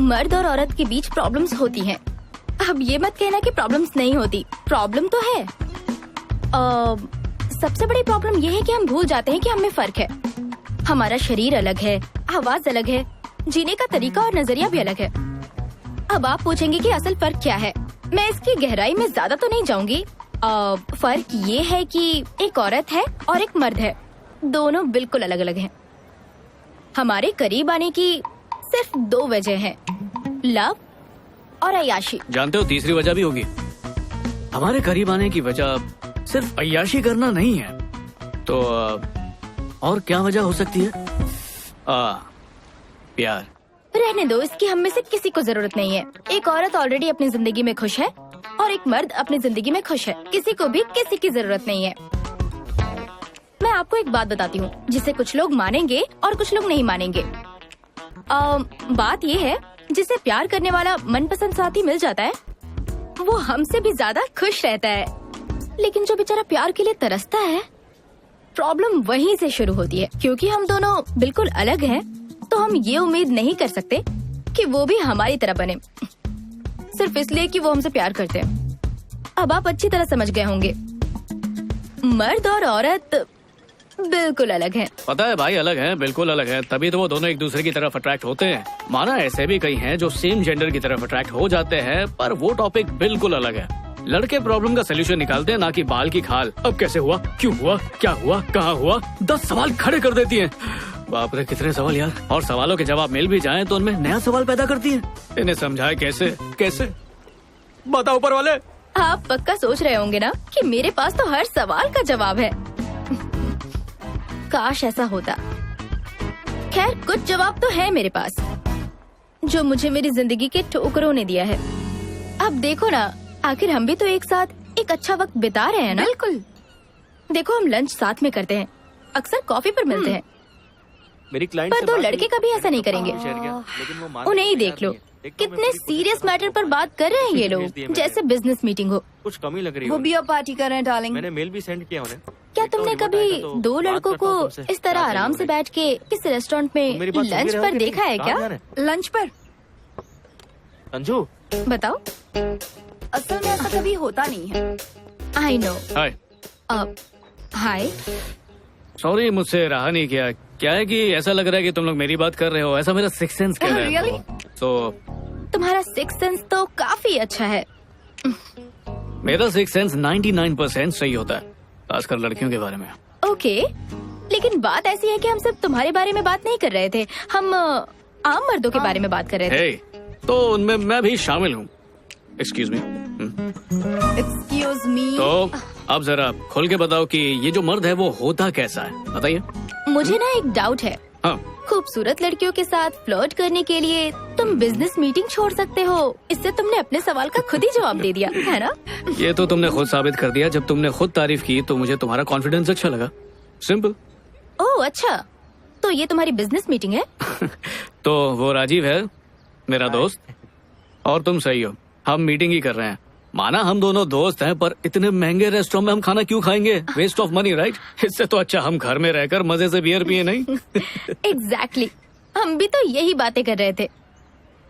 मर्द और औरत के बीच प्रॉब्लम्स होती हैं। अब ये मत कहना कि प्रॉब्लम्स नहीं होती, प्रॉब्लम तो है। सबसे बड़ी प्रॉब्लम ये है कि हम भूल जाते हैं कि हमें फर्क है। हमारा शरीर अलग है, आवाज अलग है, जीने का तरीका और नजरिया भी अलग है। अब आप पूछेंगे कि असल फर्क क्या है। मैं इसकी गहराई में ज्यादा तो नहीं जाऊंगी। फर्क ये है कि एक औरत है और एक मर्द है, दोनों बिल्कुल अलग अलग हैं। हमारे करीब आने की सिर्फ 2 वजह हैं, लव और अय्याशी। जानते हो तीसरी वजह भी होगी। हमारे करीब आने की वजह सिर्फ अय्याशी करना नहीं है, तो और क्या वजह हो सकती है? प्यार। रहने दो, इसकी हम में से किसी को जरूरत नहीं है। एक औरत ऑलरेडी अपनी जिंदगी में खुश है और एक मर्द अपनी जिंदगी में खुश है। किसी को भी किसी की जरूरत नहीं है। मैं आपको एक बात बताती हूँ जिसे कुछ लोग मानेंगे और कुछ लोग नहीं मानेंगे। बात ये है, जिसे प्यार करने वाला मनपसंद साथी मिल जाता है वो हमसे भी ज्यादा खुश रहता है, लेकिन जो बेचारा प्यार के लिए तरसता है, प्रॉब्लम वहीं से शुरू होती है। क्योंकि हम दोनों बिल्कुल अलग हैं, तो हम ये उम्मीद नहीं कर सकते कि वो भी हमारी तरह बने, सिर्फ इसलिए कि वो हमसे प्यार करते हैं। अब आप अच्छी तरह समझ गए होंगे, मर्द और औरत बिल्कुल अलग हैं। पता है भाई, अलग हैं, बिल्कुल अलग हैं, तभी तो वो दोनों एक दूसरे की तरफ अट्रैक्ट होते हैं। माना ऐसे भी कई हैं जो सेम जेंडर की तरफ अट्रैक्ट हो जाते हैं, पर वो टॉपिक बिल्कुल अलग है। लड़के प्रॉब्लम का सोल्यूशन निकालते हैं, ना कि बाल की खाल। अब कैसे हुआ, क्यों हुआ, क्या हुआ, कहाँ हुआ, 10 सवाल खड़े कर देती हैं। बाप रे कितने सवाल यार। और सवालों के जवाब मिल भी जाएं तो उनमें नया सवाल पैदा करती हैं। इन्हें समझाए कैसे कैसे, बताओ ऊपर वाले। आप पक्का सोच रहे होंगे ना कि मेरे पास तो हर सवाल का जवाब है। काश ऐसा होता। खैर, कुछ जवाब तो है मेरे पास जो मुझे मेरी जिंदगी के ठोकरों ने दिया है। अब देखो ना, आखिर हम भी तो एक साथ एक अच्छा वक्त बिता रहे हैं ना। बिल्कुल। देखो, हम लंच साथ में करते हैं, अक्सर कॉफी पर मिलते हैं, मेरी क्लाइंट पर 2 लड़के कभी ऐसा नहीं करेंगे। उन्हें ही देख लो, कितने सीरियस मैटर पर बात कर रहे हैं ये लोग, जैसे बिजनेस मीटिंग हो। कुछ कमी लग रही है। वो बियर पार्टी कर रहे हैं डार्लिंग। मैंने मेल भी सेंड किया उन्हें। क्या तुमने कभी 2 लड़कों को इस तरह आराम से बैठ के किसी रेस्टोरेंट में लंच पर देखा है क्या? लंच पर? संजू बताओ। असल में ऐसा कभी होता नहीं है। I know. Hi. Hi. Sorry, मुझसे रहा नहीं किया। क्या है कि ऐसा लग रहा है कि तुम लोग मेरी बात कर रहे हो, ऐसा मेरा सिक्स सेंस कह रहा है। Really? तो तुम्हारा सिक्स सेंस तो काफी अच्छा है। मेरा सिक्स सेंस 99% सही होता है, खासकर लड़कियों के बारे में। ओके, लेकिन बात ऐसी है कि हम सिर्फ तुम्हारे बारे में बात नहीं कर रहे थे, हम आम मर्दों के बारे में बात कर रहे थे। hey, तो उनमें मैं भी शामिल हूँ। Excuse me. Excuse me. तो अब जरा खोल के बताओ कि ये जो मर्द है वो होता कैसा है, बताइए। मुझे ना एक डाउट है। हाँ। खूबसूरत लड़कियों के साथ फ्लर्ट करने के लिए तुम बिजनेस मीटिंग छोड़ सकते हो। इससे तुमने अपने सवाल का खुद ही जवाब दे दिया, है ना? ये तो तुमने खुद साबित कर दिया। जब तुमने खुद तारीफ की तो मुझे तुम्हारा कॉन्फिडेंस अच्छा लगा। सिंपल। ओह अच्छा, तो ये तुम्हारी बिजनेस मीटिंग है? तो वो राजीव है मेरा दोस्त, और तुम सही हो, हम मीटिंग ही कर रहे हैं। माना हम दोनों दोस्त हैं, पर इतने महंगे रेस्टोरेंट में हम खाना क्यों खाएंगे? Waste of money, right? इससे तो अच्छा हम घर में रहकर मजे से बियर पिए, नहीं? एग्जैक्टली। हम भी तो यही बातें कर रहे थे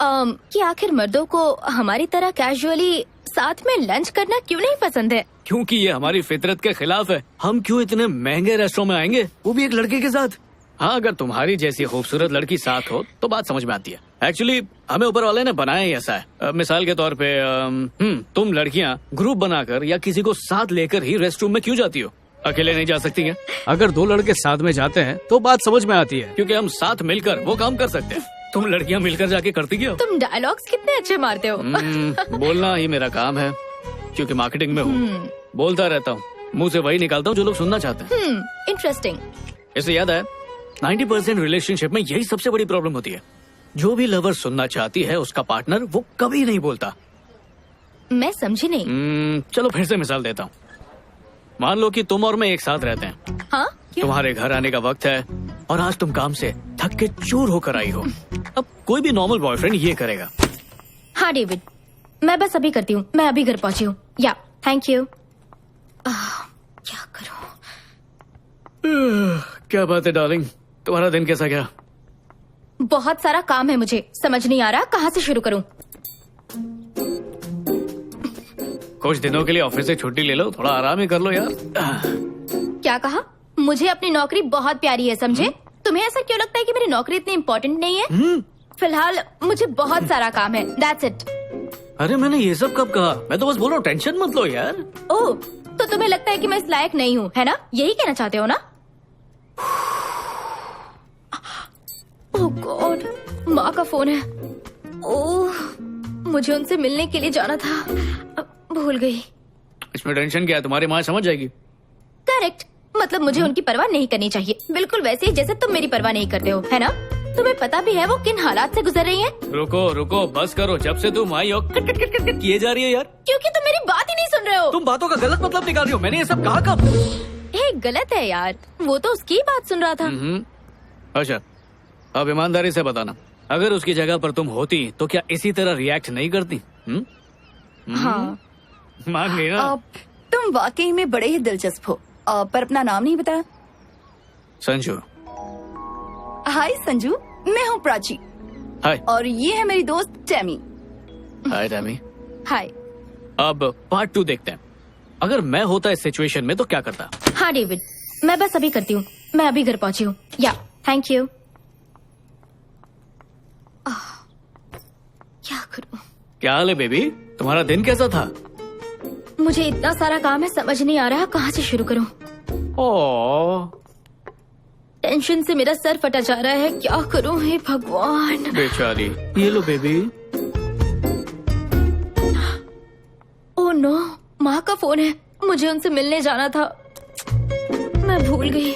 कि आखिर मर्दों को हमारी तरह कैजुअली साथ में लंच करना क्यों नहीं पसंद है? क्योंकि ये हमारी फितरत के खिलाफ है। हम क्यों इतने महंगे रेस्टोरेंट में आएंगे, वो भी एक लड़के के साथ? हाँ, अगर तुम्हारी जैसी खूबसूरत लड़की साथ हो तो बात समझ में आती है। एक्चुअली हमें ऊपर वाले ने बनाया ही ऐसा है। मिसाल के तौर पे तुम लड़कियां ग्रुप बनाकर या किसी को साथ लेकर ही रेस्ट रूम में क्यों जाती हो? अकेले नहीं जा सकती हैं? अगर 2 लड़के साथ में जाते हैं तो बात समझ में आती है, क्योंकि हम साथ मिलकर वो काम कर सकते हैं। तुम लड़कियां मिलकर जाके करती क्या? तुम डायलॉग्स कितने अच्छे मारते हो। बोलना ही मेरा काम है, क्योंकि मार्केटिंग में हूँ। बोलता रहता हूँ, मुंह से वही निकालता हूँ जो लोग सुनना चाहते हैं। इंटरेस्टिंग। इससे याद है, 90% रिलेशनशिप में यही सबसे बड़ी प्रॉब्लम होती है। जो भी लवर सुनना चाहती है उसका पार्टनर वो कभी नहीं बोलता। मैं समझी नहीं। चलो फिर से मिसाल देता हूँ। मान लो कि तुम और मैं एक साथ रहते हैं। हाँ? तुम्हारे घर आने का वक्त है और आज तुम काम से थक के चूर होकर आई हो। अब कोई भी नॉर्मल बॉयफ्रेंड ये करेगा। हाँ डेविड, मैं बस अभी करती हूँ, मैं अभी घर पहुँची हूँ। या थैंक यू। क्या करूँ? क्या बात है डार्लिंग, तुम्हारा दिन कैसा गया? बहुत सारा काम है मुझे, समझ नहीं आ रहा कहाँ से शुरू करूँ। कुछ दिनों के लिए ऑफिस से छुट्टी ले लो, थोड़ा आराम ही कर लो यार। क्या कहा? मुझे अपनी नौकरी बहुत प्यारी है, समझे? तुम्हें ऐसा क्यों लगता है कि मेरी नौकरी इतनी इम्पोर्टेंट नहीं है? फिलहाल मुझे बहुत सारा काम है, दैट्स इट। अरे मैंने ये सब कब कहा? मैं तो बस बोल रहा हूँ, टेंशन मत लो यार। ओह, तो तुम्हें लगता है कि मैं इस लायक नहीं हूँ, है ना? यही कहना चाहते हो ना? ओह गॉड, माँ का फोन है। ओह, मुझे उनसे मिलने के लिए जाना था, भूल गई। इसमें टेंशन क्या है, तुम्हारी माँ समझ जाएगी। करेक्ट, मतलब मुझे उनकी परवाह नहीं करनी चाहिए, बिल्कुल वैसे ही जैसे तुम मेरी परवाह नहीं करते हो, है ना? तुम्हें पता भी है वो किन हालात से गुजर रही हैं? रुको रुको, बस करो। जब से तुम आई हो कट कट कट कट किए जा रही है यार। क्योंकि तुम मेरी बात ही नहीं सुन रहे हो। तुम बातों का गलत मतलब निकाल रही हो। मैंने ये सब कहा कब? गलत है यार, वो तो उसकी बात सुन रहा था। अच्छा, अब ईमानदारी से बताना, अगर उसकी जगह पर तुम होती तो क्या इसी तरह रिएक्ट नहीं करती? हाँ। मान गई ना? तुम वाकई में बड़े ही दिलचस्प हो, पर अपना नाम नहीं बताया। संजू। हाय संजू, मैं हूँ प्राची हाय। और ये है मेरी दोस्त टेमी। हाय टैमी। हाय। अब पार्ट 2 देखते हैं। अगर मैं होता इस सिचुएशन में तो क्या करता? हाँ डेविड, मैं बस अभी करती हूँ, मैं अभी घर पहुँची हूँ। या थैंक यू। क्या करूँ? क्या हाल है बेबी, तुम्हारा दिन कैसा था? मुझे इतना सारा काम है, समझ नहीं आ रहा कहाँ से शुरू करूँ। ओह, टेंशन से मेरा सर फटा जा रहा है, क्या करूँ हे भगवान। बेचारी। ये लो बेबी। ओह नो, माँ का फोन है, मुझे उनसे मिलने जाना था, मैं भूल गई।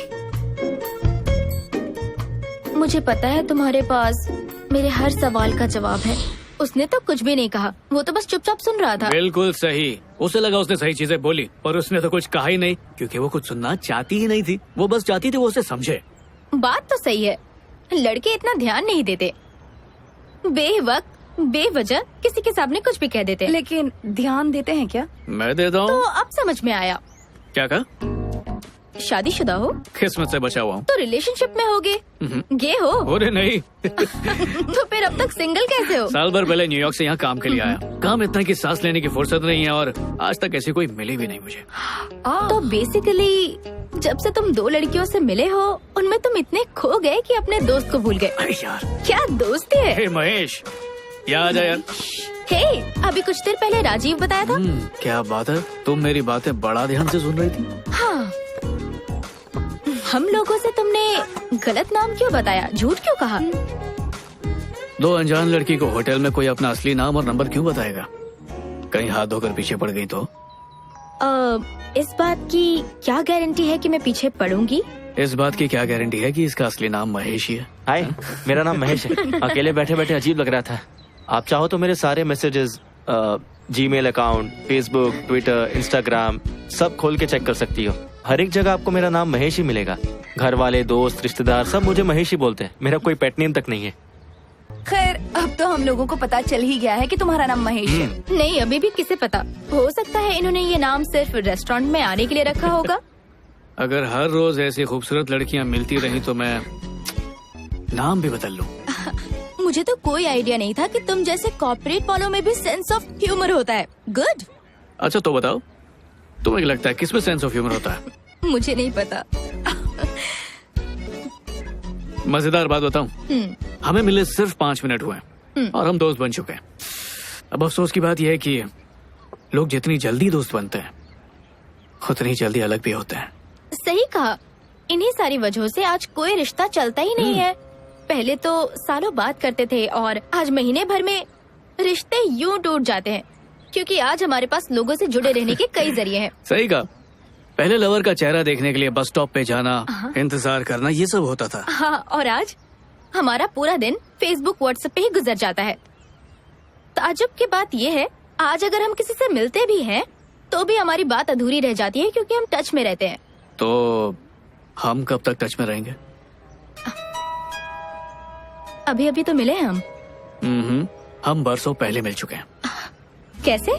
मुझे पता है तुम्हारे पास मेरे हर सवाल का जवाब है। उसने तो कुछ भी नहीं कहा, वो तो बस चुपचाप सुन रहा था। बिल्कुल सही, उसे लगा उसने सही चीजें बोली, पर उसने तो कुछ कहा ही नहीं, क्योंकि वो कुछ सुनना चाहती ही नहीं थी। वो बस चाहती थी वो उसे समझे। बात तो सही है, लड़के इतना ध्यान नहीं देते, बेवक्त बेवजह किसी के सामने कुछ भी कह देते। लेकिन ध्यान देते हैं क्या? मैं देता तो हूँ। अब समझ में आया। क्या कहा? शादीशुदा हो किस्मत से बचा हुआ हूँ। तो रिलेशनशिप में होगे, गे हो। अरे नहीं। तो फिर अब तक सिंगल कैसे हो? साल भर पहले न्यूयॉर्क से यहाँ काम के लिए आया। काम इतना कि सांस लेने की फुर्सत नहीं है, और आज तक ऐसी कोई मिली भी नहीं मुझे। तो बेसिकली जब से तुम 2 लड़कियों से मिले हो, उनमें तुम इतने खो गए कि अपने दोस्त को भूल गए। अरे यार, क्या दोस्ती है। हे महेश, यहाँ आ जा यार। हे, अभी कुछ देर पहले राजीव बताया था। क्या बात है, तुम मेरी बातें बड़ा ध्यान से सुन रही थी। हाँ, हम लोगों से तुमने गलत नाम क्यों बताया, झूठ क्यों कहा? 2 अनजान लड़की को होटल में कोई अपना असली नाम और नंबर क्यों बताएगा? कहीं हाथ धोकर पीछे पड़ गई तो? इस बात की क्या गारंटी है कि मैं पीछे पड़ूंगी? इस बात की क्या गारंटी है कि इसका असली नाम महेश ही है? हाय, मेरा नाम महेश है। अकेले बैठे बैठे अजीब लग रहा था। आप चाहो तो मेरे सारे messages, Gmail account, Facebook, Twitter, Instagram सब खोल के चेक कर सकती हो। हर एक जगह आपको मेरा नाम महेश ही मिलेगा। घर वाले, दोस्त, रिश्तेदार सब मुझे महेश ही बोलते हैं। मेरा कोई पेट नेम तक नहीं है। खैर, अब तो हम लोगों को पता चल ही गया है कि तुम्हारा नाम महेश है। नहीं, अभी भी किसे पता, हो सकता है इन्होंने ये नाम सिर्फ रेस्टोरेंट में आने के लिए रखा होगा। अगर हर रोज ऐसी खूबसूरत लड़कियां मिलती रही तो मैं नाम भी बदल लूं। मुझे तो कोई आइडिया नहीं था कि तुम जैसे कॉर्पोरेट वालों में भी सेंस ऑफ ह्यूमर होता है। गुड। अच्छा तो बताओ, तुम्हें क्या लगता है किसमें सेंस ऑफ ह्यूमर होता है? मुझे नहीं पता। मजेदार बात बताऊं, हमें मिले सिर्फ 5 मिनट हुए हैं और हम दोस्त बन चुके हैं। अब अफसोस की बात यह है कि लोग जितनी जल्दी दोस्त बनते हैं उतनी जल्दी अलग भी होते हैं। सही कहा, इन्हीं सारी वजहों से आज कोई रिश्ता चलता ही नहीं है। पहले तो सालों बात करते थे और आज महीने भर में रिश्ते यूं टूट जाते हैं, क्योंकि आज हमारे पास लोगों से जुड़े रहने के कई जरिए हैं। सही कहा, पहले लवर का चेहरा देखने के लिए बस स्टॉप पे जाना, इंतजार करना, ये सब होता था। हाँ, और आज हमारा पूरा दिन फेसबुक, व्हाट्सएप पे ही गुजर जाता है। ताज्जुब की बात ये है, आज अगर हम किसी से मिलते भी हैं तो भी हमारी बात अधूरी रह जाती है, क्योंकि हम टच में रहते हैं। तो हम कब तक टच में रहेंगे? अभी अभी तो मिले हम। हम बरसों पहले मिल चुके हैं। कैसे?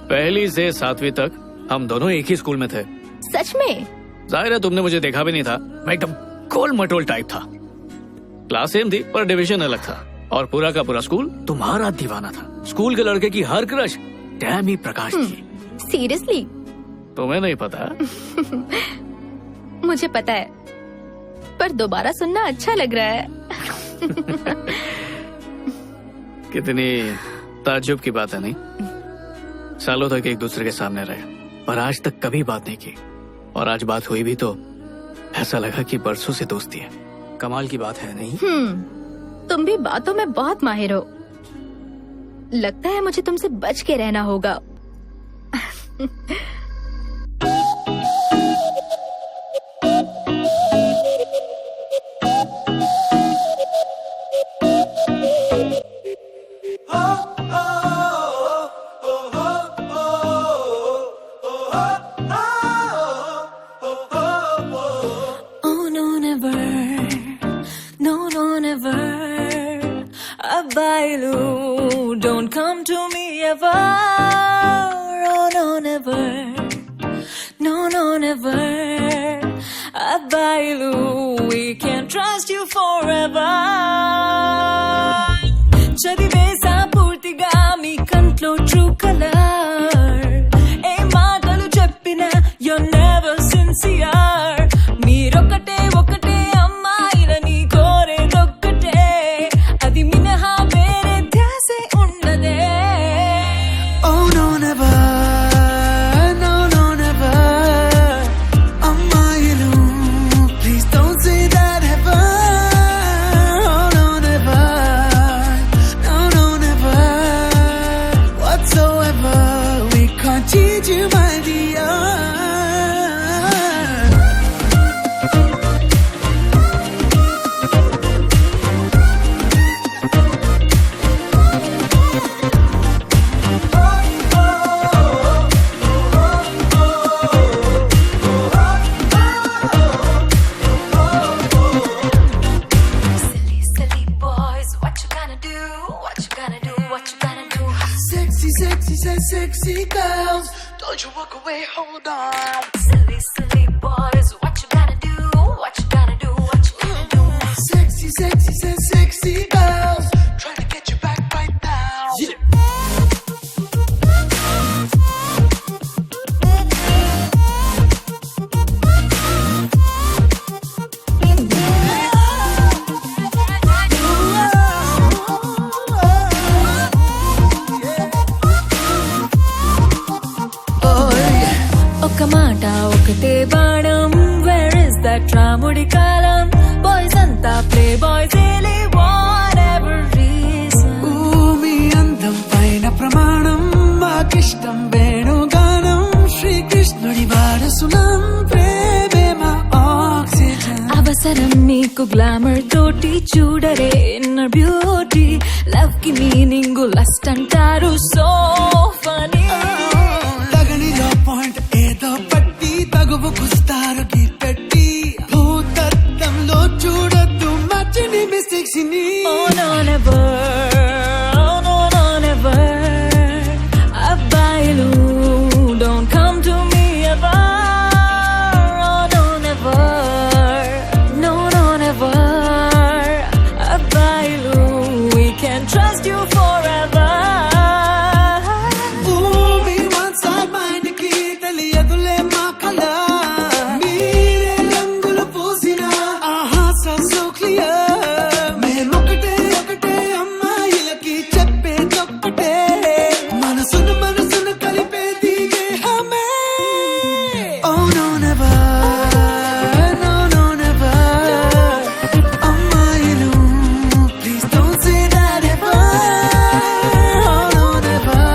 पहली से 7वीं तक हम दोनों एक ही स्कूल में थे। सच में? जाहिर है तुमने मुझे देखा भी नहीं था, मैं एकदम गोल मटोल टाइप था। क्लास सेम थी पर डिवीजन अलग था, और पूरा का पूरा स्कूल तुम्हारा दीवाना था। स्कूल के लड़के की हर क्रश डैमी प्रकाश थी। सीरियसली? तुम्हें नहीं पता? मुझे पता है, पर दोबारा सुनना अच्छा लग रहा है। कितनी ताज्जुब की बात है, नहीं? सालों तक एक दूसरे के सामने रहे, पर आज तक कभी बात नहीं की, और आज बात हुई भी तो ऐसा लगा कि बरसों से दोस्ती है। कमाल की बात है, नहीं? तुम भी बातों में बहुत माहिर हो। लगता है मुझे तुमसे बच के रहना होगा। Oh no, never. No, no, never. Abailu, don't come to me ever. Oh no, never. No, no, never. Abailu, we can't trust you forever. చదివేసా పూర్తిగా మీ కంట్లో ట్రూ కలర్. ఏ మాటలు చెప్పినా you're never sincere. మీరొకటే ఒకటే అమ్మాయిలని కోరేదొక్కటే, అది మినహా వేరే ధ్యాసే ఉన్నదే. Oh no, never. No, no, never. Ammayilu, please don't say that ever. Oh no, never. No, no, never. Whatsoever, we can't change you, my dear. Silly, silly boys, what you gonna do? What you gonna do? What you gonna do? Sexy, sexy, sexy girls. Don't you walk away, hold on. Silly, silly boys, what you gonna do? What you gonna do? What you gonna do? Sexy, sexy, sexy girls. Trying to get you back right now. ఒక మాట ఒకటే బాణం. Where is that రాముడి కాలం? Boys అంతా play boys, whatever reason. మీ అందం పైన ప్రమాణం, మాకిష్టం వేణుగానం. శ్రీకృష్ణుడి వారసులం, ప్రేమే మా ఆక్సిజన్. అవసరం నీకు గ్లామర్ తోటి చూడరే ఇన్నర్ బ్యూటీ. లవ్ కి మీనింగ్ లస్ట్ అంటారు, సో ఫనీ. తగనిలో పాయింట్ ఏదో పట్టి తగువుకుస్తారు గీపెట్టి. భూతత్వంలో చూడొద్దు మచ్చని మిస్టేక్స్ ని. Oh no, never. Oh no, no, never. అబ్బాయిలు, don't come to me ever. Oh no, never. No, no, never. అబ్బాయిలు, we can't trust you forever. Me one side mind కి తెలియదులే మా కళ. మీరే రంగులు పూసిన ఆహా సో క్లియర్. మేమొకటే ఒకటే అమ్మాయిలకి చెప్పేదొక్కటే. మనసును మనసును కలిపేది దేహమే. Oh no, never. No, no, never. అమ్మాయిలు, please don't say that ever. Oh no, never.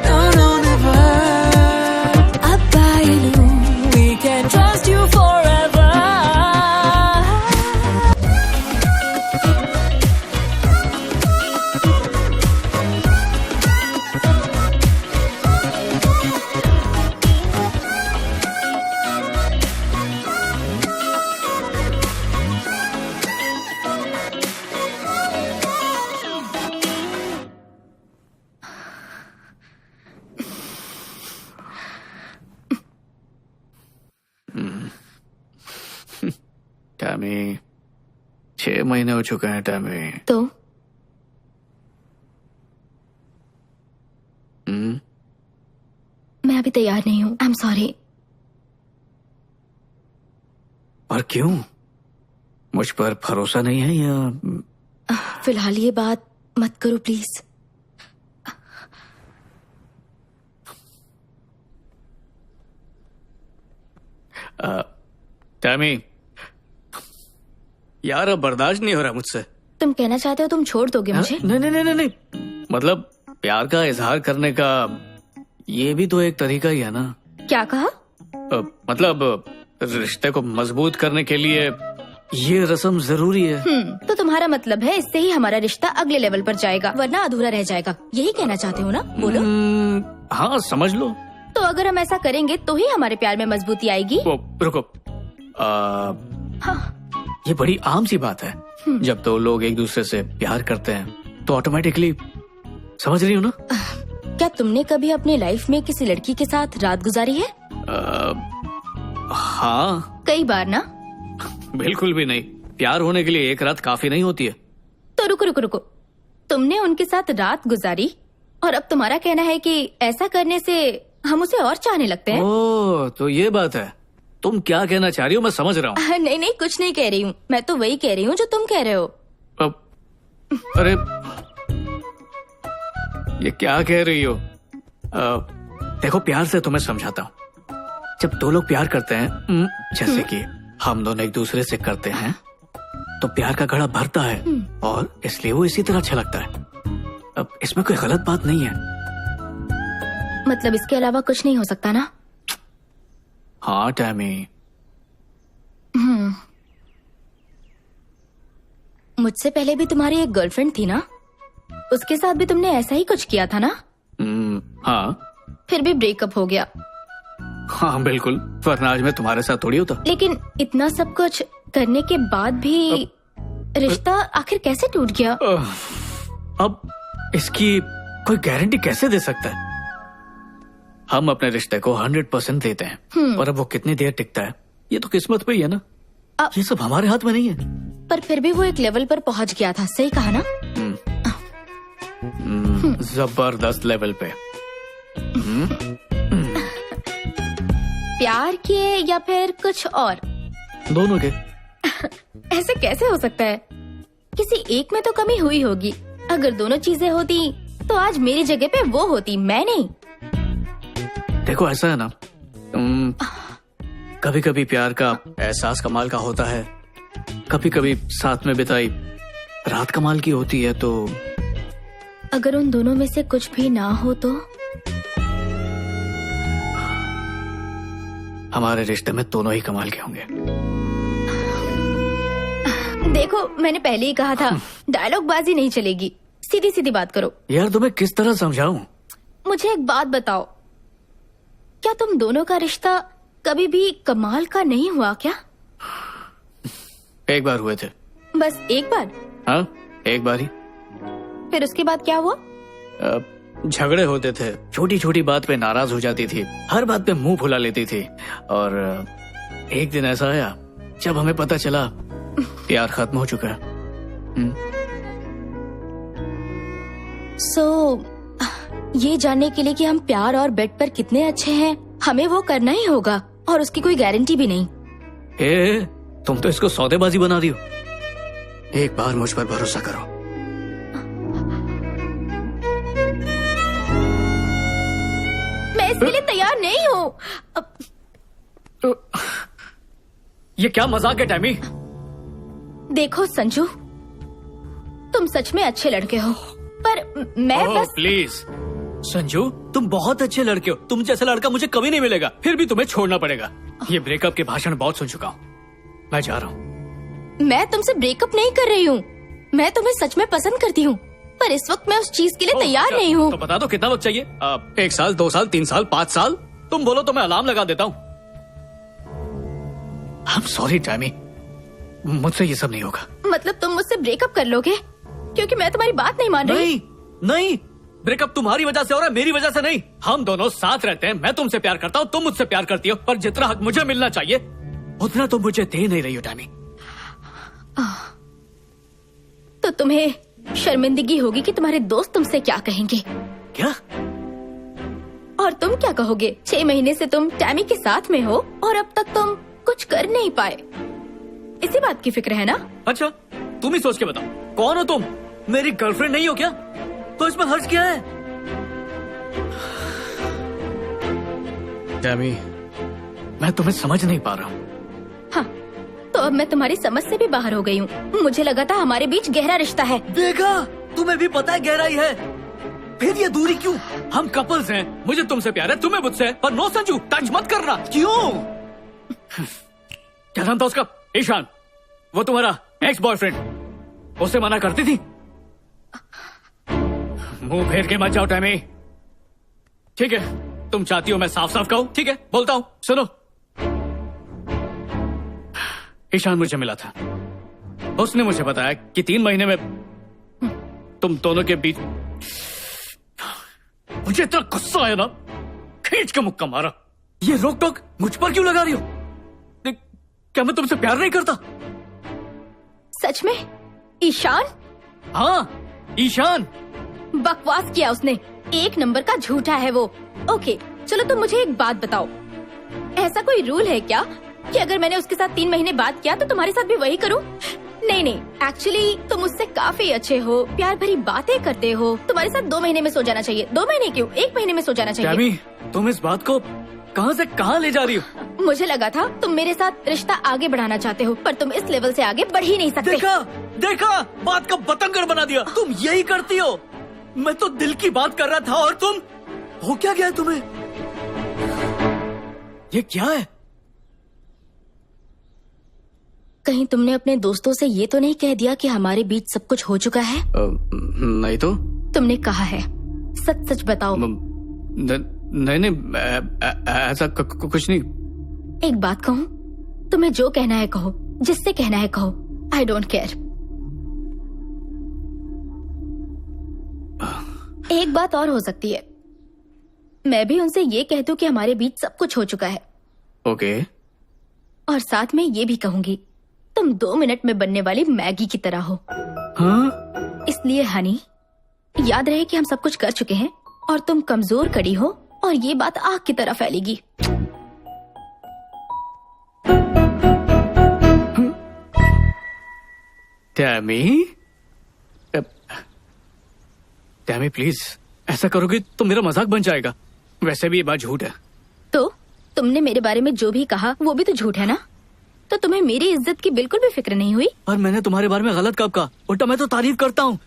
No, no, never. అబ్బాయిలు, we can't trust you forever. Tammy, 6 महीने हो चुके हैं टैमी। तो मैं अभी तैयार नहीं हूँ। I am sorry. और क्यों? मुझ पर भरोसा नहीं है या? फिलहाल ये बात मत करो प्लीज। टैमी, यार अब बर्दाश्त नहीं हो रहा मुझसे। तुम कहना चाहते हो तुम छोड़ दोगे मुझे? नहीं नहीं नहीं नहीं नहीं, मतलब प्यार का इजहार करने का ये भी तो एक तरीका ही है ना। क्या कहा? मतलब रिश्ते को मजबूत करने के लिए ये रस्म जरूरी है। तो तुम्हारा मतलब है इससे ही हमारा रिश्ता अगले लेवल पर जाएगा, वरना अधूरा रह जाएगा, यही कहना चाहते हो ना? बोलो। हाँ समझ लो। तो अगर हम ऐसा करेंगे तो ही हमारे प्यार में मजबूती आएगी। रुको, हाँ। ये बड़ी आम सी बात है। जब दो लोग एक दूसरे से प्यार करते हैं तो ऑटोमेटिकली, समझ रही हो ना? क्या तुमने कभी अपनी लाइफ में किसी लड़की के साथ रात गुजारी है? हाँ। कई बार ना? बिल्कुल भी नहीं। प्यार होने के लिए एक रात काफी नहीं होती है। तो रुको, तुमने उनके साथ रात गुजारी और अब तुम्हारा कहना है कि ऐसा करने से हम उसे और चाहने लगते हैं? ओह, तो ये बात है। तुम क्या कहना चाह रही हो मैं समझ रहा हूँ। नहीं, कुछ नहीं कह रही हूँ। मैं तो वही कह रही हूँ जो तुम कह रहे हो। अरे ये क्या कह रही हो? देखो, प्यार से तुम्हें समझाता हूँ। जब दो लोग प्यार करते हैं, जैसे कि हम दोनों एक दूसरे से करते हैं, तो प्यार का घड़ा भरता है और इसलिए वो इसी तरह अच्छा लगता है। अब इसमें कोई गलत बात नहीं है। मतलब इसके अलावा कुछ नहीं हो सकता ना? हाँ टैमी। मुझसे पहले भी तुम्हारी एक गर्लफ्रेंड थी ना? उसके साथ भी तुमने ऐसा ही कुछ किया था ना? हाँ। फिर भी ब्रेकअप हो गया। हाँ बिल्कुल, वरना आज मैं तुम्हारे साथ थोड़ी होता। लेकिन इतना सब कुछ करने के बाद भी रिश्ता आखिर कैसे टूट गया? अब इसकी कोई गारंटी कैसे दे सकता है? हम अपने रिश्ते को 100% देते हैं, पर अब वो कितनी देर टिकता है ये तो किस्मत पे ही है ना। ये सब हमारे हाथ में नहीं है। पर फिर भी वो एक लेवल पर पहुंच गया था, सही कहा ना? जबरदस्त लेवल पे। प्यार किए या फिर कुछ और? दोनों के। ऐसे कैसे हो सकता है? किसी एक में तो कमी हुई होगी। अगर दोनों चीजें होती तो आज मेरी जगह पे वो होती, मैं नहीं। देखो ऐसा है ना, कभी कभी प्यार का एहसास कमाल का होता है, कभी कभी साथ में बिताई रात कमाल की होती है। तो अगर उन दोनों में से कुछ भी ना हो तो? हमारे रिश्ते में दोनों ही कमाल के होंगे। देखो, मैंने पहले ही कहा था, डायलॉग बाजी नहीं चलेगी, सीधी सीधी बात करो। यार तुम्हें किस तरह समझाऊं? मुझे एक बात बताओ, क्या तुम दोनों का रिश्ता कभी भी कमाल का नहीं हुआ क्या? एक बार हुए थे। बस एक बार? हाँ, एक बार ही। फिर उसके बाद क्या हुआ? झगड़े होते थे, छोटी छोटी बात पे नाराज हो जाती थी, हर बात पे मुंह फुला लेती थी। और एक दिन ऐसा आया जब हमें पता चला प्यार खत्म हो चुका है। ये जानने के लिए कि हम प्यार और बेड पर कितने अच्छे हैं, हमें वो करना ही होगा, और उसकी कोई गारंटी भी नहीं। तुम तो इसको सौदेबाजी बना रही हो। एक बार मुझ पर भरोसा करो। मैं इसके लिए तैयार नहीं हूँ। ये क्या मजाक है टैमी? देखो संजू, तुम सच में अच्छे लड़के हो, पर मैं बस। प्लीज संजू, तुम बहुत अच्छे लड़के हो। तुम जैसा लड़का मुझे कभी नहीं मिलेगा, फिर भी तुम्हें छोड़ना पड़ेगा। ये ब्रेकअप के भाषण बहुत सुन चुका हूँ, मैं जा रहा हूँ। मैं तुमसे ब्रेकअप नहीं कर रही हूँ, मैं तुम्हें सच में पसंद करती हूँ, पर इस वक्त मैं उस चीज के लिए तैयार नहीं हूँ। तो बता दो कितना वक्त चाहिए? 1 साल, 2 साल, 3 साल, 5 साल? तुम बोलो तो मैं अलार्म लगा देता हूँ। I'm sorry टैमी, मुझसे ये सब नहीं होगा। मतलब तुम मुझसे ब्रेकअप कर लोगे क्योंकि मैं तुम्हारी बात नहीं मान रही? नहीं, ब्रेकअप तुम्हारी वजह से हो रहा है, मेरी वजह से नहीं। हम दोनों साथ रहते हैं, मैं तुमसे प्यार करता हूँ, तुम मुझसे प्यार करती हो, पर जितना हक मुझे मिलना चाहिए उतना तुम मुझे दे नहीं रही हो टैमी। तो तुम्हें शर्मिंदगी होगी कि तुम्हारे दोस्त तुमसे क्या कहेंगे। क्या? और तुम क्या कहोगे? 6 महीने से तुम टैमी के साथ में हो और अब तक तुम कुछ कर नहीं पाए। इसी बात की फिक्र है ना? अच्छा, तुम ही सोच के बताओ, कौन हो तुम? मेरी गर्लफ्रेंड नहीं हो क्या? तो इसमें हर्ज क्या है? टैमी, मैं तुम्हें समझ नहीं पा रहा हूँ। हाँ, तो अब मैं तुम्हारी समझ से भी बाहर हो गई हूँ। मुझे लगा था हमारे बीच गहरा रिश्ता है। देखा, तुम्हें भी पता है गहराई है, फिर ये दूरी क्यों? हम कपल्स हैं, मुझे तुमसे प्यार है, तुम्हें मुझसे है, पर नो संजू, टच मत करना। क्यों? क्या नाम था उसका? ईशान, वो तुम्हारा एक्स बॉयफ्रेंड। उसे मना करती थी? मुंह फेर के मत जाओ टैमी। ठीक है, तुम चाहती हो मैं साफ साफ कहूं? ठीक है, बोलता हूं, सुनो। ईशान मुझे मिला था, उसने मुझे बताया कि 3 महीने में तुम दोनों के बीच। मुझे इतना गुस्सा आया ना, खींच के मुक्का मारा। ये रोक टोक मुझ पर क्यों लगा रही हो? क्या मैं तुमसे प्यार नहीं करता? सच में? ईशान? हाँ, ईशान। बकवास किया उसने, 1 नंबर का झूठा है वो। ओके, चलो तुम मुझे एक बात बताओ, ऐसा कोई रूल है क्या कि अगर मैंने उसके साथ 3 महीने बात किया तो तुम्हारे साथ भी वही करूं? नहीं नहीं, एक्चुअली तुम मुझसे काफी अच्छे हो, प्यार भरी बातें करते हो। तुम्हारे साथ 2 महीने में सो जाना चाहिए। 2 महीने क्यों, 1 महीने में सो जाना चाहिए। टैमी, तुम इस बात को कहां से कहां ले जा रही हो? मुझे लगा था तुम मेरे साथ रिश्ता आगे बढ़ाना चाहते हो, पर तुम इस लेवल से आगे बढ़ ही नहीं सकते। देखा देखा, बात का बतंगड़ बना दिया। तुम यही करती हो। मैं तो दिल की बात कर रहा था और तुम, हो क्या गया है तुम्हें? ये क्या है? कहीं तुमने अपने दोस्तों से ये तो नहीं कह दिया कि हमारे बीच सब कुछ हो चुका है? नहीं तो। तुमने कहा है, सच सच बताओ। नहीं, ऐसा कुछ नहीं। एक बात कहूँ, तुम्हें जो कहना है कहो, जिससे कहना है कहो, आई डोंट केयर। एक बात और हो सकती है, मैं भी उनसे ये कह दूं कि हमारे बीच सब कुछ हो चुका है। ओके। और साथ में ये भी कहूंगी, तुम 2 मिनट में बनने वाली मैगी की तरह हो। हाँ? इसलिए हनी, याद रहे कि हम सब कुछ कर चुके हैं और तुम कमजोर कड़ी हो और ये बात आग की तरह फैलेगी। टैमी, टैमी प्लीज, ऐसा करोगे तो मेरा मजाक बन जाएगा। वैसे भी ये बात झूठ है। तो तुमने मेरे बारे में जो भी कहा वो भी तो झूठ है ना? तो तुम्हें मेरी इज्जत की बिल्कुल भी फिक्र नहीं हुई? और मैंने तुम्हारे बारे में गलत कब कहा? उल्टा मैं तो तारीफ करता हूँ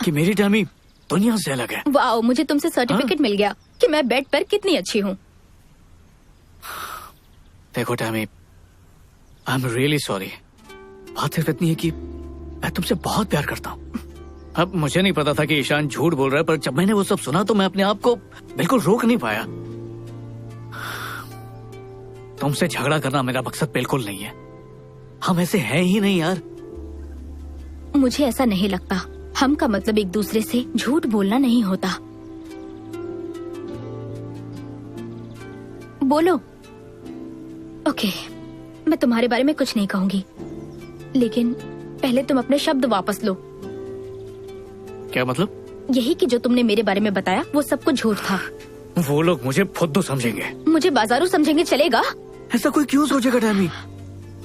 कि मेरी टैमी दुनिया से अलग है। वाओ, मुझे तुमसे सर्टिफिकेट मिल गया कि मैं बेड पर कितनी अच्छी हूँ। देखो Tammy, I am really sorry. बात सिर्फ इतनी है कि मैं तुमसे बहुत प्यार करता हूँ। अब मुझे नहीं पता था कि ईशान झूठ बोल रहा है, पर जब मैंने वो सब सुना तो मैं अपने आप को बिल्कुल रोक नहीं पाया। तुमसे झगड़ा करना मेरा मकसद बिल्कुल नहीं है। हम ऐसे हैं ही नहीं यार। मुझे ऐसा नहीं लगता। हम का मतलब एक दूसरे से झूठ बोलना नहीं होता। बोलो। ओके, मैं तुम्हारे बारे में कुछ नहीं कहूंगी, लेकिन पहले तुम अपने शब्द वापस लो। क्या मतलब? यही कि जो तुमने मेरे बारे में बताया वो सब कुछ झूठ था। वो लोग मुझे फुद्दू समझेंगे। मुझे बाजारू समझेंगे, चलेगा? ऐसा कोई क्यों सोचेगा टैमी?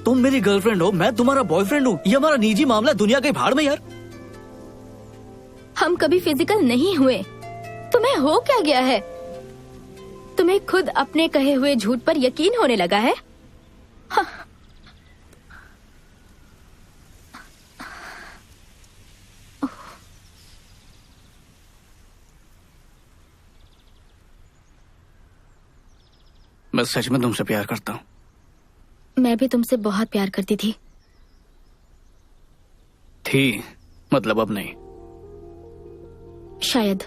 तुम मेरी गर्लफ्रेंड हो, मैं तुम्हारा बॉयफ्रेंड हूँ। ये हमारा निजी मामला है, दुनिया के भाड़ में यार। हम कभी फिजिकल नहीं हुए। तुम्हें हो क्या गया है? तुम्हें खुद अपने कहे हुए झूठ पर यकीन होने लगा है? हाँ। मैं सच में तुमसे प्यार करता हूँ। मैं भी तुमसे बहुत प्यार करती थी। मतलब अब नहीं। शायद।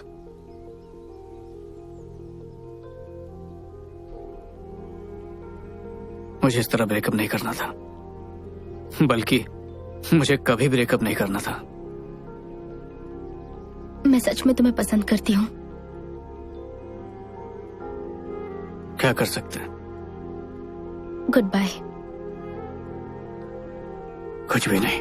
मुझे इस तरह ब्रेकअप नहीं करना था, बल्कि मुझे कभी ब्रेकअप नहीं करना था। मैं सच में तुम्हें पसंद करती हूँ। क्या कर सकते हैं? Goodbye. कुछ भी नहीं।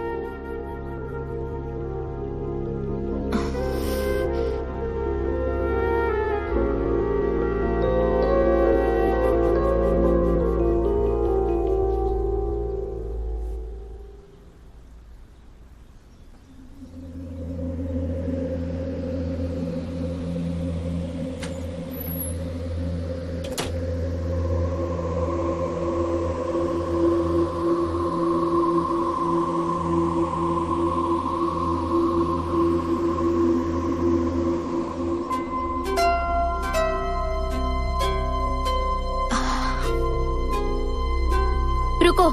रुको।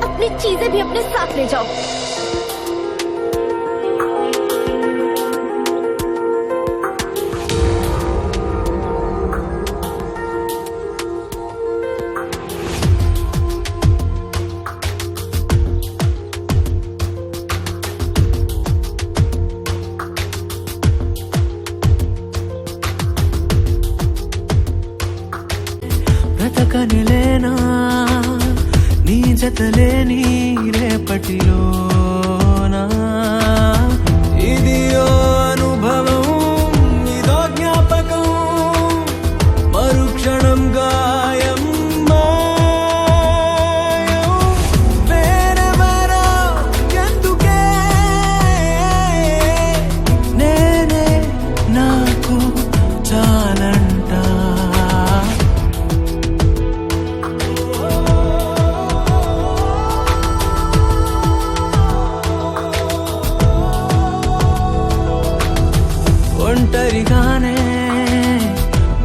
अपनी चीजें भी अपने साथ ले जाओ। బ్రతకనిలేనా నీ జతలేని రేపటిలోనా ఇది ఓ అనుభవం ఇదో జ్ఞాపకం మరుక్షణం గాయం మాయం వేరెవరో ఎందుకే నేనే నాకు చాలంట ఒంటరిగానే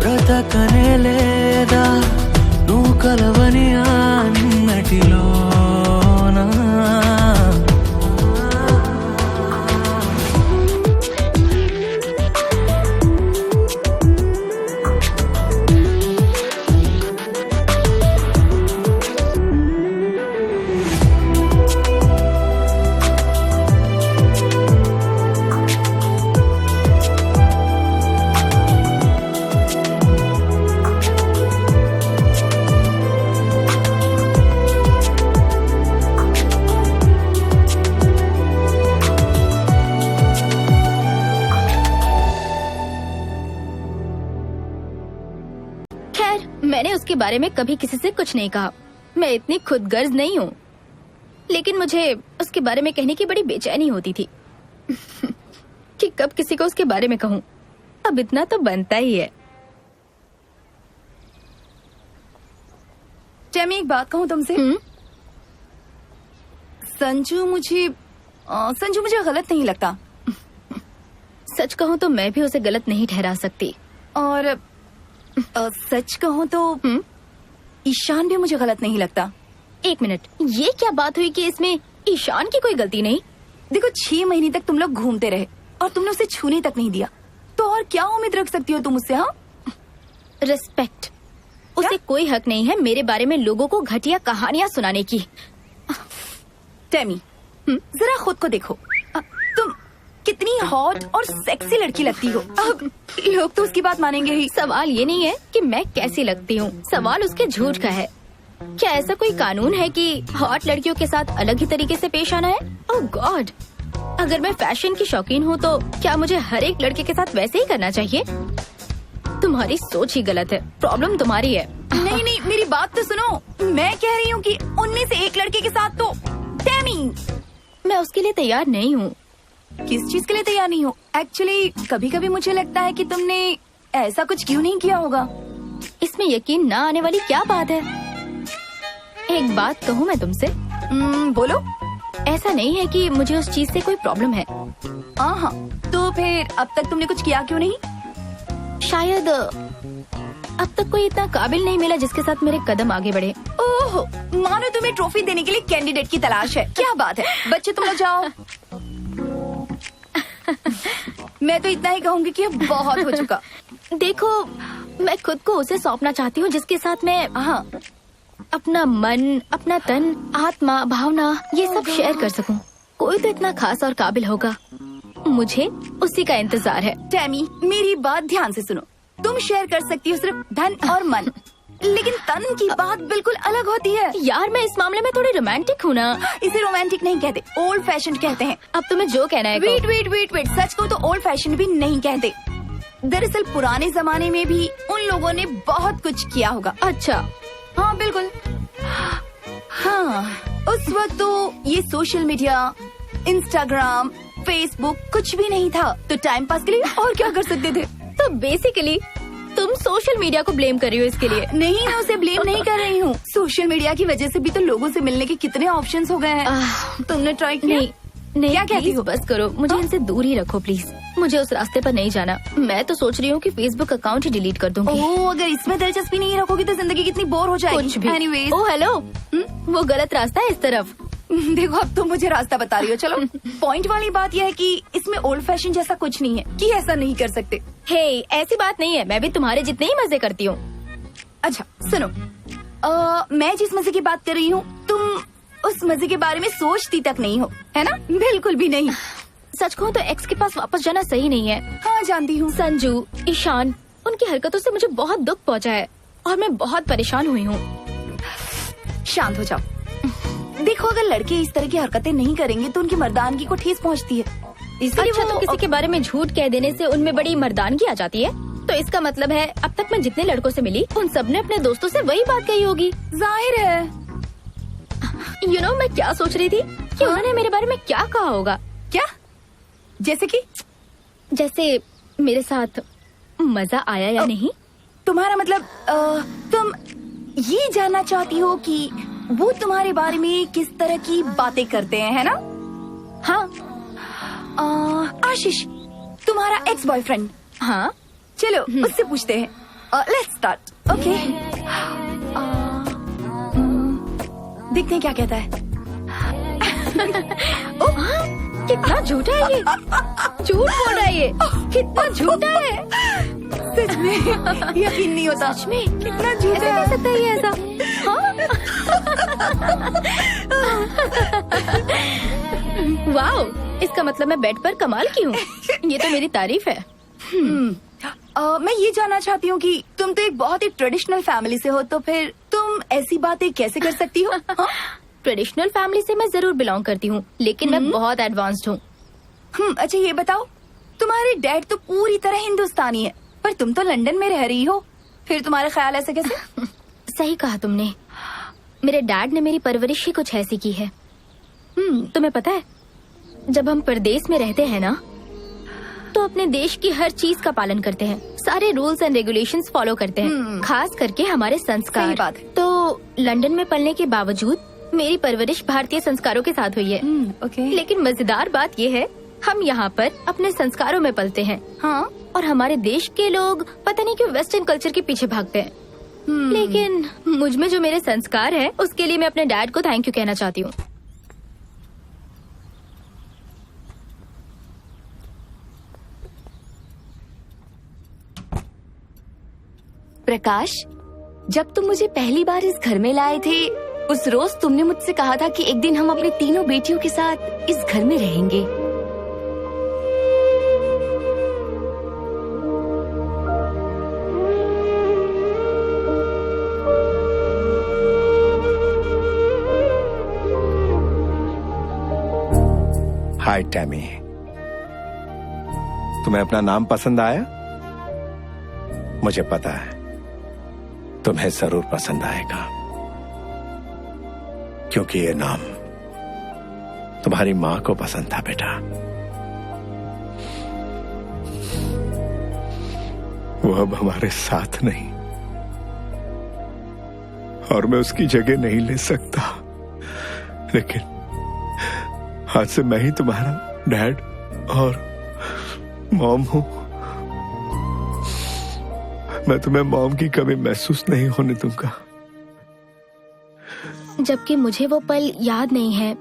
బ్రతకనే లేదా నువ్వు కలవని అన్నటిలోనా खैर, मैंने उसके बारे में कभी किसी से कुछ नहीं कहा। मैं इतनी खुदगर्ज नहीं हूँ, लेकिन मुझे उसके बारे में कहने की बड़ी बेचैनी होती थी कि कब किसी को उसके बारे में कहूँ। अब इतना तो बनता ही है। टेमी, एक बात कहूँ तुमसे। संजू मुझे गलत नहीं लगता। सच कहूँ तो मैं भी उसे गलत नहीं ठहरा सकती। और सच कहूँ तो ईशान भी मुझे गलत नहीं लगता। एक मिनट, ये क्या बात हुई कि इसमें ईशान की कोई गलती नहीं? देखो, 6 महीने तक तुम लोग घूमते रहे और तुमने उसे छूने तक नहीं दिया, तो और क्या उम्मीद रख सकती हो तुम उससे? हाँ, रिस्पेक्ट। उसे कोई हक नहीं है मेरे बारे में लोगों को घटिया कहानियां सुनाने की। टेमी, जरा खुद को देखो। तुम कितनी हॉट और सेक्सी लड़की लगती हो। अब लोग तो उसकी बात मानेंगे ही। सवाल ये नहीं है कि मैं कैसी लगती हूँ, सवाल उसके झूठ का है। क्या ऐसा कोई कानून है कि हॉट लड़कियों के साथ अलग ही तरीके से पेश आना है? ओह गॉड, अगर मैं फैशन की शौकीन हूँ तो क्या मुझे हर एक लड़के के साथ वैसे ही करना चाहिए? तुम्हारी सोच ही गलत है, प्रॉब्लम तुम्हारी है। नहीं नहीं, मेरी बात तो सुनो। मैं कह रही हूँ कि उनमें से एक लड़के के साथ तो टेमी। मैं उसके लिए तैयार नहीं हूँ। किस चीज के लिए तैयार नहीं हो? एक्चुअली कभी कभी मुझे लगता है कि तुमने ऐसा कुछ क्यों नहीं किया होगा। इसमें यकीन ना आने वाली क्या बात है? एक बात कहूँ मैं तुमसे? बोलो। ऐसा नहीं है कि मुझे उस चीज से कोई प्रॉब्लम है। हाँ, तो फिर अब तक तुमने कुछ किया क्यों नहीं? शायद अब तक कोई इतना काबिल नहीं मिला जिसके साथ मेरे कदम आगे बढ़े। ओह, मानो तुम्हें ट्रॉफी देने के लिए कैंडिडेट की तलाश है। क्या बात है बच्चे, तुम लोग जाओ। मैं तो इतना ही कहूँगी कि अब बहुत हो चुका। देखो, मैं खुद को उसे सौंपना चाहती हूँ जिसके साथ मैं अपना मन, अपना तन, आत्मा, भावना ये सब शेयर कर सकूँ। कोई तो इतना खास और काबिल होगा, मुझे उसी का इंतजार है। टेमी, मेरी बात ध्यान से सुनो। तुम शेयर कर सकती हो सिर्फ धन और मन, लेकिन तन की बात बिल्कुल अलग होती है। यार, मैं इस मामले में थोड़ी रोमांटिक हूँ ना। इसे रोमांटिक नहीं कहते, ओल्ड फैशन कहते हैं। अब तुम्हें जो कहना है कहो। वेट, सच को तो ओल्ड फैशन भी नहीं कहते। दरअसल पुराने जमाने में भी उन लोगों ने बहुत कुछ किया होगा। अच्छा, हाँ बिल्कुल। हाँ, उस वक्त तो ये सोशल मीडिया, इंस्टाग्राम, फेसबुक कुछ भी नहीं था, तो टाइम पास के लिए और क्या कर सकते थे? तो बेसिकली तुम सोशल मीडिया को ब्लेम कर रही हो इसके लिए? नहीं, मैं उसे ब्लेम नहीं कर रही हूँ। सोशल मीडिया की वजह से भी तो लोगों से मिलने के कितने ऑप्शंस हो गए हैं। तुमने ट्राई किया? नहीं, नहीं, क्या कहती प्लीज हो? बस करो, मुझे इनसे दूर ही रखो प्लीज। मुझे उस रास्ते पर नहीं जाना। मैं तो सोच रही हूँ कि फेसबुक अकाउंट ही डिलीट कर दूंगी। ओह, अगर इसमें दिलचस्पी नहीं रखोगी तो जिंदगी कितनी बोर हो जाएगी। कुछ भी। एनीवेज, ओ हेलो, वो गलत रास्ता है इस तरफ। देखो अब तुम मुझे रास्ता बता रही हो। चलो, पॉइंट वाली बात यह है कि इसमें ओल्ड फैशन जैसा कुछ नहीं है कि ऐसा नहीं कर सकते। हे, ऐसी बात नहीं है, मैं भी तुम्हारे जितने ही मजे करती हूँ। अच्छा सुनो, मैं जिस मजे की बात कर रही हूँ तुम उस मजे के बारे में सोचती तक नहीं हो, है ना? बिल्कुल भी नहीं। सच कहूँ तो एक्स के पास वापस जाना सही नहीं है। हाँ जानती हूँ। संजू, ईशान, उनकी हरकतों से मुझे बहुत दुख पहुँचा है और मैं बहुत परेशान हुई हूँ। शांत हो जाओ। देखो, अगर लड़के इस तरह की हरकतें नहीं करेंगे तो उनकी मर्दानगी को ठेस पहुँचती है। इसलिए अच्छा, वो तो किसी के बारे में झूठ कह देने से उनमें बड़ी मर्दानगी आ जाती है? तो इसका मतलब है अब तक मैं जितने लड़कों से मिली उन सब ने अपने दोस्तों से वही बात कही होगी। जाहिर है। मैं क्या सोच रही थी कि उन्होंने मेरे बारे में क्या कहा होगा। क्या? जैसे कि? जैसे मेरे साथ मजा आया या नहीं। तुम्हारा मतलब तुम ये जानना चाहती हो कि वो तुम्हारे बारे में किस तरह की बातें करते हैं, है ना? हाँ। आशीष, तुम्हारा एक्स बॉयफ्रेंड। हाँ। चलो उससे पूछते हैं। Let's start. ओके, देखते हैं क्या कहता है। हाँ, कितना झूठा है ये। झूठ बोल रहा है ये। कितना झूठा है। सच में यकीन नहीं होता। सच में कितना झूठा ऐसे है। कर सकता है ये ऐसा? हाँ। वाओ, इसका मतलब मैं बेड पर कमाल की हूँ। ये तो मेरी तारीफ है। मैं ये जानना चाहती हूँ कि तुम तो एक बहुत ही ट्रेडिशनल फैमिली से हो, तो फिर तुम ऐसी बातें कैसे कर सकती हो? हाँ? ट्रेडिशनल फैमिली से मैं जरूर बिलोंग करती हूँ, लेकिन मैं बहुत एडवांस्ड हूँ। अच्छा ये बताओ, तुम्हारे डैड तो पूरी तरह हिंदुस्तानी है पर तुम तो लंदन में रह रही हो, फिर तुम्हारा ख्याल ऐसे कैसे? सही कहा तुमने। मेरे डैड ने मेरी परवरिश ही कुछ ऐसी की है। तुम्हें पता है, जब हम परदेश में रहते हैं ना, तो अपने देश की हर चीज का पालन करते हैं, सारे रूल्स एंड रेगुलेशंस फॉलो करते हैं, खास करके हमारे संस्कार। सही बात है। तो लंदन में पलने के बावजूद मेरी परवरिश भारतीय संस्कारों के साथ हुई है। ओके। लेकिन मजेदार बात ये है, हम यहाँ पर अपने संस्कारों में पलते हैं। हाँ। और हमारे देश के लोग पता नहीं क्यों वेस्टर्न कल्चर के पीछे भागते हैं। लेकिन मुझ में जो मेरे संस्कार है, उसके लिए मैं अपने डैड को थैंक यू कहना चाहती हूँ। प्रकाश, जब तुम मुझे पहली बार इस घर में लाए थे, उस रोज तुमने मुझसे कहा था कि एक दिन हम अपनी तीनों बेटियों के साथ इस घर में रहेंगे। हाय टैमी, तुम्हें अपना नाम पसंद आया? मुझे पता है तुम्हें जरूर पसंद आएगा, क्योंकि ये नाम तुम्हारी मां को पसंद था बेटा। वो अब हमारे साथ नहीं और मैं उसकी जगह नहीं ले सकता, लेकिन आज से मैं ही तुम्हारा डैड और मॉम हूं। मैं तुम्हें मॉम की कमी महसूस नहीं होने दूंगा। जबकि मुझे वो पल याद नहीं है,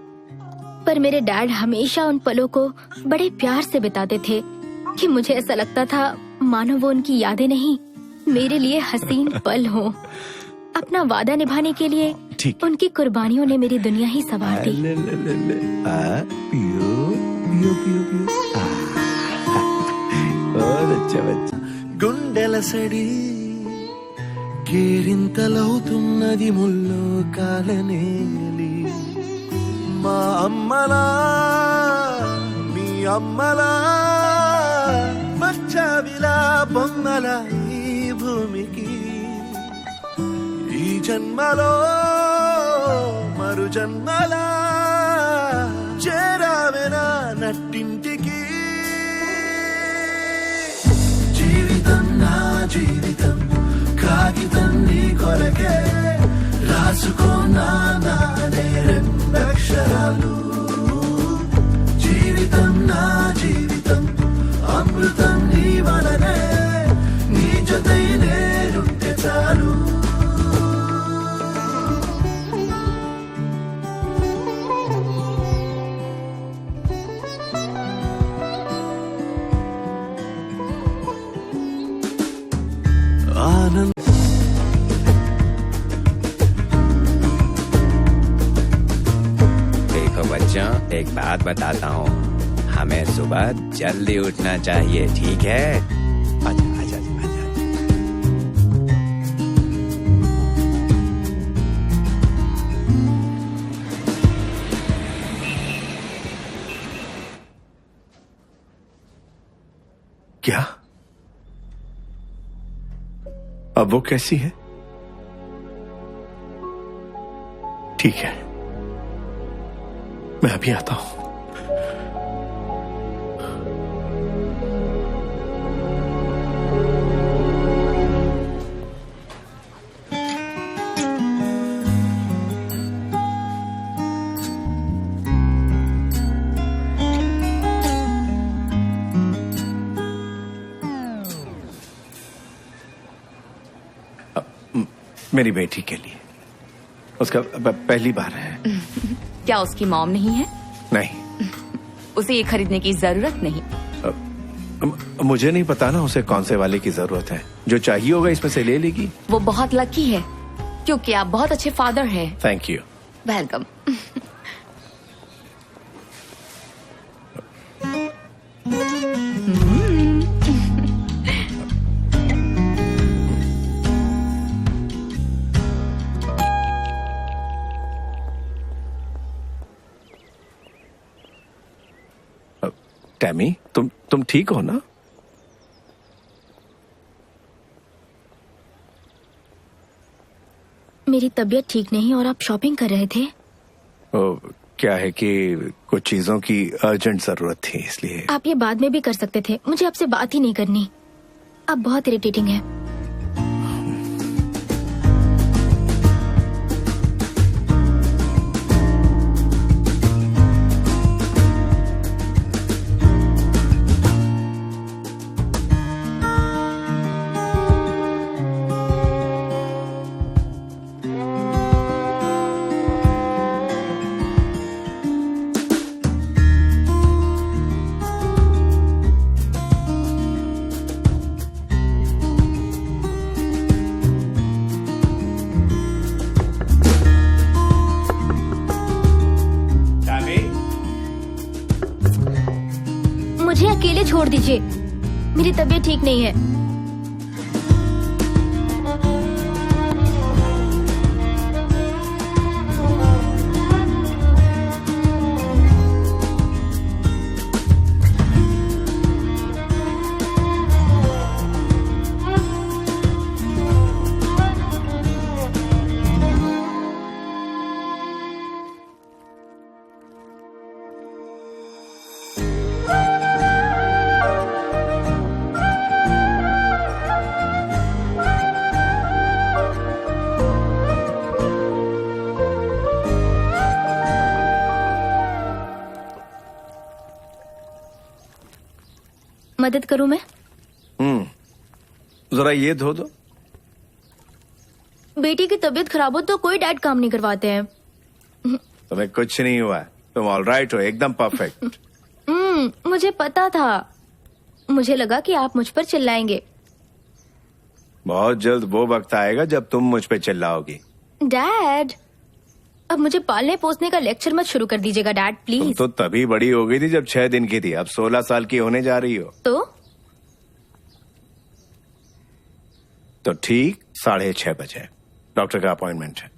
पर मेरे डैड हमेशा उन पलों को बड़े प्यार से बिताते थे कि मुझे ऐसा लगता था मानो वो उनकी यादें नहीं, मेरे लिए हसीन पल हो। अपना वादा निभाने के लिए ठीक। उनकी कुर्बानियों ने मेरी दुनिया ही संवार दी। अच्छा बच्चा। గుండెల సడి కేరింతలవుతున్నది ముల్లో కాలనేలి మా అమ్మలా మీ అమ్మలా వచ్చావిలా బొమ్మల ఈ భూమికి ఈ జన్మలో మరు జన్మలా చేరావెనా నట్టింటికి జీవితం కాగితం నీ కొరకే రాసుకోనా నానే రెండక్షరాలు बच्चों, एक बात बताता हूँ, हमें सुबह जल्दी उठना चाहिए, ठीक है? आजा आजा आजा। क्या? अब वो कैसी है? ठीक है, मैं अभी आता हूं। मेरी बेटी के लिए, उसका पहली बार है। क्या उसकी मॉम नहीं है? नहीं, उसे ये खरीदने की जरूरत नहीं। मुझे नहीं पता ना उसे कौन से वाले की जरूरत है। जो चाहिए होगा इसमें से ले लेगी। वो बहुत लकी है क्योंकि आप बहुत अच्छे फादर हैं। Thank you. वेलकम। टैमी, तुम ठीक हो ना? मेरी तबीयत ठीक नहीं और आप शॉपिंग कर रहे थे। क्या है कि कुछ चीजों की अर्जेंट जरूरत थी, इसलिए। आप ये बाद में भी कर सकते थे, मुझे आपसे बात ही नहीं करनी। आप बहुत इरिटेटिंग हैं। मुझे अकेले छोड़ दीजिए, मेरी तबीयत ठीक नहीं है। मदद करूं मैं? जरा ये धो दो। बेटी की तबीयत खराब हो तो कोई डैड काम नहीं करवाते हैं। तुम्हें कुछ नहीं हुआ है, तुम ऑल राइट हो, एकदम परफेक्ट। मुझे पता था, मुझे लगा कि आप मुझ पर चिल्लाएंगे। बहुत जल्द वो वक्त आएगा जब तुम मुझ पे चिल्लाओगी। डैड, अब मुझे पालने पोसने का लेक्चर मत शुरू कर दीजिएगा डैड, तुम प्लीज। तो तभी बड़ी हो गई थी जब 6 दिन की थी, अब 16 साल की होने जा रही हो। तो ठीक 6:30 बजे डॉक्टर का अपॉइंटमेंट है।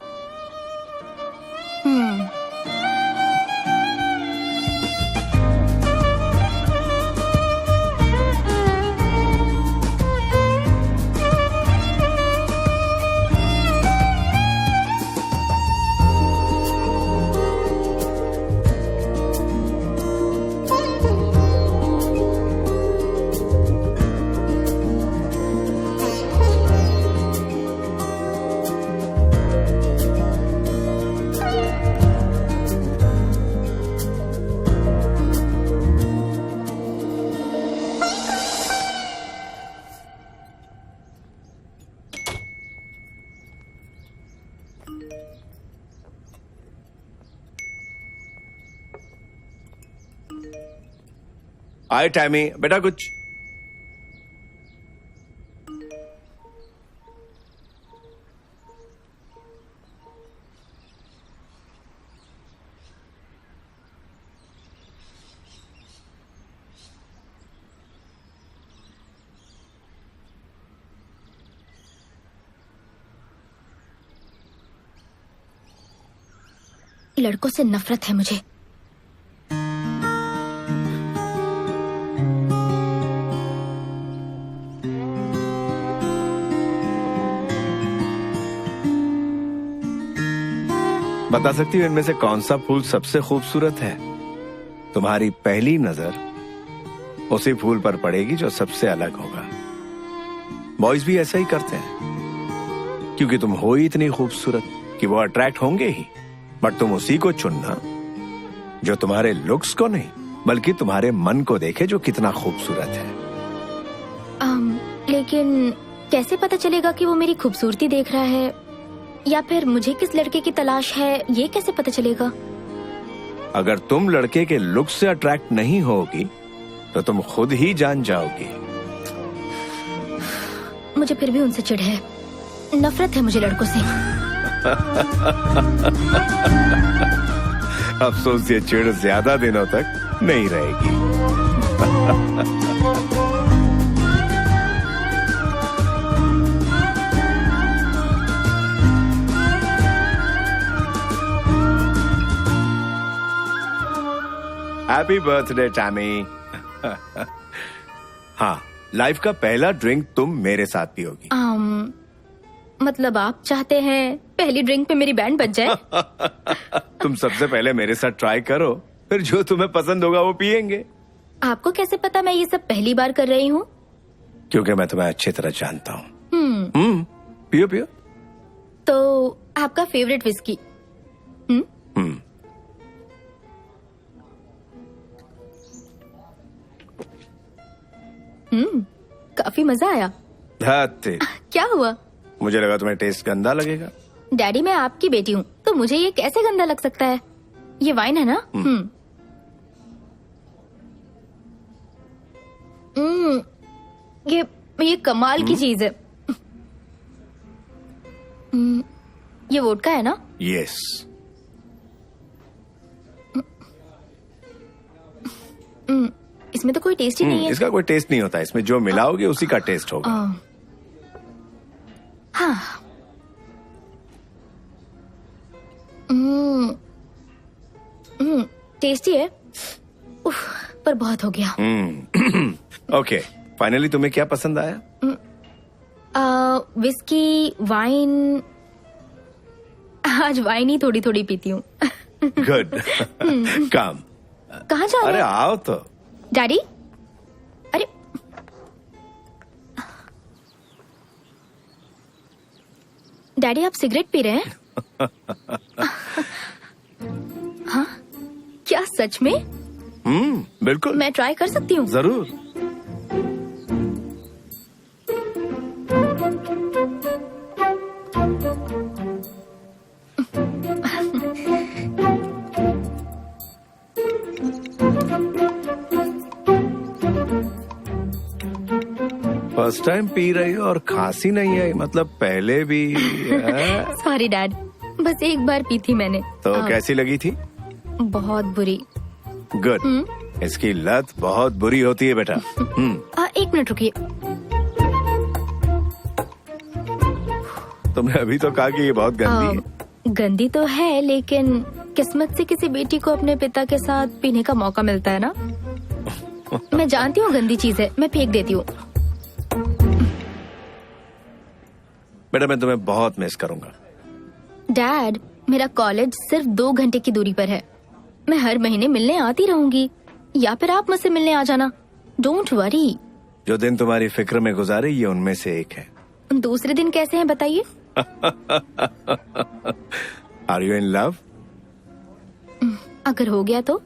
आए टैमी, बेटा कुछ। लड़कों से नफरत है मुझे। बता सकती हो इनमें से कौन सा फूल सबसे खूबसूरत है? तुम्हारी पहली नजर उसी फूल पर पड़ेगी जो सबसे अलग होगा। बॉयज भी ऐसा ही करते हैं, क्योंकि तुम हो ही इतनी खूबसूरत कि वो अट्रैक्ट होंगे ही। बट तुम उसी को चुनना जो तुम्हारे लुक्स को नहीं, बल्कि तुम्हारे मन को देखे जो कितना खूबसूरत है। लेकिन कैसे पता चलेगा कि वो मेरी खूबसूरती देख रहा है, या फिर मुझे किस लड़के की तलाश है, ये कैसे पता चलेगा? अगर तुम लड़के के लुक से अट्रैक्ट नहीं होगी तो तुम खुद ही जान जाओगी। मुझे फिर भी उनसे चिढ़ है, नफरत है मुझे लड़कों से। अफसोस ये चिढ़ ज्यादा दिनों तक नहीं रहेगी। Happy birthday Tammy. हाँ, लाइफ का पहला ड्रिंक तुम मेरे साथ पियोगी। मतलब आप चाहते हैं पहली ड्रिंक पे मेरी बैंड बज जाए? तुम सबसे पहले मेरे साथ ट्राई करो, फिर जो तुम्हें पसंद होगा वो पियेंगे। आपको कैसे पता मैं ये सब पहली बार कर रही हूँ? क्योंकि मैं तुम्हें अच्छी तरह जानता हूँ। पियो पियो। तो आपका फेवरेट विस्की? काफी मजा आया। क्या हुआ? मुझे लगा तुम्हें टेस्ट गंदा लगेगा। डैडी, मैं आपकी बेटी हूँ, तो मुझे ये कैसे गंदा लग सकता है? ये वाइन है ना? ये कमाल की चीज है। ये वोडका है ना? यस। इसमें तो कोई टेस्ट ही नहीं है। इसका कोई टेस्ट नहीं होता, इसमें जो मिलाओगे उसी का टेस्ट होगा। हाँ। टेस्टी है। उफ, पर बहुत हो गया। ओके, फाइनली तुम्हें क्या पसंद आया? Whisky, wine. आज वाइन ही थोड़ी थोड़ी पीती हूँ। गुड। काम। कहाँ जा रहे अरे हैं? आओ तो। डैडी, अरे डैडी, आप सिगरेट पी रहे हैं? हाँ, क्या सच में? बिल्कुल। मैं ट्राई कर सकती हूँ? जरूर। फर्स्ट टाइम पी रही हो और खांसी नहीं आई, मतलब पहले भी? सॉरी डैड, बस एक बार पी थी मैंने। तो कैसी लगी थी? बहुत बुरी। गुड। इसकी लत बहुत बुरी होती है बेटा। एक मिनट रुकिए। तुमने अभी तो कहा कि ये बहुत गंदी है। गंदी तो है, लेकिन किस्मत से किसी बेटी को अपने पिता के साथ पीने का मौका मिलता है ना। मैं जानती हूँ गंदी चीज है, मैं फेंक देती हूँ। बेटा, मैं तुम्हें बहुत मिस करूंगा। डैड, मेरा कॉलेज सिर्फ 2 घंटे की दूरी पर है। मैं हर महीने मिलने आती रहूंगी, या फिर आप मुझसे मिलने आ जाना। Don't worry. जो दिन तुम्हारी फिक्र में गुजारे, ये उनमें से एक है। दूसरे दिन कैसे हैं बताइए? Are you in love? अगर हो गया तो?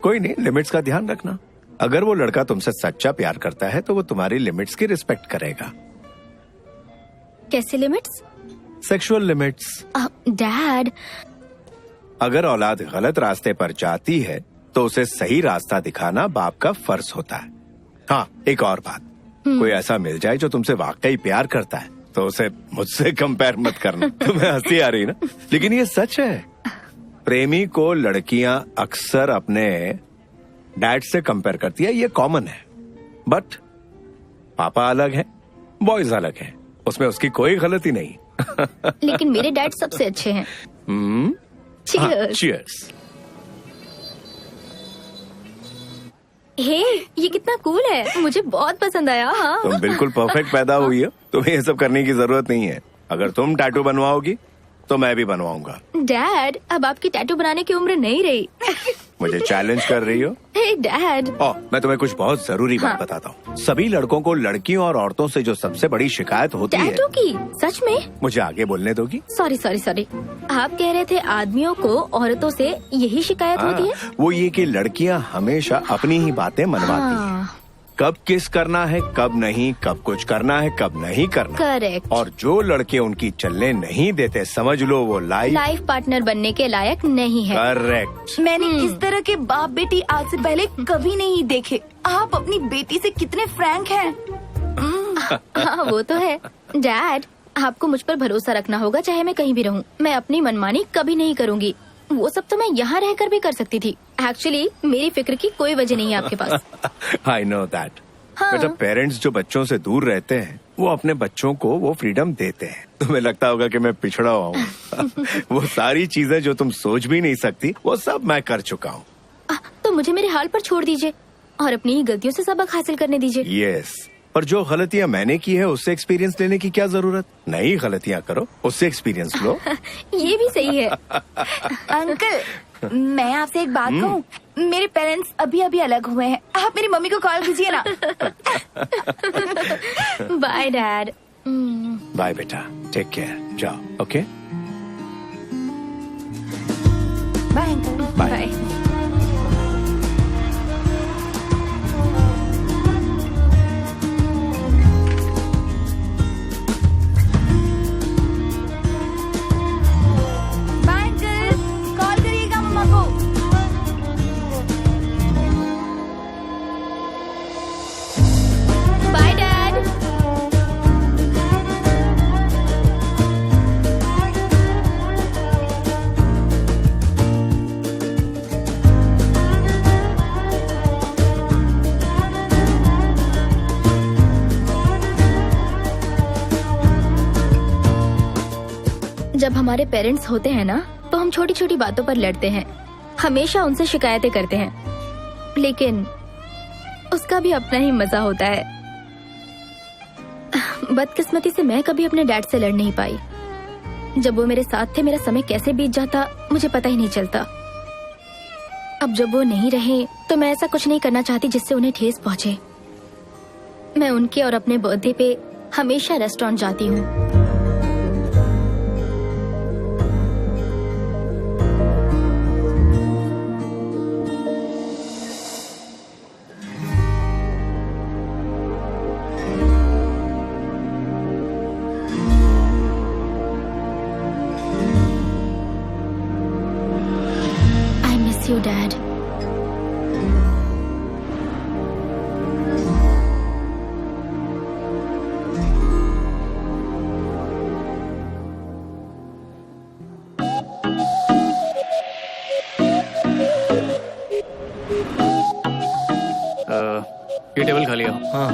कोई नहीं, लिमिट्स का ध्यान रखना। अगर वो लड़का तुमसे सच्चा प्यार करता है तो वो तुम्हारी लिमिट्स की रिस्पेक्ट करेगा। कैसे लिमिट्स? Sexual limits. डैड, अगर औलाद गलत रास्ते पर जाती है तो उसे सही रास्ता दिखाना बाप का फर्ज होता है। हाँ, एक और बात, कोई ऐसा मिल जाए जो तुमसे वाकई प्यार करता है तो उसे मुझसे कंपेयर मत करना। तुम्हें हंसी आ रही ना, लेकिन ये सच है। प्रेमी को लड़कियां अक्सर अपने डैड से कंपेयर करती है, ये कॉमन है। बट पापा अलग है, बॉयज अलग है, उसमें उसकी कोई गलती नहीं। लेकिन मेरे डैड सबसे अच्छे हैं। Cheers. Cheers. हे, ये कितना कूल है, मुझे बहुत पसंद आया। हाँ। तुम बिल्कुल परफेक्ट पैदा हुई हो, तुम्हें ये सब करने की जरूरत नहीं है। अगर तुम टैटू बनवाओगी तो मैं भी बनवाऊंगा। डैड, अब आपकी टैटू बनाने की उम्र नहीं रही। मुझे चैलेंज कर रही हो? हे डैड, मैं तुम्हें कुछ बहुत जरूरी बात बताता हूँ। सभी लड़कों को लड़कियों और औरतों से जो सबसे बड़ी शिकायत होती है। टैटू की? सच में? मुझे आगे बोलने दोगी? सॉरी सॉरी सॉरी, आप कह रहे थे आदमियों को औरतों से यही शिकायत होती है? वो ये कि लड़कियाँ हमेशा अपनी ही बातें मनवाती हैं। कब किस करना है, कब नहीं, कब कुछ करना है, कब नहीं करना। करेक्ट। और जो लड़के उनकी चलने नहीं देते, समझ लो वो लाइफ पार्टनर बनने के लायक नहीं है। करेक्ट। मैंने इस तरह के बाप बेटी आज से पहले कभी नहीं देखे। आप अपनी बेटी से कितने फ्रैंक हैं। हाँ वो तो है। डैड, आपको मुझ पर भरोसा रखना होगा, चाहे मैं कहीं भी रहूं। मैं अपनी मनमानी कभी नहीं करूंगी। वो सब तो मैं यहाँ रहकर भी कर सकती थी। एक्चुअली मेरी फिक्र की कोई वजह नहीं है आपके पास। I know that. हाँ। बेटा, पेरेंट्स जो बच्चों से दूर रहते हैं वो अपने बच्चों को वो फ्रीडम देते हैं। तुम्हें लगता होगा कि मैं पिछड़ा हुआ हूँ। वो सारी चीजें जो तुम सोच भी नहीं सकती, वो सब मैं कर चुका हूँ। तो मुझे मेरे हाल पर छोड़ दीजिए और अपनी गलतियों से सबक हासिल करने दीजिए। यस, पर जो गलतियाँ मैंने की है उससे एक्सपीरियंस लेने की क्या जरूरत। नई गलतियाँ करो, उससे एक्सपीरियंस लो। ये भी सही है। अंकल, मैं आपसे एक बात कहूँ। मेरे पेरेंट्स अभी अभी अलग हुए हैं। आप मेरी मम्मी को कॉल कीजिए ना। Bye dad. बाय बेटा, टेक केयर, जाओ। Okay, bye uncle. Bye. Bye uncle, call करिएगा मम्मा को। Bye dad. जब हमारे पेरेंट्स होते हैं ना, तो हम छोटी छोटी बातों पर लड़ते हैं, हमेशा उनसे शिकायतें करते हैं, लेकिन उसका भी अपना ही मजा होता है। बदकिस्मती से मैं कभी अपने डैड से लड़ नहीं पाई। जब वो मेरे साथ थे, मेरा समय कैसे बीत जाता मुझे पता ही नहीं चलता। अब जब वो नहीं रहे, तो मैं ऐसा कुछ नहीं करना चाहती जिससे उन्हें ठेस पहुंचे। मैं उनके और अपने बर्थडे पे हमेशा रेस्टोरेंट जाती हूँ। You, Dad. ये टेबल खा लिया। हाँ।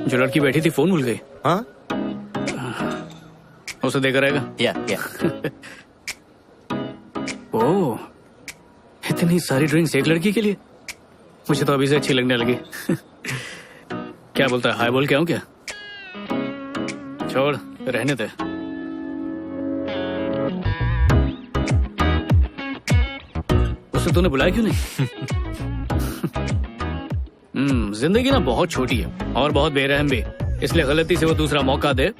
जो लड़की बैठी थी फोन भूल गई। हाँ, उसे देकर रहेगा। या ओह, इतनी सारी ड्रिंक्स एक लड़की के लिए? मुझे तो अभी से अच्छी लगने लगी। क्या बोलता है, हाय बोल के आऊं क्या? छोड़, रहने दे। उसे तूने बुलाया क्यों नहीं? जिंदगी ना बहुत छोटी है और बहुत बेरहम भी, इसलिए गलती से वो दूसरा मौका दे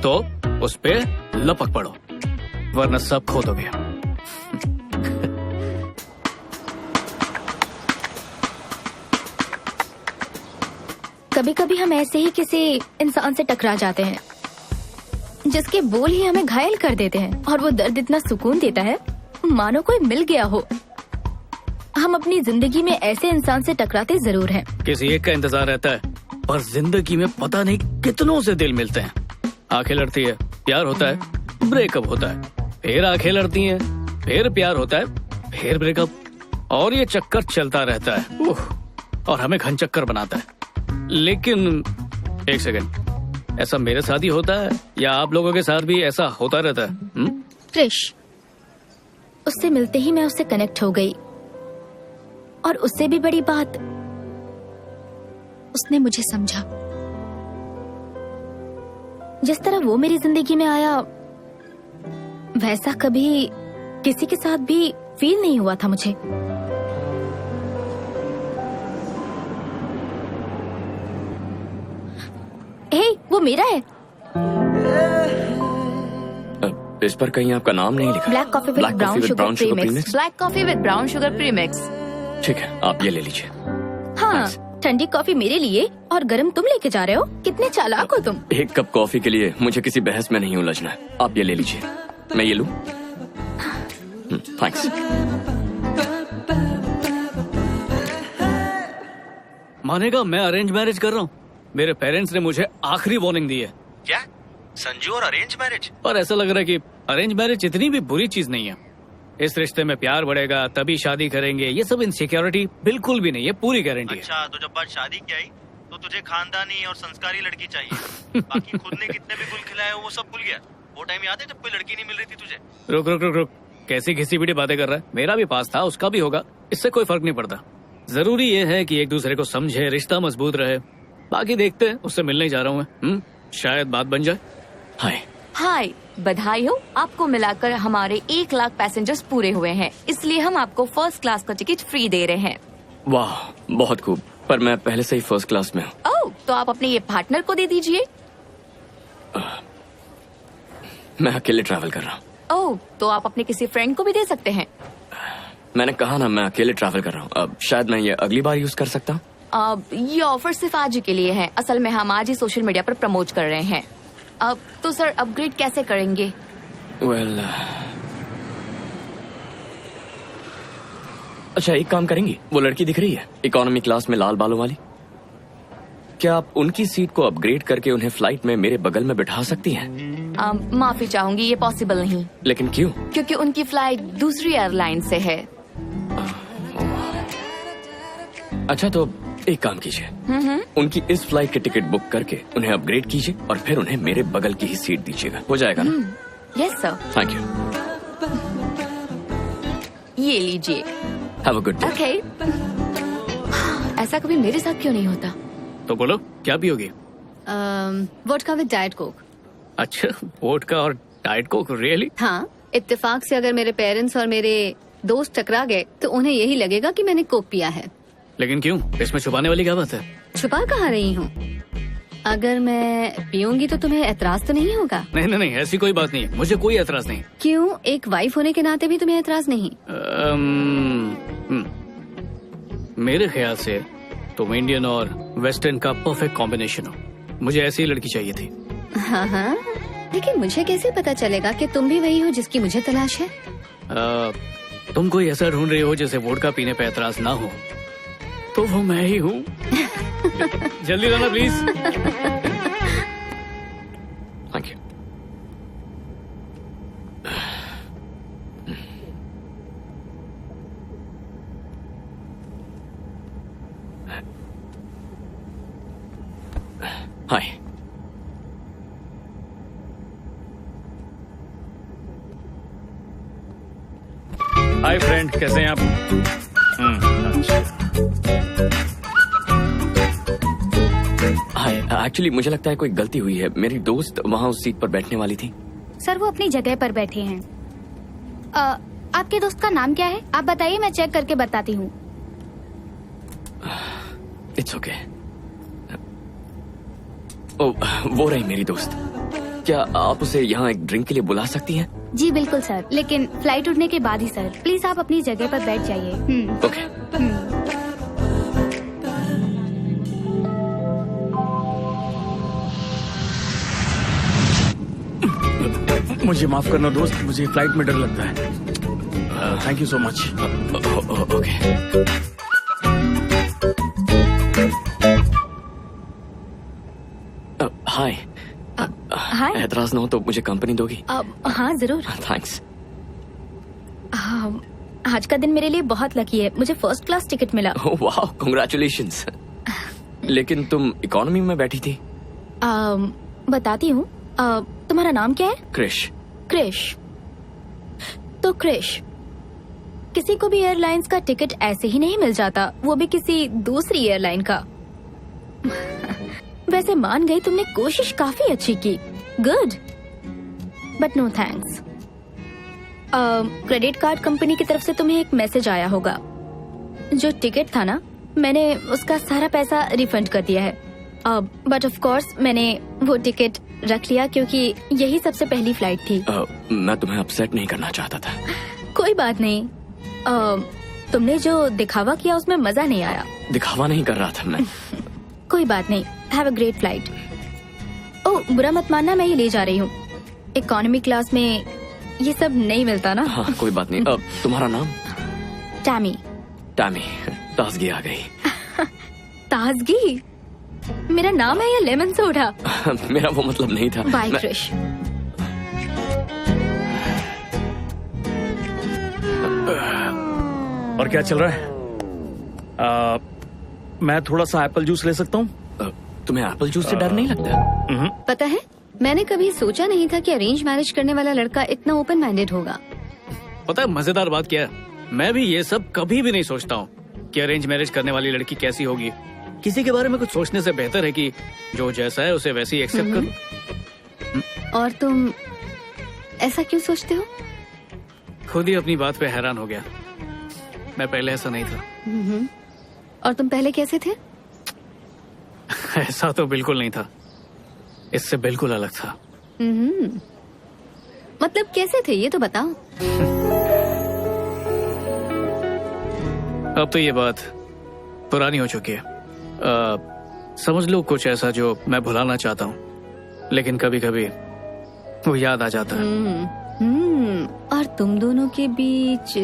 तो उस पे लपक पड़ो, वरना सब खो दोगे। कभी कभी हम ऐसे ही किसी इंसान से टकरा जाते हैं जिसके बोल ही हमें घायल कर देते हैं, और वो दर्द इतना सुकून देता है मानो कोई मिल गया हो। हम अपनी जिंदगी में ऐसे इंसान से टकराते जरूर हैं। किसी एक का इंतजार रहता है, पर जिंदगी में पता नहीं कितनों से दिल मिलते हैं। आंखें लड़ती है, प्यार होता है, ब्रेकअप होता है, फिर आंखें लड़ती हैं, फिर प्यार होता है, फिर ब्रेकअप, और ये चक्कर चलता रहता है। और हमें घन चक्कर बनाता है। लेकिन एक सेकंड, ऐसा मेरे साथ ही होता है या आप लोगों के साथ भी ऐसा होता रहता है? क्रिश, उससे मिलते ही मैं उससे कनेक्ट हो गई, और उससे भी बड़ी बात, उसने मुझे समझा। जिस तरह वो मेरी जिंदगी में आया, वैसा कभी किसी के साथ भी फील नहीं हुआ था मुझे। हे, वो मेरा है। इस पर कहीं आपका नाम नहीं लिखा। Black coffee with brown sugar premix. Black coffee with brown sugar premix. ठीक है, आप ये ले लीजिए। हाँ, ठंडी कॉफी मेरे लिए और गरम तुम लेके जा रहे हो। कितने चालाक हो तुम। एक कप कॉफी के लिए मुझे किसी बहस में नहीं उलझना है। आप ये ले लीजिए। मैं ये लूं? थैंक्स। मानेगा मैं अरेंज मैरिज कर रहा हूँ। मेरे पेरेंट्स ने मुझे आखिरी वार्निंग दी है। क्या संजू और अरेंज मैरिज? और ऐसा लग रहा है कि अरेंज मैरिज इतनी भी बुरी चीज नहीं है। इस रिश्ते में प्यार बढ़ेगा तभी शादी करेंगे, ये सब इनसिक्योरिटी बिल्कुल भी नहीं है, पूरी गारंटी है। अच्छा, तो जब बात शादी की आई तो तुझे खानदानी और संस्कारी लड़की चाहिए। बाकी खुद ने कितने भी गुल खिलाए हो वो सब भूल गया। वो टाइम याद है जब कोई लड़की नहीं मिल रही थी तुझे? रुक रुक रुक रुक, कैसी घिसी पिटी बातें कर रहा है। मेरा भी पास था, उसका भी होगा, इससे कोई फर्क नहीं पड़ता। जरूरी ये है कि एक दूसरे को समझे, रिश्ता मजबूत रहे। बाकी देखते हैं, उससे मिलने ही जा रहा हूँ मैं। शायद बात बन जाए। हाय। हाय, बधाई हो, आपको मिलाकर हमारे 1 लाख पैसेंजर्स पूरे हुए हैं, इसलिए हम आपको फर्स्ट क्लास का टिकट फ्री दे रहे हैं। वाह, बहुत खूब। पर मैं पहले से ही फर्स्ट क्लास में हूँ। ओह, तो आप अपने ये पार्टनर को दे दीजिए। मैं अकेले ट्रैवल कर रहा हूँ। ओह, तो आप अपने किसी फ्रेंड को भी दे सकते हैं। मैंने कहा ना, मैं अकेले ट्रैवल कर रहा हूँ। अब शायद मैं ये अगली बार यूज कर सकता हूँ। अब ये ऑफर सिर्फ आज ही के लिए है। असल में हम आज ही सोशल मीडिया पर प्रमोट कर रहे हैं। अब तो सर अपग्रेड कैसे करेंगे? वेल, अच्छा एक काम करेंगी, वो लड़की दिख रही है इकोनॉमी क्लास में लाल बालों वाली, क्या आप उनकी सीट को अपग्रेड करके उन्हें फ्लाइट में मेरे बगल में बिठा सकती हैं? माफी चाहूंगी, ये पॉसिबल नहीं। लेकिन क्यों? क्योंकि उनकी फ्लाइट दूसरी एयरलाइन से है। अच्छा, तो एक काम कीजिए, उनकी इस फ्लाइट की टिकट बुक करके उन्हें अपग्रेड कीजिए और फिर उन्हें मेरे बगल की ही सीट दीजिएगा। हो जाएगा ना? Yes sir. Thank you. ये लीजिए। Have a good day. Okay. ऐसा कभी मेरे साथ क्यों नहीं होता? तो बोलो, क्या पियोगी? Vodka with diet Coke. अच्छा, वोडका और डाइट कोक, रियली? हाँ, इत्तेफाक से अगर मेरे पेरेंट्स और मेरे दोस्त टकरा गए तो उन्हें यही लगेगा कि मैंने कोक पिया है। लेकिन क्यों? इसमें छुपाने वाली क्या बात है? छुपा कहाँ रही हूँ? अगर मैं पीऊंगी तो तुम्हें एतराज तो नहीं होगा? नहीं नहीं नहीं, ऐसी कोई बात नहीं है, मुझे कोई एतराज नहीं। क्यों? एक वाइफ होने के नाते भी तुम्हें एतराज नहीं? मेरे ख्याल से तुम इंडियन और वेस्टर्न का परफेक्ट कॉम्बिनेशन हो। मुझे ऐसी ही लड़की चाहिए थी। हाँ हाँ, लेकिन मुझे कैसे पता चलेगा कि तुम भी वही हो जिसकी मुझे तलाश है? तुम कोई ऐसा ढूंढ रही हो जिसे वोडका पीने पे एतराज ना हो, तो वो मैं ही हूँ। जल्दी लाना please. Thank you. Hi. Hi friend, कैसे हैं आप? हाय, एक्चुअली मुझे लगता है कोई गलती हुई है। मेरी दोस्त वहाँ उस सीट पर बैठने वाली थी। सर, वो अपनी जगह पर बैठे हैं। आपके दोस्त का नाम क्या है? आप बताइए, मैं चेक करके बताती हूँ। It's okay. ओह, वो रही मेरी दोस्त। क्या आप उसे यहाँ एक ड्रिंक के लिए बुला सकती हैं? जी बिल्कुल सर, लेकिन फ्लाइट उड़ने के बाद ही सर। प्लीज आप अपनी जगह पर बैठ जाइए। ओके। मुझे माफ करना दोस्त, मुझे फ्लाइट में डर लगता है। Thank you so much. Okay. Hi. Hi. एतराज ना हो तो मुझे कंपनी दोगी? हाँ जरूर। थैंक्स। आज का दिन मेरे लिए बहुत लकी है, मुझे फर्स्ट क्लास टिकट मिला। वाह, कांग्रेचुलेशंस। लेकिन तुम इकोनॉमी में बैठी थी। बताती हूँ। तुम्हारा नाम क्या है? क्रिश। क्रिश। तो क्रिश, किसी को भी एयरलाइंस का टिकट ऐसे ही नहीं मिल जाता, वो भी किसी दूसरी एयरलाइन का। वैसे मान गई तुमने कोशिश काफी अच्छी की, good, but no thanks. Credit card company की तरफ से तुम्हें एक मैसेज आया होगा। जो टिकट था ना, मैंने उसका सारा पैसा रिफंड कर दिया है। बट ऑफ कोर्स मैंने वो टिकट रख लिया क्योंकि यही सबसे पहली फ्लाइट थी। मैं तुम्हें अपसेट नहीं करना चाहता था। कोई बात नहीं। तुमने जो दिखावा किया उसमें मजा नहीं आया। दिखावा नहीं कर रहा था मैं। कोई बात नहीं। Have a great flight. Oh, बुरा मत मानना, मैं ये ले जा रही हूँ। इकोनॉमी क्लास में ये सब नहीं मिलता ना। हाँ, कोई बात नहीं। तुम्हारा नाम? टैमी। टैमी, ताजगी आ गई। ताजगी? मेरा नाम है या लेमन सोडा? मेरा वो मतलब नहीं था। बाय क्रिश। और क्या चल रहा है? मैं थोड़ा सा एप्पल जूस ले सकता हूँ? तुम्हें एप्पल जूस से डर नहीं लगता? पता है, मैंने कभी सोचा नहीं था कि अरेंज मैरिज करने वाला लड़का इतना ओपन माइंडेड होगा। पता है मजेदार बात क्या है, मैं भी ये सब कभी भी नहीं सोचता हूँ कि अरेंज मैरिज करने वाली लड़की कैसी होगी। किसी के बारे में कुछ सोचने से बेहतर है कि जो जैसा है उसे वैसे ही एक्सेप्ट करो। और तुम ऐसा क्यों सोचते हो? खुद ही अपनी बात पे हैरान हो गया। मैं पहले ऐसा नहीं था। और तुम पहले कैसे थे? ऐसा तो बिल्कुल नहीं था, इससे बिल्कुल अलग था। मतलब कैसे थे ये तो बताओ। अब तो ये बात पुरानी हो चुकी है। समझ लो कुछ ऐसा जो मैं भुलाना चाहता हूँ, लेकिन कभी कभी वो याद आ जाता है। और तुम दोनों के बीच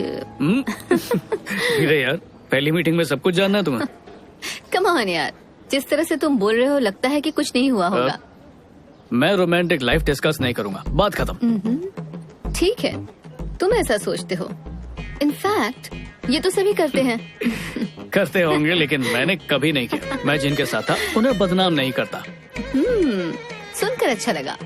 अरे यार, पहली मीटिंग में सब कुछ जानना है तुम्हें। कम ऑन यार, जिस तरह से तुम बोल रहे हो लगता है कि कुछ नहीं हुआ होगा। मैं रोमांटिक लाइफ डिस्कस नहीं करूंगा, बात खत्म। ठीक है, तुम ऐसा सोचते हो। इनफैक्ट ये तो सभी करते हैं। करते होंगे, लेकिन मैंने कभी नहीं किया। मैं जिनके साथ था उन्हें बदनाम नहीं करता। सुनकर अच्छा लगा।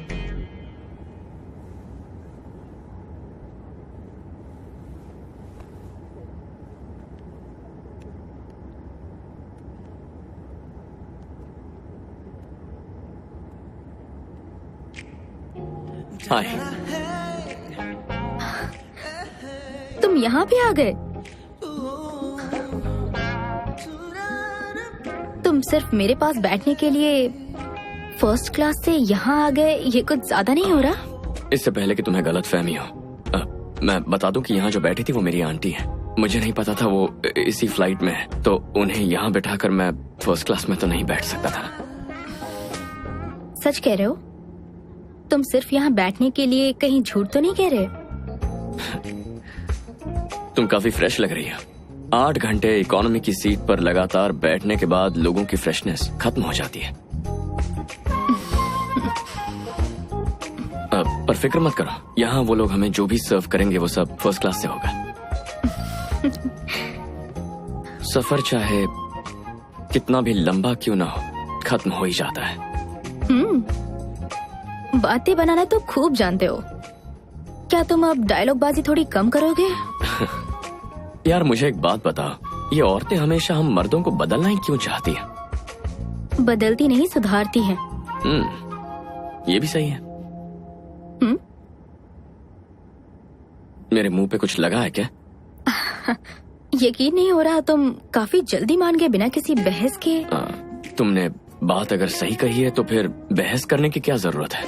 हाय। तुम यहाँ पे आ गए? तुम सिर्फ मेरे पास बैठने के लिए फर्स्ट क्लास से यहाँ आ गए, ये कुछ ज्यादा नहीं हो रहा? इससे पहले कि तुम्हें गलत फहमी हो, मैं बता दूं कि यहाँ जो बैठी थी वो मेरी आंटी है। मुझे नहीं पता था वो इसी फ्लाइट में है, तो उन्हें यहाँ बिठाकर मैं फर्स्ट क्लास में तो नहीं बैठ सकता था। सच कह रहे हो? तुम सिर्फ यहाँ बैठने के लिए कहीं झूठ तो नहीं कह रहे? तुम काफी फ्रेश लग रही हो। 8 घंटे इकोनॉमी की सीट पर लगातार बैठने के बाद लोगों की फ्रेशनेस खत्म हो जाती है। पर फिक्र मत करो, यहाँ वो लोग हमें जो भी सर्व करेंगे वो सब फर्स्ट क्लास से होगा। सफर चाहे कितना भी लंबा क्यों ना हो, खत्म हो ही जाता है। बातें बनाना तो खूब जानते हो। क्या तुम अब डायलॉग बाजी थोड़ी कम करोगे? यार मुझे एक बात बताओ, ये औरतें हमेशा हम मर्दों को बदलना ही क्यों चाहती हैं? बदलती नहीं, सुधारती हैं। ये भी सही है। मेरे मुंह पे कुछ लगा है क्या? यकीन नहीं हो रहा, तुम काफी जल्दी मान गए बिना किसी बहस के। तुमने बात अगर सही कही है तो फिर बहस करने की क्या जरूरत है?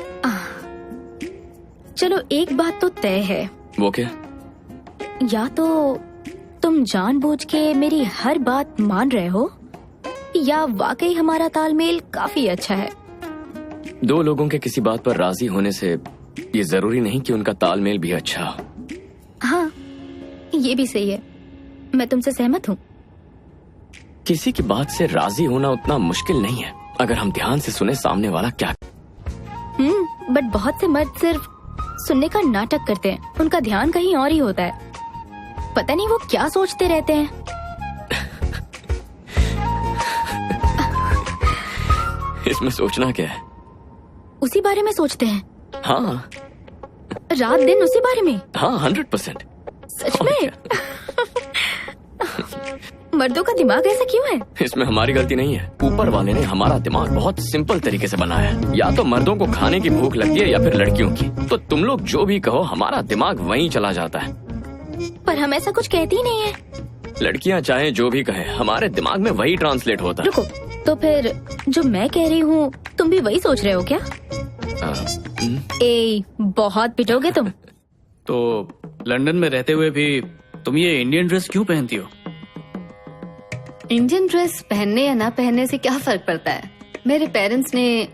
चलो एक बात तो तय है। वो क्या? या तो तुम जानबूझ के मेरी हर बात मान रहे हो, या वाकई हमारा तालमेल काफी अच्छा है। दो लोगों के किसी बात पर राजी होने से ये जरूरी नहीं कि उनका तालमेल भी अच्छा हो। हाँ, ये भी सही है, मैं तुमसे सहमत हूँ। किसी की बात से राजी होना उतना मुश्किल नहीं है अगर हम ध्यान से सुने सामने वाला क्या। बट बहुत से मर्द सिर्फ सुनने का नाटक करते हैं, उनका ध्यान कहीं और ही होता है। पता नहीं वो क्या सोचते रहते हैं। इसमें सोचना क्या है? उसी बारे में सोचते हैं? हाँ रात दिन उसी बारे में? हाँ 100%। सच में? मर्दों का दिमाग ऐसा क्यों है? इसमें हमारी गलती नहीं है, ऊपर वाले ने हमारा दिमाग बहुत सिंपल तरीके से बनाया है। या तो मर्दों को खाने की भूख लगती है या फिर लड़कियों की। तो तुम लोग जो भी कहो हमारा दिमाग वहीं चला जाता है। पर हम ऐसा कुछ कहते ही नहीं है। लड़कियां चाहे जो भी कहे हमारे दिमाग में वही ट्रांसलेट होता है। रुको, तो फिर जो मैं कह रही हूँ तुम भी वही सोच रहे हो क्या? ए, बहुत पिटोगे तुम। तो लंदन में रहते हुए भी तुम ये इंडियन ड्रेस क्यों पहनती हो? इंडियन ड्रेस पहनने या ना पहनने से क्या फर्क पड़ता है? मेरे पेरेंट्स ने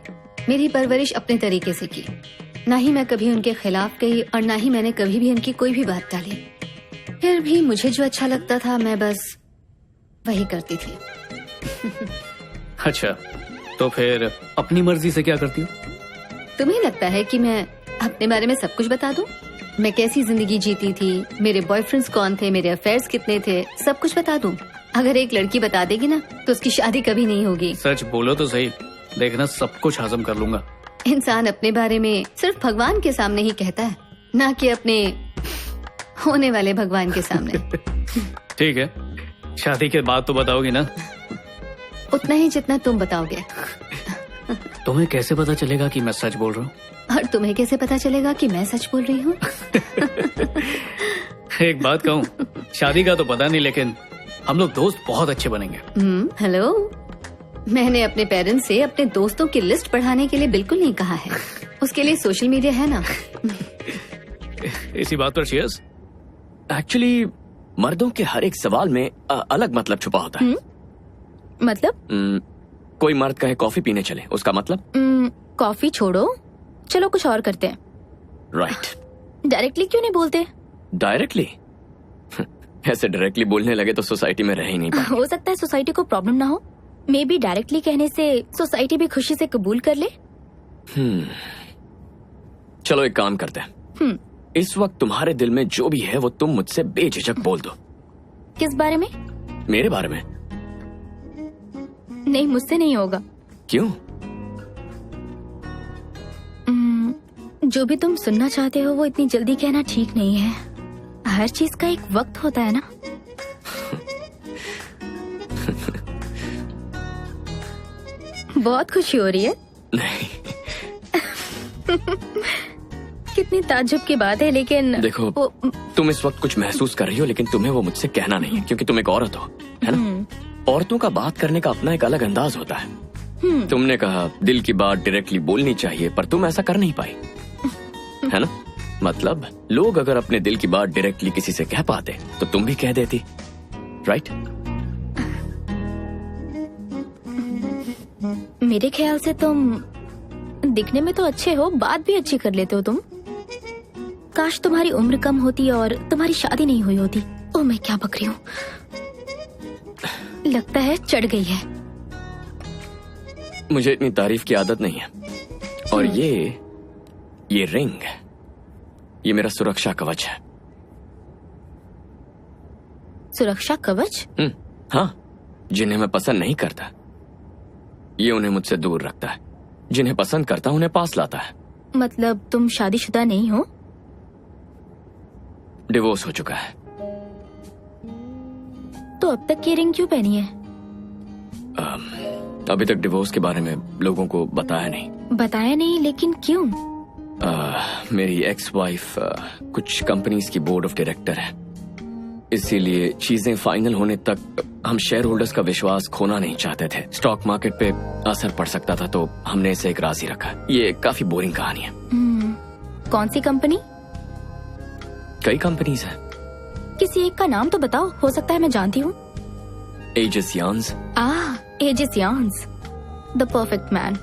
मेरी परवरिश अपने तरीके से की। ना ही मैं कभी उनके खिलाफ गई और ना ही मैंने कभी भी उनकी कोई भी बात टाली। फिर भी मुझे जो अच्छा लगता था मैं बस वही करती थी। अच्छा, तो फिर अपनी मर्जी से क्या करती हो? तुम्हें लगता है कि मैं अपने बारे में सब कुछ बता दूं? मैं कैसी जिंदगी जीती थी, मेरे बॉयफ्रेंड्स कौन थे, मेरे अफेयर्स कितने थे, सब कुछ बता दूं। अगर एक लड़की बता देगी ना तो उसकी शादी कभी नहीं होगी। सच बोलो तो सही, देखना सब कुछ हजम कर लूंगा। इंसान अपने बारे में सिर्फ भगवान के सामने ही कहता है, ना कि अपने होने वाले भगवान के सामने। ठीक है, शादी के बाद तो बताओगी ना? उतना ही जितना तुम बताओगे। तुम्हें कैसे पता चलेगा कि मैं सच बोल रहा हूँ? और तुम्हें कैसे पता चलेगा कि मैं सच बोल रही हूँ? एक बात कहूँ, शादी का तो पता नहीं, लेकिन हम लोग दोस्त बहुत अच्छे बनेंगे। हेलो, मैंने अपने पेरेंट्स से अपने दोस्तों की लिस्ट बढ़ाने के लिए बिल्कुल नहीं कहा है। उसके लिए सोशल मीडिया है ना। इसी बात पर चीयर्स। एक्चुअली मर्दों के हर एक सवाल में अलग मतलब छुपा होता है। मतलब? कोई मर्द कहे कॉफी पीने चले, उसका मतलब? कॉफी छोड़ो, चलो कुछ और करते हैं। राइट। डायरेक्टली क्यों नहीं बोलते? डायरेक्टली? ऐसे डायरेक्टली बोलने लगे तो सोसाइटी में रह ही नहीं पाएंगे। हो सकता है सोसाइटी को प्रॉब्लम ना हो। मे बी डायरेक्टली कहने से सोसाइटी भी खुशी से कबूल कर ले। चलो एक काम करते हैं। इस वक्त तुम्हारे दिल में जो भी है वो तुम मुझसे बेझिझक बोल दो। किस बारे में? मेरे बारे में। नहीं, मुझसे नहीं होगा। क्यों? जो भी तुम सुनना चाहते हो वो इतनी जल्दी कहना ठीक नहीं है। हर चीज का एक वक्त होता है ना। बहुत खुशी हो रही है। नहीं। कितनी ताज्जुब की बात है, लेकिन देखो तुम इस वक्त कुछ महसूस कर रही हो, लेकिन तुम्हें वो मुझसे कहना नहीं है क्योंकि तुम एक औरत हो, है ना? औरतों का बात करने का अपना एक अलग अंदाज होता है। तुमने कहा दिल की बात डायरेक्टली बोलनी चाहिए, पर तुम ऐसा कर नहीं पाई, है ना? मतलब लोग अगर अपने दिल की बात डायरेक्टली किसी से कह पाते तो तुम भी कह देती, राइट? मेरे ख्याल से तुम दिखने में तो अच्छे हो, बात भी अच्छी कर लेते हो तुम। काश तुम्हारी उम्र कम होती और तुम्हारी शादी नहीं हुई होती। ओह, मैं क्या बक रही हूँ। लगता है चढ़ गई है। मुझे इतनी तारीफ की आदत नहीं है। और ये रिंग, ये मेरा सुरक्षा कवच है। सुरक्षा कवच? हाँ, जिन्हें मैं पसंद नहीं करता ये उन्हें मुझसे दूर रखता है, जिन्हें पसंद करता उन्हें पास लाता है। मतलब तुम शादीशुदा नहीं हो? डिवोर्स हो चुका है। तो अब तक ये रिंग क्यों पहनी है? अभी तक डिवोर्स के बारे में लोगों को बताया नहीं। बताया नहीं, लेकिन क्यों? मेरी एक्स वाइफ कुछ कंपनीज की बोर्ड ऑफ डायरेक्टर है, इसीलिए चीजें फाइनल होने तक हम शेयर होल्डर्स का विश्वास खोना नहीं चाहते थे। स्टॉक मार्केट पे असर पड़ सकता था, तो हमने इसे एक राज ही रखा। ये काफी बोरिंग कहानी है। कौन सी कंपनी? कई कंपनीज हैं। किसी एक का नाम तो बताओ, हो सकता है मैं जानती हूँ। Agis Yarns. Agis Yarns, the perfect man.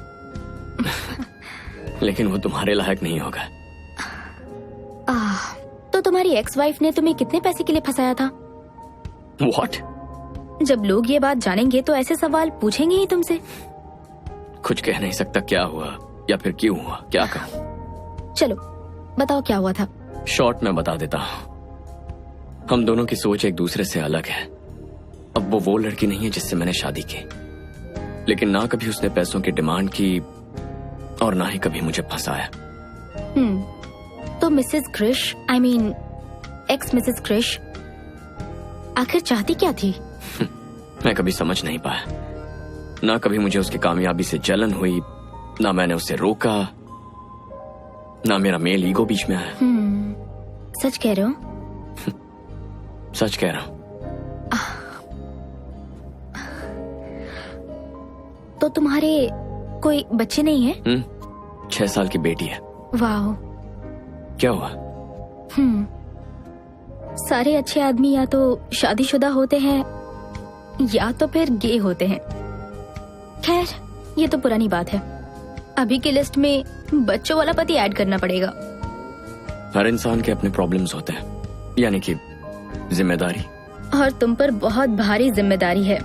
लेकिन वो तुम्हारे लायक नहीं होगा। तो तुम्हारी एक्स वाइफ ने तुम्हें कितने पैसे के लिए फंसाया था? What? जब लोग ये बात जानेंगे तो ऐसे सवाल पूछेंगे ही तुमसे। कुछ कह नहीं सकता क्या हुआ या फिर क्यों हुआ, क्या कहूँ? चलो बताओ क्या हुआ था। शॉर्ट में बता देता हूँ। हम दोनों की सोच एक दूसरे से अलग है। अब वो लड़की नहीं है जिससे मैंने शादी की, लेकिन ना कभी उसने पैसों की डिमांड की और ना ही कभी मुझे फंसाया। तो Mrs Krish, I mean ex Mrs Krish, आखिर चाहती क्या थी? मैं कभी समझ नहीं पाया। ना कभी मुझे उसकी कामयाबी से जलन हुई, ना मैंने उसे रोका, ना मेरा मेल ईगो बीच में आया। सच कह रहे हो? सच कह रहा हूँ। तो तुम्हारे कोई बच्चे नहीं है? 6 साल की बेटी है। वाह। क्या हुआ? सारे अच्छे आदमी या तो शादीशुदा होते हैं या तो फिर गे होते हैं। खैर, ये तो पुरानी बात है। अभी की लिस्ट में बच्चों वाला पति ऐड करना पड़ेगा। हर इंसान के अपने प्रॉब्लम्स होते हैं, यानी कि जिम्मेदारी। और तुम पर बहुत भारी जिम्मेदारी है।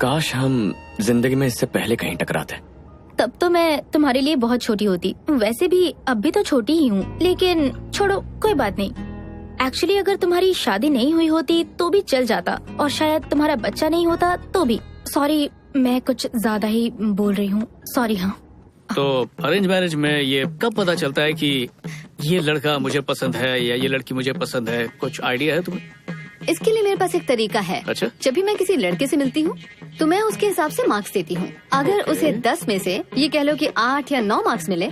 काश हम जिंदगी में इससे पहले कहीं टकराते। तब तो मैं तुम्हारे लिए बहुत छोटी होती। वैसे भी अब भी तो छोटी ही हूँ, लेकिन छोड़ो, कोई बात नहीं। एक्चुअली अगर तुम्हारी शादी नहीं हुई होती तो भी चल जाता, और शायद तुम्हारा बच्चा नहीं होता तो भी। सॉरी, मैं कुछ ज्यादा ही बोल रही हूँ। सॉरी। हाँ, तो अरेंज मैरिज में ये कब पता चलता है कि ये लड़का मुझे पसंद है या ये लड़की मुझे पसंद है? कुछ आइडिया है तुम्हें? इसके लिए मेरे पास एक तरीका है। अच्छा? जब भी मैं किसी लड़के से मिलती हूँ तो मैं उसके हिसाब से मार्क्स देती हूँ। अगर उसे 10 में से ये कह लो कि 8 या 9 मार्क्स मिले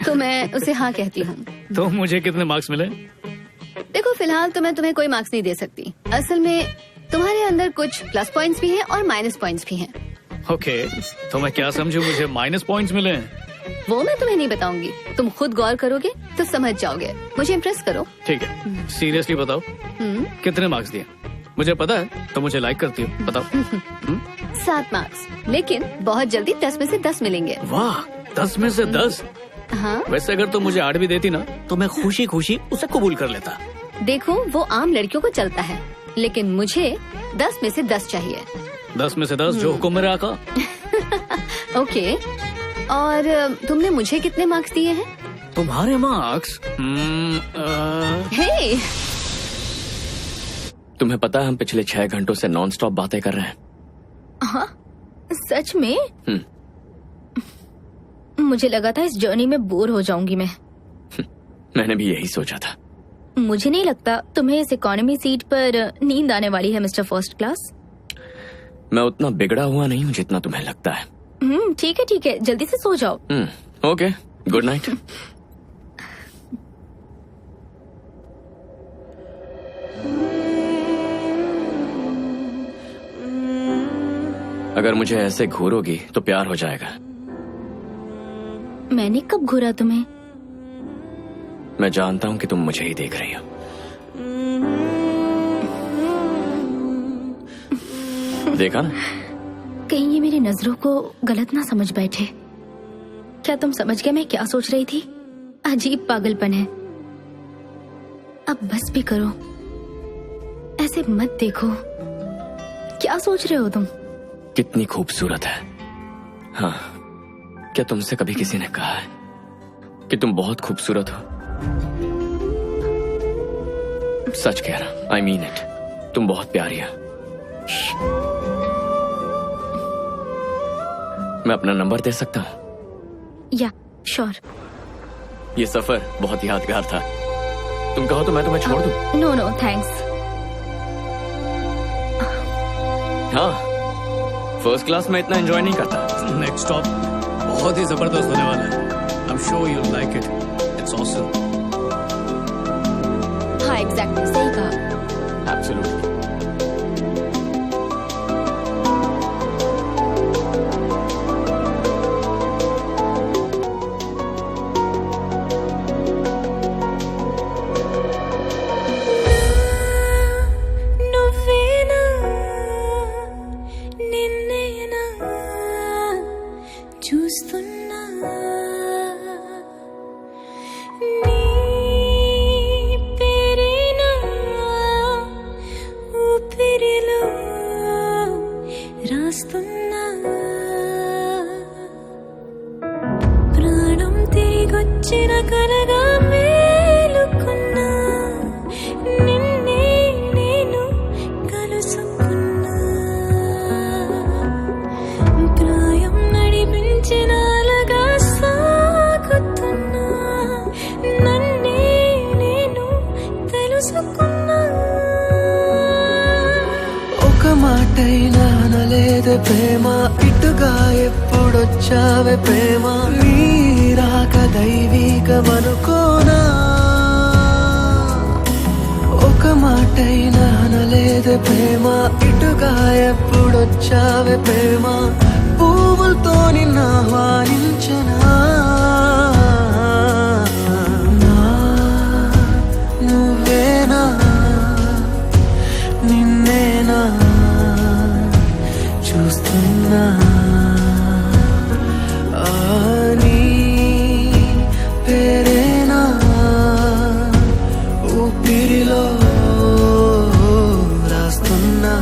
तो मैं उसे हाँ कहती हूँ। तो मुझे कितने मार्क्स मिले? देखो, फिलहाल तो मैं तुम्हें कोई मार्क्स नहीं दे सकती। असल में तुम्हारे अंदर कुछ प्लस पॉइंट्स भी हैं और माइनस पॉइंट्स भी हैं। ओके, तो मैं क्या समझूं मुझे माइनस पॉइंट्स मिले हैं? वो मैं तुम्हें नहीं बताऊंगी, तुम खुद गौर करोगे तो समझ जाओगे। मुझे इम्प्रेस करो। ठीक है, सीरियसली बताओ कितने मार्क्स दिए? मुझे पता है तो मुझे लाइक करती हो, बताओ। 7 मार्क्स, लेकिन बहुत जल्दी 10 में से 10 मिलेंगे। वाह, 10 में से 10? हाँ। वैसे अगर तुम मुझे 8 भी देती ना तो मैं खुशी खुशी उसे कबूल कर लेता। देखो, वो आम लड़कियों को चलता है, लेकिन मुझे 10 में से 10 चाहिए। 10 में से 10 जो हुक्म मेरा आका। ओके, और तुमने मुझे कितने मार्क्स दिए हैं? तुम्हारे मार्क्स? हे, तुम्हें पता है हम पिछले 6 घंटों से नॉन स्टॉप बातें कर रहे हैं। हाँ, सच में? मुझे लगा था इस जर्नी में बोर हो जाऊंगी मैं। मैंने भी यही सोचा था। मुझे नहीं लगता तुम्हें इस इकोनॉमी सीट पर नींद आने वाली है, मिस्टर फर्स्ट क्लास। मैं उतना बिगड़ा हुआ नहीं हूँ जितना तुम्हें लगता है। ठीक है ठीक है, जल्दी से सो जाओ। Okay, good night. अगर मुझे ऐसे घूरोगी तो प्यार हो जाएगा। मैंने कब घूरा तुम्हें? मैं जानता हूँ कि तुम मुझे ही देख रही हो। देखा ना? कहीं ये मेरी नजरों को गलत ना समझ बैठे। क्या तुम समझ गए मैं क्या सोच रही थी? अजीब पागलपन है। अब बस भी करो, ऐसे मत देखो। क्या सोच रहे हो तुम? कितनी खूबसूरत है। हाँ, क्या तुमसे कभी किसी ने कहा है कि तुम बहुत खूबसूरत हो? सच कह रहा, आई मीन इट। तुम बहुत प्यारी हो। मैं अपना नंबर दे सकता हूँ? या, श्योर। ये सफर बहुत यादगार था। तुम कहो तो मैं तुम्हें छोड़ दूं? No no thanks. हाँ, फर्स्ट क्लास में इतना एंजॉय नहीं करता। नेक्स्ट स्टॉप बहुत ही जबरदस्त होने वाला है। I'm sure you'll like it. It's awesome. हाँ, एग्जैक्टली, सही कहा। Absolutely. నువ్వేనా నిన్నేనా చూస్తున్నా నీ పేరేనా లేదే ప్రేమ ఇటుగా ఎప్పుడొచ్చావే ప్రేమ నీరాక దైవీకమనుకోనా ఒక మాటైనా అనలేదే ప్రేమ ఇటుగా ఎప్పుడొచ్చావే ప్రేమ పువ్వులతో నిన్ను ఆహ్వానించనా నువ్వేనా నిన్నేనా చూస్తున్నా నీ పేరేనా ఊపిరిలో రాస్తున్నా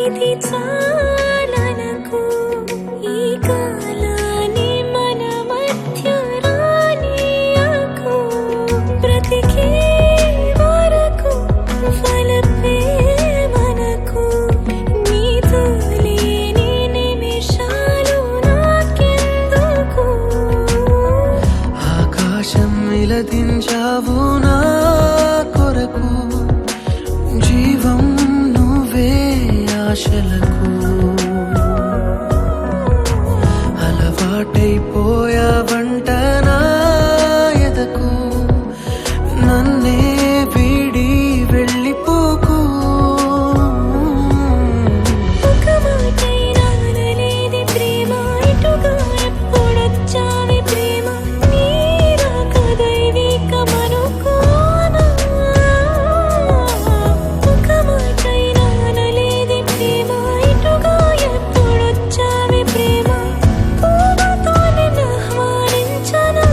ఇది చాలనకు ఈ కాలాన్ని మన మధ్య రానియకు బ్రతికే వరకు ఫలపే మనకు నీతో లేని నిమిషాలు నాకెందుకు ఆకాశం ఇలదించావు నా కొరకు జీవం నువ్వే ఆశలకు అలవాటైపోయావంట నా ఎదకు నన్నే వీడి వెళ్ళిపోకు ఒక మాటైనా అనలేది ప్రేమ ఇటుగా ఎప్పుడొచ్చావే ప్రేమ నీరాక దైవీకమనుకోనా ఒక మాటైనా అనలేది ప్రేమ ఇటుగా ఎప్పుడొచ్చావే ప్రేమ పువ్వులతో నిన్ను ఆహ్వానించనా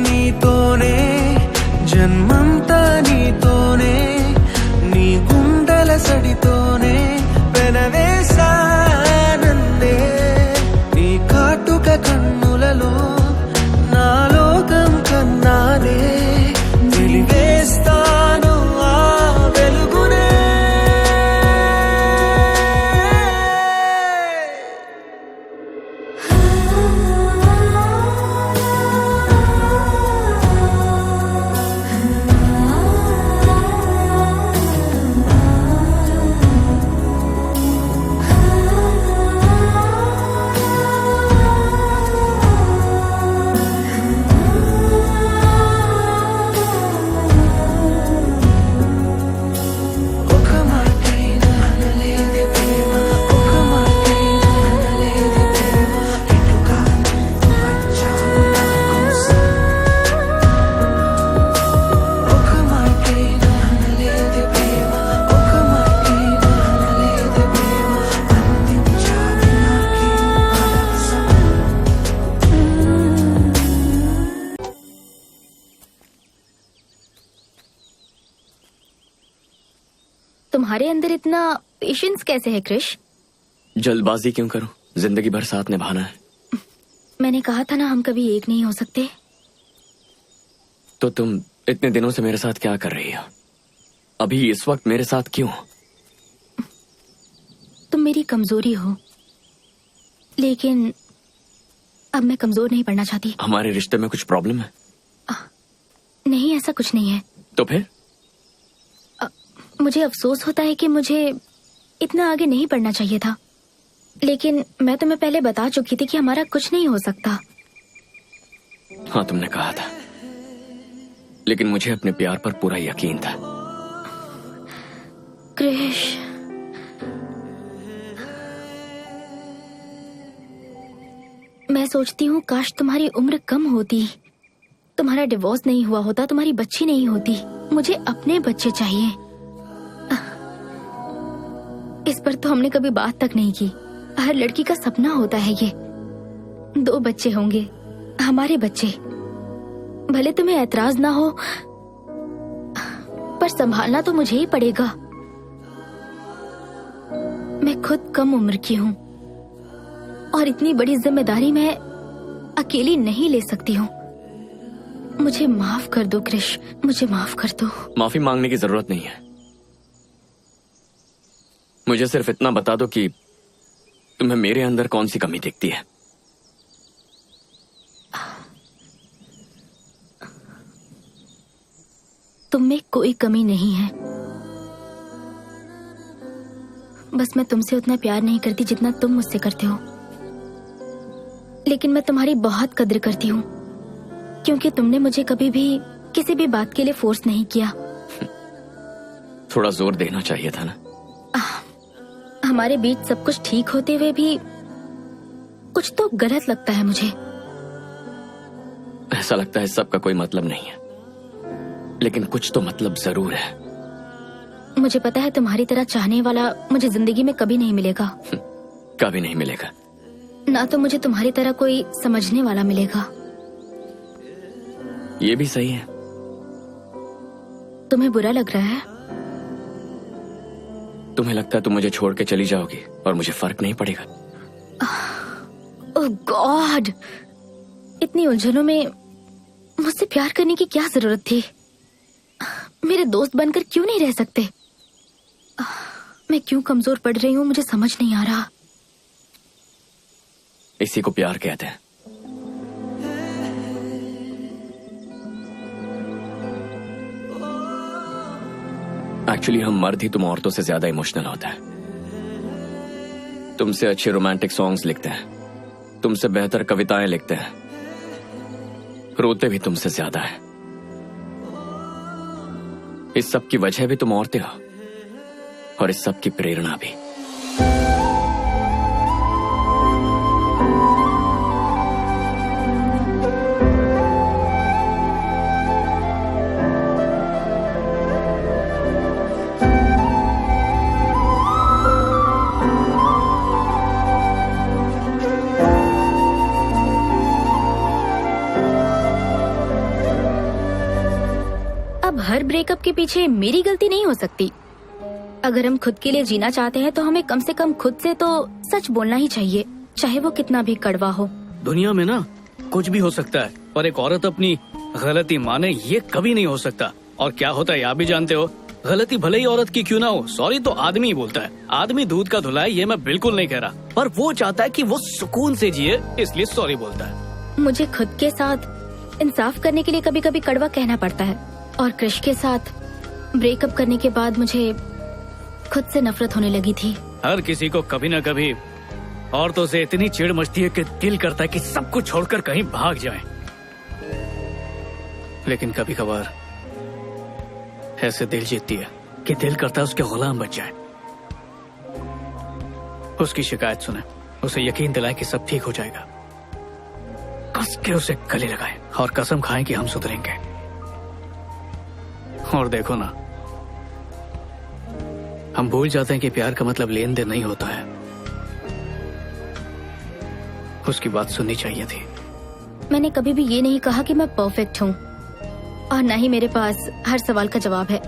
నీతోనే జన్మంతా నీతోనే నీ గుండెల సడితోనే వెనవేశానందే నీ కాటుక కన్నులలో నా లోకం కన్నానే వెలివేస్తాను ఆ వెలుగునే ఒక మాటైనా అనలేదే ప్రేమ ఒక మాటైనా అనలేదే ప్రేమ ఇటుగా వచ్చావు నా కోసం ఒక మాటైనా అనలేదే ప్రేమ ఒక మాటైనా అనలేదే ప్రేమ అందించావు నాకీ పరవశం तुम्हारे अंदर इतना पेशेंस कैसे है क्रिश? जल्दबाजी क्यों करूं? जिंदगी भर साथ निभाना है। मैंने कहा था ना हम कभी एक नहीं हो सकते। तो तुम इतने दिनों से मेरे साथ क्या कर रही हो? अभी इस वक्त मेरे साथ क्यों? तुम मेरी कमजोरी हो, लेकिन अब मैं कमजोर नहीं पड़ना चाहती। हमारे रिश्ते में कुछ प्रॉब्लम है? नहीं, ऐसा कुछ नहीं है। तो फिर? मुझे अफसोस होता है कि मुझे इतना आगे नहीं बढ़ना चाहिए था, लेकिन मैं तुम्हें पहले बता चुकी थी कि हमारा कुछ नहीं हो सकता। हाँ, तुमने कहा था, लेकिन मुझे अपने प्यार पर पूरा यकीन था। क्रिश, मैं सोचती हूँ काश तुम्हारी उम्र कम होती, तुम्हारा डिवोर्स नहीं हुआ होता, तुम्हारी बच्ची नहीं होती। मुझे अपने बच्चे चाहिए। इस पर तो हमने कभी बात तक नहीं की। हर लड़की का सपना होता है ये, 2 बच्चे होंगे, हमारे बच्चे। भले तुम्हें ऐतराज ना हो, पर संभालना तो मुझे ही पड़ेगा। मैं खुद कम उम्र की हूँ और इतनी बड़ी जिम्मेदारी मैं अकेली नहीं ले सकती हूँ। मुझे माफ कर दो क्रिश, मुझे माफ कर दो। माफी मांगने की जरूरत नहीं है। मुझे सिर्फ इतना बता दो कि तुम्हें मेरे अंदर कौन सी कमी दिखती है। तुम में कोई कमी नहीं है, बस मैं तुमसे उतना प्यार नहीं करती जितना तुम मुझसे करते हो। लेकिन मैं तुम्हारी बहुत कद्र करती हूँ, क्योंकि तुमने मुझे कभी भी किसी भी बात के लिए फोर्स नहीं किया। थोड़ा जोर देना चाहिए था ना। हमारे बीच सब कुछ ठीक होते हुए भी कुछ तो गलत लगता है मुझे। ऐसा लगता है सबका कोई मतलब नहीं है, लेकिन कुछ तो मतलब जरूर है। मुझे पता है तुम्हारी तरह चाहने वाला मुझे जिंदगी में कभी नहीं मिलेगा। कभी नहीं मिलेगा। ना तो मुझे तुम्हारी तरह कोई समझने वाला मिलेगा। ये भी सही है। तुम्हें बुरा लग रहा है? तुम्हें लगता है तुम मुझे छोड़ के चली जाओगी और मुझे फर्क नहीं पड़ेगा? ओह गॉड, इतनी उलझनों में मुझसे प्यार करने की क्या जरूरत थी? मेरे दोस्त बनकर क्यों नहीं रह सकते? मैं क्यों कमजोर पड़ रही हूँ मुझे समझ नहीं आ रहा। इसी को प्यार कहते हैं। एक्चुअली हम मर्द ही तुम औरतों से ज्यादा इमोशनल होता है। तुमसे अच्छे रोमांटिक सॉन्ग्स लिखते हैं, तुमसे बेहतर कविताएं लिखते हैं, रोते भी तुमसे ज्यादा है। इस सब की वजह भी तुम औरतें हो और इस सब की प्रेरणा भी। अब हर ब्रेकअप के पीछे मेरी गलती नहीं हो सकती। अगर हम खुद के लिए जीना चाहते हैं तो हमें कम से कम खुद से तो सच बोलना ही चाहिए, चाहे वो कितना भी कड़वा हो। दुनिया में ना कुछ भी हो सकता है, पर एक औरत अपनी गलती माने ये कभी नहीं हो सकता। और क्या होता है आप भी जानते हो, गलती भले ही औरत की क्यों ना हो, सॉरी तो आदमी ही बोलता है। आदमी दूध का धुला है ये मैं बिल्कुल नहीं कह रहा, पर वो चाहता है कि वो सुकून से जिए, इसलिए सॉरी बोलता है। मुझे खुद के साथ इंसाफ करने के लिए कभी कभी कड़वा कहना पड़ता है, और क्रिश के साथ ब्रेकअप करने के बाद मुझे खुद से नफरत होने लगी थी। हर किसी को कभी न कभी औरतों से इतनी चिढ़ मचती है कि दिल करता है कि सब कुछ छोड़कर कहीं भाग जाएं। लेकिन कभी कभार ऐसे दिल जीतती है कि दिल करता है उसके गुलाम बन जाए। उसकी शिकायत सुने, उसे यकीन दिलाएं कि सब ठीक हो जाएगा, कस के उसे गले लगाएं और कसम खाएं कि हम सुधरेंगे। और देखो ना, हम भूल जाते हैं कि प्यार का मतलब लेन देन नहीं होता है। उसकी बात सुननी चाहिए थी। मैंने कभी भी ये नहीं कहा कि मैं परफेक्ट हूँ, और न ही मेरे पास हर सवाल का जवाब है।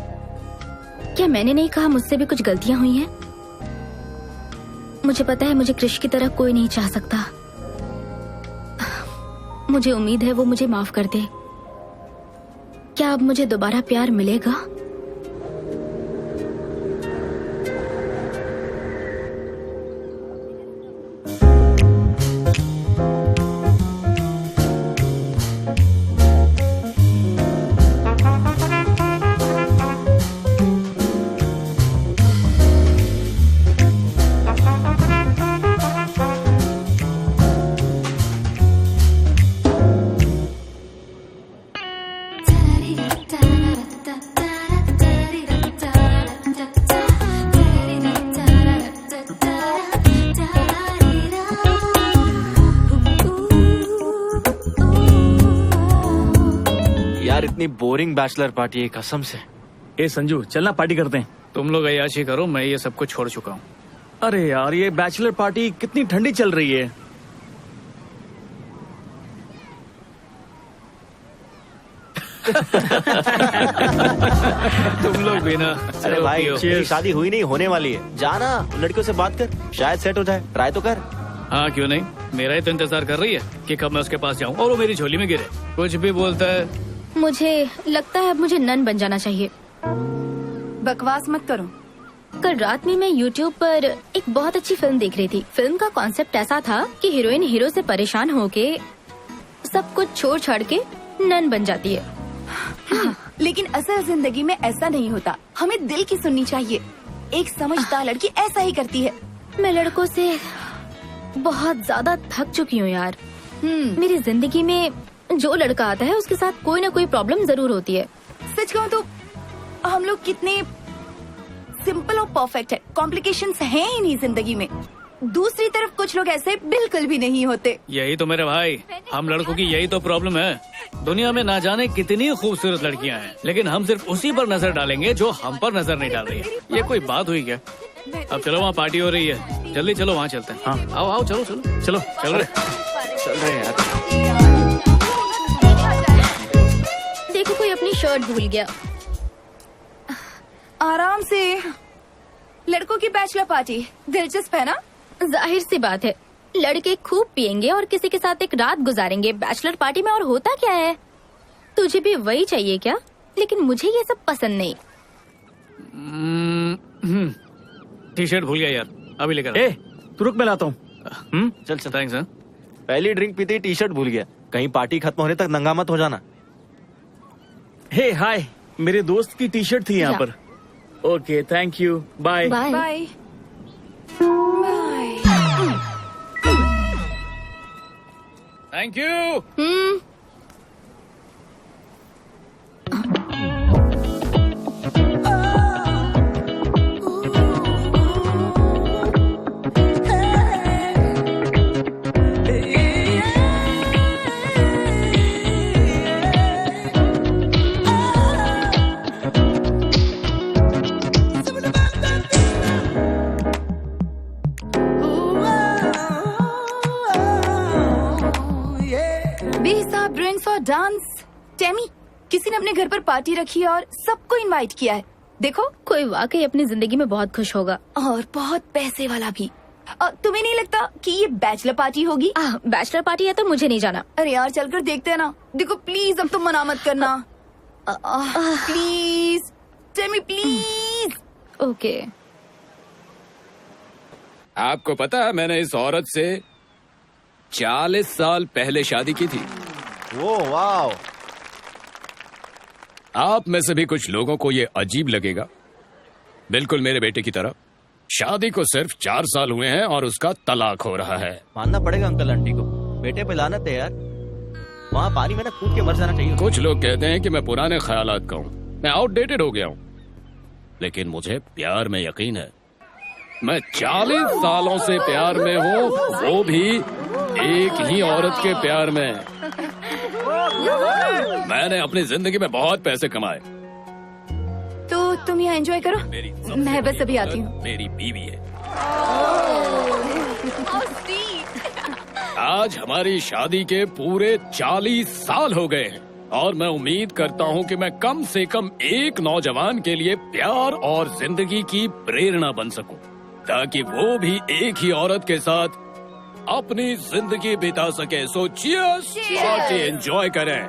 क्या मैंने नहीं कहा मुझसे भी कुछ गलतियां हुई हैं? मुझे पता है मुझे क्रिश की तरह कोई नहीं चाह सकता। मुझे उम्मीद है वो मुझे माफ कर दे। क्या अब मुझे दोबारा प्यार मिलेगा? यार इतनी बोरिंग बैचलर पार्टी है कसम से। ए संजू चलना पार्टी करते हैं। तुम लोग अय्याशी करो, मैं ये सब कुछ छोड़ चुका हूँ। अरे यार ये बैचलर पार्टी कितनी ठंडी चल रही है। तुम लोग भी ना। अरे भाई पियो। तेरी शादी हुई नहीं, होने वाली है। जाना लड़कियों से बात कर, शायद सेट हो जाए। ट्राई तो कर। हाँ क्यों नहीं, मेरा ही तो इंतजार कर रही है कि कब मैं उसके पास जाऊँ और वो मेरी झोली में गिरे। कुछ भी बोलता है। मुझे लगता है अब मुझे नन बन जाना चाहिए। बकवास मत करो। कल रात में मैं YouTube पर एक बहुत अच्छी फिल्म देख रही थी। फिल्म का कॉन्सेप्ट ऐसा था कि हीरोइन हीरो से परेशान होके सब कुछ छोड़ छाड़ के नन बन जाती है। लेकिन असल जिंदगी में ऐसा नहीं होता। हमें दिल की सुननी चाहिए। एक समझदार लड़की ऐसा ही करती है। मैं लड़कों से बहुत ज्यादा थक चुकी हूँ यार। मेरी जिंदगी में जो लड़का आता है उसके साथ कोई ना कोई प्रॉब्लम जरूर होती है। सच कहूँ तो हम लोग कितने सिंपल और परफेक्ट है, कॉम्प्लिकेशंस हैं ही नहीं जिंदगी में। दूसरी तरफ कुछ लोग ऐसे बिल्कुल भी नहीं होते। यही तो मेरे भाई, हम लड़कों की यही तो प्रॉब्लम है। दुनिया में ना जाने कितनी खूबसूरत लड़कियां हैं, लेकिन हम सिर्फ उसी पर नजर डालेंगे जो हम पर नजर नहीं डाल रही है। ये कोई बात हुई क्या? अब चलो, वहाँ पार्टी हो रही है, जल्दी चलो वहाँ चलते हैं। हाँ आओ आओ, चलो चलो चलो चल रहे यार। देखो कोई अपनी शर्ट भूल गया। आराम से। लड़कों की बैचलर पार्टी दिलचस्प है ना? जाहिर सी बात है, लड़के खूब पियेंगे और किसी के साथ एक रात गुजारेंगे बैचलर पार्टी में। और होता क्या है, तुझे भी वही चाहिए क्या? लेकिन मुझे ये सब पसंद नहीं। टी शर्ट भूल गया यार, अभी लेकर। ए तू रुक, मैं लाता हूँ। चल चल। थैंक्स। पहली ड्रिंक पीते ही टी शर्ट भूल गया। कहीं पार्टी खत्म होने तक नंगा मत हो जाना। हे हाय, मेरे दोस्त की टी शर्ट थी यहाँ या। पर। Okay thank you, bye. Bye. Bye. Thank you. बेहिसाब ड्रिंक्स और डांस। टेमी, किसी ने अपने घर पर पार्टी रखी है और सबको इनवाइट किया है। देखो, कोई वाकई अपनी जिंदगी में बहुत खुश होगा। और बहुत पैसे वाला भी। तुम्हें नहीं लगता कि ये बैचलर पार्टी होगी? बैचलर पार्टी है तो मुझे नहीं जाना। अरे यार चलकर देखते हैं ना। देखो प्लीज, अब तुम मना मत करना। Please Temi, please. ओके। आपको पता है मैंने इस औरत से 40 साल पहले शादी की थी। वो वाओ। आप में से भी कुछ लोगों को ये अजीब लगेगा, बिल्कुल मेरे बेटे की तरह। शादी को सिर्फ 4 साल हुए हैं और उसका तलाक हो रहा है। मानना पड़ेगा अंकल आंटी को, बेटे पे लानत है यार। वहाँ पानी में ना कूद के मर जाना चाहिए। कुछ लोग कहते हैं कि मैं पुराने ख्यालात का हूँ, मैं आउटडेटेड हो गया हूँ, लेकिन मुझे प्यार में यकीन है। मैं 40 सालों से प्यार में हूँ, वो भी एक ही औरत के प्यार में। मैंने अपनी जिंदगी में बहुत पैसे कमाए। तो तुम यहाँ एंजॉय करो, मैं बस अभी आती हूँ। मेरी बीवी है। आज हमारी शादी के पूरे 40 साल हो गए हैं और मैं उम्मीद करता हूँ कि मैं कम से कम एक नौजवान के लिए प्यार और जिंदगी की प्रेरणा बन सकूं, ताकि वो भी एक ही औरत के साथ अपनी जिंदगी बिता सके। सो चीयर्स, पार्टी एंजॉय करें।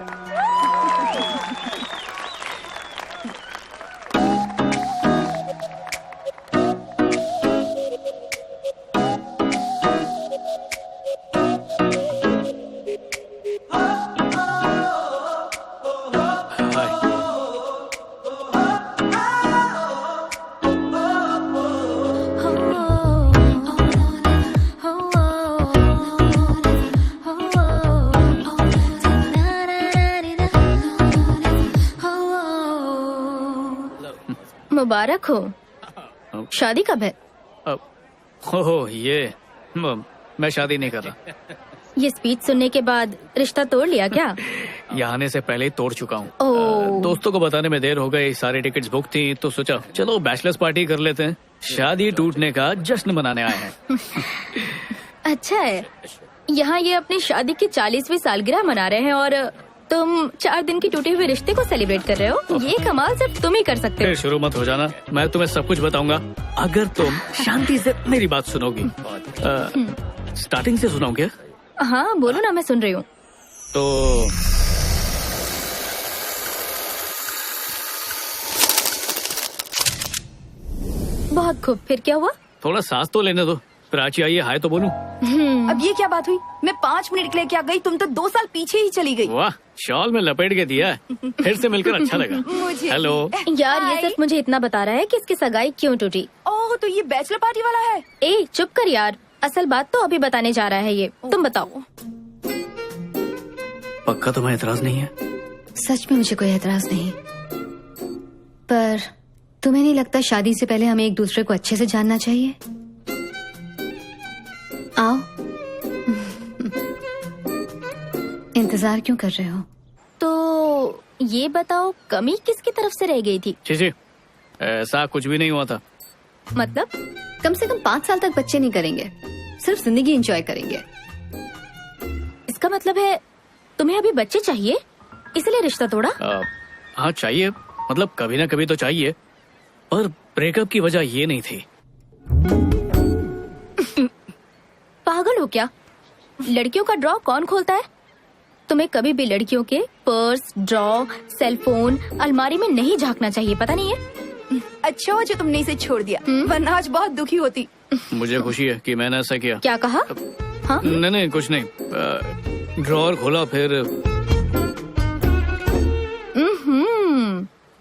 मुबारक हो। शादी कब है? ओह ये मैं शादी नहीं कर रहा। ये स्पीच सुनने के बाद रिश्ता तोड़ लिया क्या? यहाँ आने से पहले ही तोड़ चुका हूँ। ओह। दोस्तों को बताने में देर हो गई, सारी टिकट्स बुक थी, तो सोचा चलो बैचलर्स पार्टी कर लेते हैं। शादी टूटने का जश्न मनाने आए हैं। अच्छा है, यहाँ ये अपनी शादी की 40वीं सालगिरह मना रहे हैं और तुम 4 दिन की टूटे हुए रिश्ते को सेलिब्रेट कर रहे हो? ये कमाल सिर्फ तुम ही कर सकते फिर हो। शुरू मत हो जाना, मैं तुम्हें सब कुछ बताऊंगा अगर तुम शांति से मेरी बात सुनोगी। स्टार्टिंग से सुनाऊं क्या? हाँ बोलो ना, मैं सुन रही हूँ। तो बहुत खूब, फिर क्या हुआ? थोड़ा सांस तो लेने दो, प्राची आई है, हाय तो बोलूं। अब ये क्या बात हुई? मैं 5 मिनट के लिए क्या गई, तुम तो 2 साल पीछे ही चली गई। वाह, शॉल में लपेट के दिया है। फिर से मिलकर अच्छा लगा। मुझे हेलो यार, ये हाय। सिर्फ मुझे इतना बता रहा है कि इसकी सगाई क्यों टूटी। ओह, तो ये बैचलर पार्टी वाला है। ए चुप कर यार, असल बात तो अभी बताने जा रहा है ये। तुम बताओ। पक्का तुम्हें एतराज नहीं है? सच में मुझे कोई एतराज नहीं, पर तुम्हें नहीं लगता शादी से पहले हमें एक दूसरे को अच्छे से जानना चाहिए? आओ। इंतजार क्यों कर रहे हो? तो ये बताओ, कमी किसकी तरफ से रह गई थी? जी ऐसा कुछ भी नहीं हुआ था। मतलब? कम से कम 5 साल तक बच्चे नहीं करेंगे, सिर्फ जिंदगी एंजॉय करेंगे। इसका मतलब है तुम्हें अभी बच्चे चाहिए, इसलिए रिश्ता तोड़ा? हाँ चाहिए, मतलब कभी ना कभी तो चाहिए, पर ब्रेकअप की वजह ये नहीं थी। पागल हो क्या? लड़कियों का ड्रॉ कौन खोलता है? तुम्हें कभी भी लड़कियों के पर्स, ड्रॉ, सेलफोन, अलमारी में नहीं झांकना चाहिए, पता नहीं है? अच्छा हो जो तुमने इसे छोड़ दिया, वरना आज बहुत दुखी होती। मुझे खुशी है कि मैंने ऐसा किया। क्या कहा? हाँ? नहीं कुछ नहीं। ड्रॉर खोला, फिर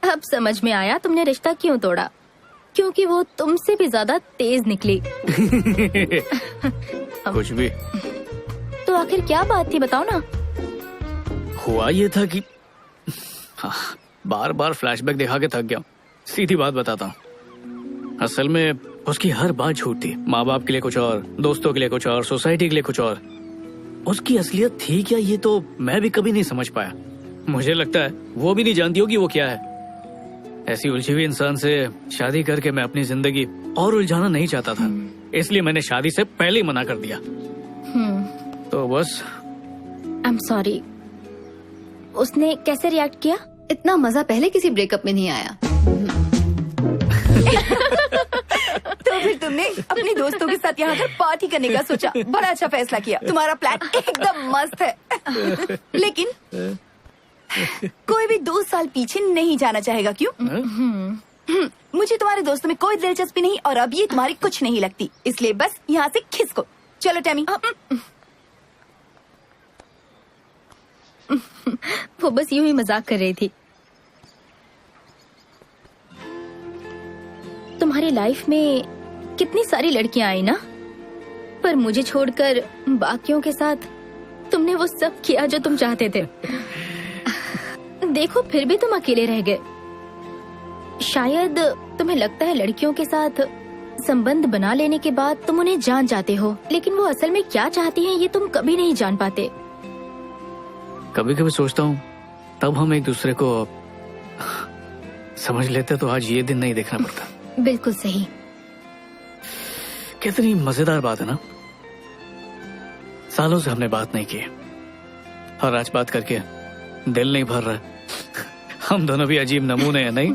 अब समझ में आया तुमने रिश्ता क्यों तोड़ा, क्योंकि वो तुमसे भी ज्यादा तेज निकली। कुछ भी। तो आखिर क्या बात थी, बताओ ना। हुआ ये था कि बार बार फ्लैशबैक दिखा के थक गया। सीधी बात बताता हूँ, असल में उसकी हर बात झूठ थी। माँ बाप के लिए कुछ और, दोस्तों के लिए कुछ और, सोसाइटी के लिए कुछ और। उसकी असलियत थी क्या, ये तो मैं भी कभी नहीं समझ पाया। मुझे लगता है वो भी नहीं जानती होगी वो क्या है। ऐसी उलझी हुई इंसान से शादी करके मैं अपनी जिंदगी और उलझाना नहीं चाहता था, इसलिए मैंने शादी से पहले ही मना कर दिया। तो बस। I am sorry. उसने कैसे रिएक्ट किया? इतना मजा पहले किसी ब्रेकअप में नहीं आया। तो फिर तुमने अपने दोस्तों के साथ यहाँ पर पार्टी करने का सोचा। बड़ा अच्छा फैसला किया, तुम्हारा प्लान एकदम मस्त है। लेकिन कोई भी 2 साल पीछे नहीं जाना चाहेगा, क्यों? मुझे तुम्हारे दोस्तों में कोई दिलचस्पी नहीं, और अब ये तुम्हारी कुछ नहीं लगती, इसलिए बस यहाँ से खिसको। चलो टैमी। वो बस यूं ही मजाक कर रही थी। तुम्हारी लाइफ में कितनी सारी लड़कियां आई ना, पर मुझे छोड़कर बाकियों के साथ तुमने वो सब किया जो तुम चाहते थे। देखो फिर भी तुम अकेले रह गए। शायद तुम्हें लगता है लड़कियों के साथ संबंध बना लेने के बाद तुम उन्हें जान जाते हो, लेकिन वो असल में क्या चाहती हैं ये तुम कभी नहीं जान पाते। कभी कभी सोचता हूँ तब हम एक दूसरे को समझ लेते तो आज ये दिन नहीं देखना पड़ता। बिल्कुल सही। कितनी मजेदार बात है ना, सालों से हमने बात नहीं की और आज बात करके दिल नहीं भर रहा। हम दोनों भी अजीब नमूने हैं, नहीं?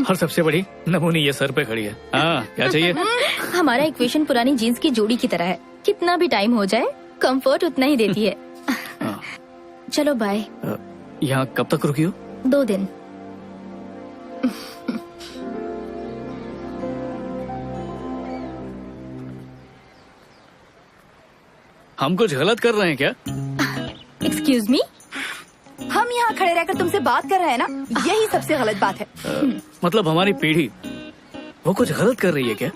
और सबसे बड़ी नमूनी ये सर पे खड़ी है। हाँ, क्या चाहिए? हमारा इक्वेशन पुरानी जीन्स की जोड़ी की तरह है, कितना भी टाइम हो जाए कंफर्ट उतना ही देती है। चलो बाय। यहाँ कब तक रुकी हो? 2 दिन। हम कुछ गलत कर रहे हैं क्या? Excuse me? हम यहाँ खड़े रहकर तुमसे बात कर रहे हैं ना, यही सबसे गलत बात है। मतलब हमारी पीढ़ी वो कुछ गलत कर रही है क्या?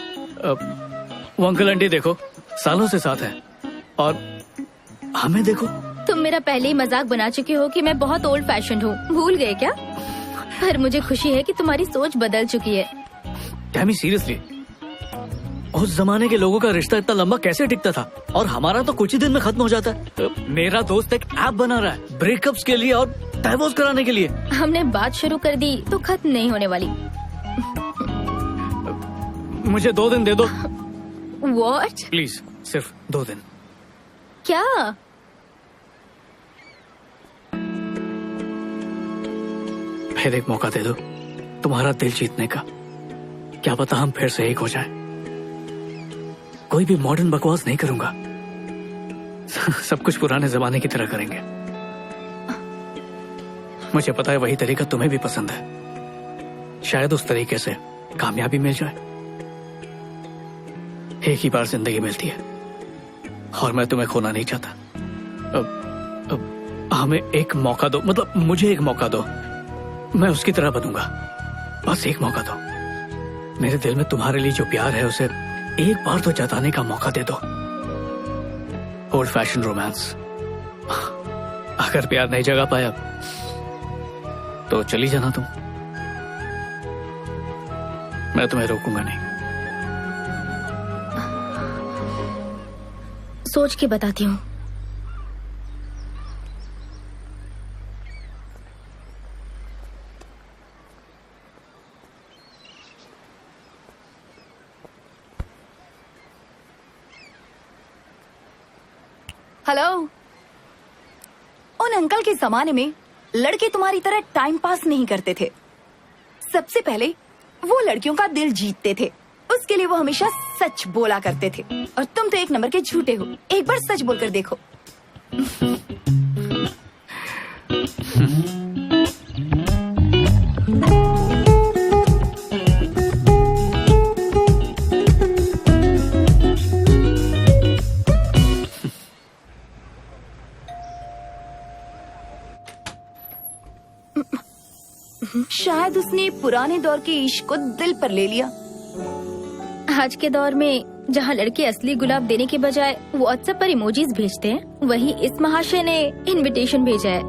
वो अंकल आंटी देखो सालों से साथ है, और हमें देखो। तुम मेरा पहले ही मजाक बना चुके हो कि मैं बहुत ओल्ड फैशन हूँ, भूल गए क्या? पर मुझे खुशी है कि तुम्हारी सोच बदल चुकी है। टैमी सीरियसली, उस जमाने के लोगों का रिश्ता इतना लंबा कैसे टिकता था, और हमारा तो कुछ ही दिन में खत्म हो जाता है। मेरा दोस्त एक ऐप बना रहा है ब्रेकअप्स के लिए और डाइवोर्स कराने के लिए। हमने बात शुरू कर दी तो खत्म नहीं होने वाली। मुझे 2 दिन दे दो। What? प्लीज, सिर्फ 2 दिन। क्या? फिर एक मौका दे दो तुम्हारा दिल जीतने का। क्या पता हम फिर से एक हो जाएं। कोई भी मॉडर्न बकवास नहीं करूंगा। सब कुछ पुराने जमाने की तरह करेंगे। मुझे पता है वही तरीका तुम्हें भी पसंद है। शायद उस तरीके से कामयाबी मिल जाए। एक ही बार जिंदगी मिलती है और मैं तुम्हें खोना नहीं चाहता। अब हमें एक मौका दो, मतलब मुझे एक मौका दो। मैं उसकी तरह बनूंगा। बस एक मौका दो। मेरे दिल में तुम्हारे लिए जो प्यार है उसे एक बार तो जताने का मौका दे दो। Old fashion romance. अगर प्यार नहीं जगा पाया तो चली जाना तुम। मैं तुम्हें रोकूंगा नहीं। सोच के बताती हूँ। हेलो। उन अंकल के जमाने में लड़के तुम्हारी तरह टाइम पास नहीं करते थे। सबसे पहले वो लड़कियों का दिल जीतते थे। उसके लिए वो हमेशा सच बोला करते थे। और तुम तो एक नंबर के झूठे हो। एक बार सच बोलकर देखो। शायद उसने पुराने दौर के इश्क को दिल पर ले लिया। आज के दौर में जहाँ लड़के असली गुलाब देने के बजाय व्हाट्सएप पर इमोजीज भेजते हैं, वही इस महाशय ने इनविटेशन भेजा है।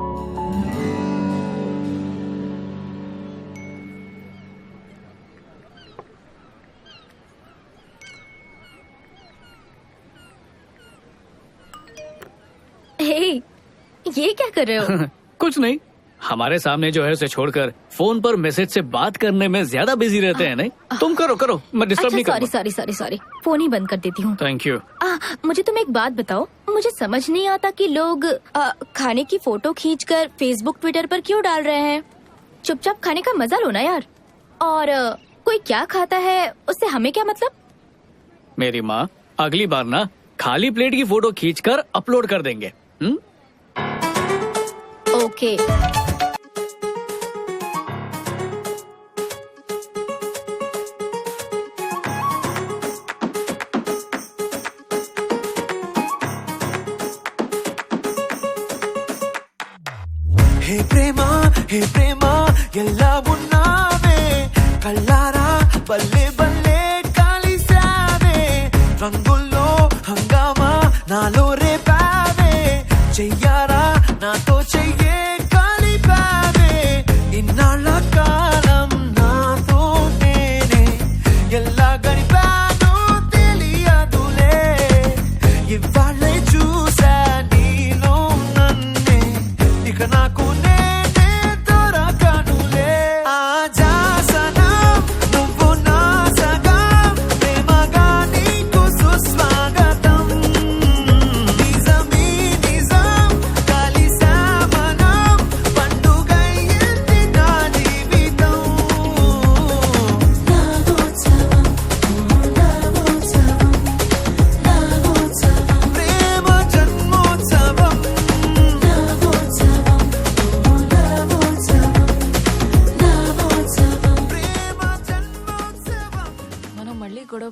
हे, ये क्या कर रहे हो? कुछ नहीं। हमारे सामने जो है उसे छोड़कर फोन पर मैसेज से बात करने में ज्यादा बिजी रहते हैं। नहीं, तुम करो करो, मैं डिस्टर्ब नहीं करूंगा। सॉरी, फोन ही बंद कर देती हूँ। Thank you. मुझे तुम एक बात बताओ। मुझे समझ नहीं आता कि लोग खाने की फोटो खींचकर फेसबुक ट्विटर पर क्यों डाल रहे हैं। चुपचाप खाने का मजा लो ना यार। और कोई क्या खाता है उससे हमें क्या मतलब। मेरी माँ, अगली बार ना खाली प्लेट की फोटो खींचकर अपलोड कर देंगे। ओके। హే ప్రేమ ఎలా ఉన్నావే కళ్ళారా బల్లే బల్లే కలిసావే రంగుల్లో హంగామా నాలో రేపావే చెయ్యారా నాతో చెయ్యే కలిపావే ఇన్నాళ్ళ కాలం నాతో నేనే ఎలా గడిపానో తెలియదులే ఇవాళ్ళే చూసా నీలో నన్నే ఇక నాకు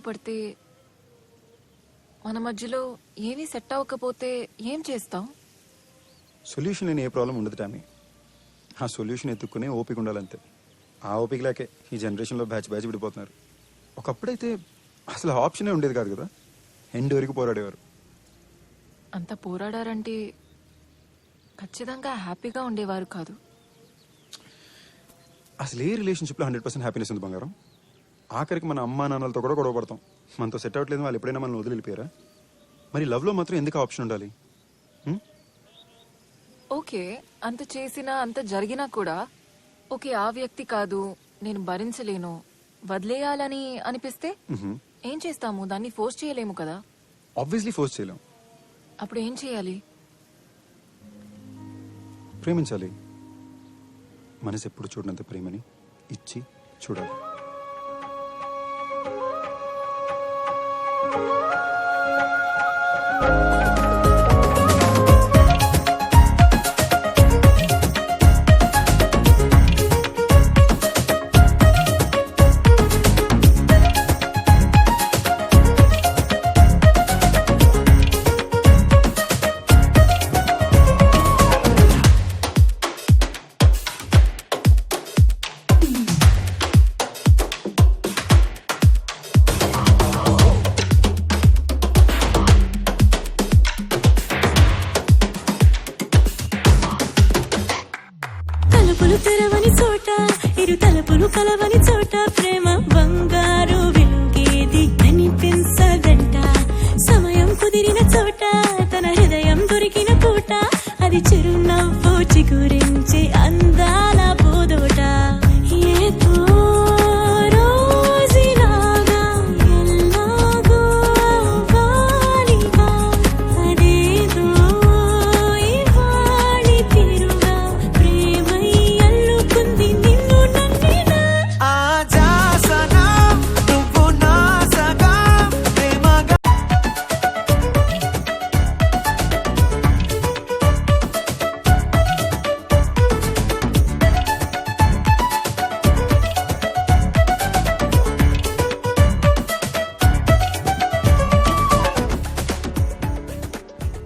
పడితే మన మధ్యలో ఏమీ సెట్ అవ్వకపోతే ఏం చేస్తాం? సొల్యూషన్ లేని ఏ ప్రాబ్లం ఉండదు టామీ. ఆ సొల్యూషన్ ఎత్తుక్కునే ఓపిక ఉండాలంతే. ఆ ఓపిక లేకే ఈ జనరేషన్లో బ్యాచ్ విడిపోతున్నారు. ఒకప్పుడైతే అసలు ఆప్షనే ఉండేది కాదు కదా. ఎండ్ వరకు పోరాడేవారు. అంత పోరాడారంటే ఖచ్చితంగా హ్యాపీగా ఉండేవారు కాదు. అసలు ఏ రిలేషన్షిప్లో 100% హ్యాపీనెస్ ఉంది బంగారం. ఆఖరికి మన అమ్మా నాన్నలతో కూడా గొడవ పడతాం. మనతో సెట్ అవ్వట్లేదు వాళ్ళు ఎప్పుడైనా మనల్ని వదిలి వెళ్ళిపోయారా? మరి లవ్లో మాత్రం ఎందుకు ఆప్షన్ ఉండాలి? ఓకే, అంత చేసినా అంత జరిగినా కూడా ఓకే ఆ వ్యక్తి కాదు నేను భరించలేను వదిలేయాలని అనిపిస్తే ఏం చేస్తాము? దాన్ని ఫోర్స్ చేయలేము కదా. ఆబ్వియస్లీ ఫోర్స్ చేయలేం. అప్పుడు ఏం చేయాలి? ప్రేమించాలి. మనసు ఎప్పుడు చూడనంత ప్రేమని ఇచ్చి చూడాలి. తలుపులు తెరవని చోట ఇరు తలుపులు కలవని చోట ప్రేమ బంగారు వెలుగేది కనిపించదంట. సమయం కుదిరిన చోట తన హృదయం దొరికిన పూట అది చిరునవ్వు చిగురించి అందాల పూదోట. ఏదో రోజులాగా ఎల్లాగో అవ్వాలిగా అదేదో ఇవాళి తీరుగా ప్రేమై అల్లుకుంది నిన్ను నన్నినా. నువ్వు నా సగా ప్రేమగా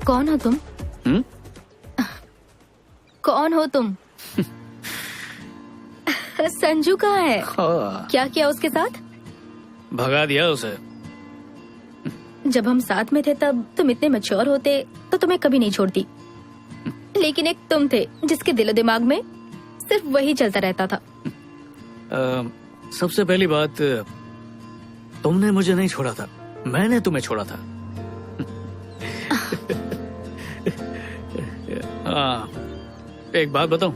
कौन हो तुम? कौन हो तुम? संजू कहाँ है? क्या किया उसके साथ? भगा दिया उसे. जब हम साथ में थे तब तुम इतने मैच्योर होते तो तुम्हें कभी नहीं छोड़ती, लेकिन एक तुम थे जिसके दिलो दिमाग में सिर्फ वही चलता रहता था. सबसे पहली बात, तुमने मुझे नहीं छोड़ा था, मैंने तुम्हें छोड़ा था. हाँ, एक बात बताऊं,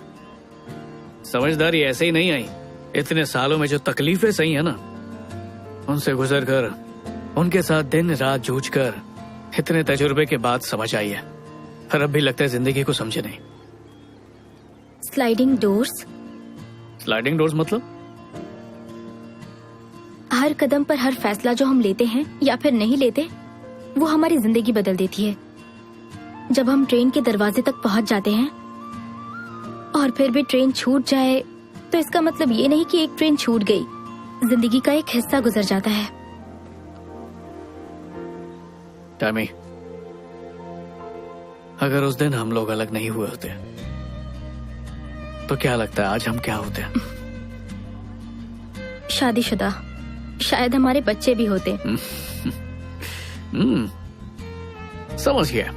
समझदारी ऐसे ही नहीं आई. इतने सालों में जो तकलीफें सही है ना, उनसे गुजर कर, उनके साथ दिन रात जूझ कर, इतने तजुर्बे के बाद समझ आई है. पर अब भी लगता है जिंदगी को समझे नहीं. Sliding doors? स्लाइडिंग डोर्स मतलब? हर कदम पर हर फैसला जो हम लेते हैं या फिर नहीं लेते, वो हमारी जिंदगी बदल देती है. जब हम ट्रेन के दरवाजे तक पहुंच जाते हैं और फिर भी ट्रेन छूट जाए, तो इसका मतलब ये नहीं कि एक ट्रेन छूट गई, जिंदगी का एक हिस्सा गुजर जाता है. टैमी, अगर उस दिन हम लोग अलग नहीं हुए होते तो क्या लगता है आज हम क्या होते? शादीशुदा. शायद हमारे बच्चे भी होते. समझ गया.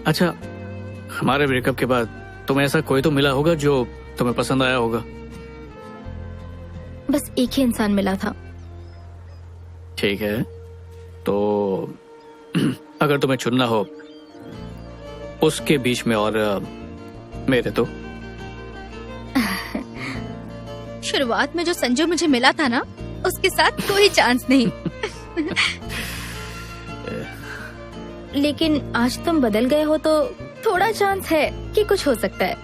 अच्छा, हमारे ब्रेकअप के बाद तुम्हें ऐसा कोई तो मिला होगा जो तुम्हें पसंद आया होगा? बस एक ही इंसान मिला था. ठीक है, तो अगर तुम्हें चुनना हो उसके बीच में और मेरे, तो शुरुआत में जो संजू मुझे मिला था ना, उसके साथ कोई चांस नहीं. लेकिन आज तुम बदल गए हो तो थोड़ा चांस है कि कुछ हो सकता है.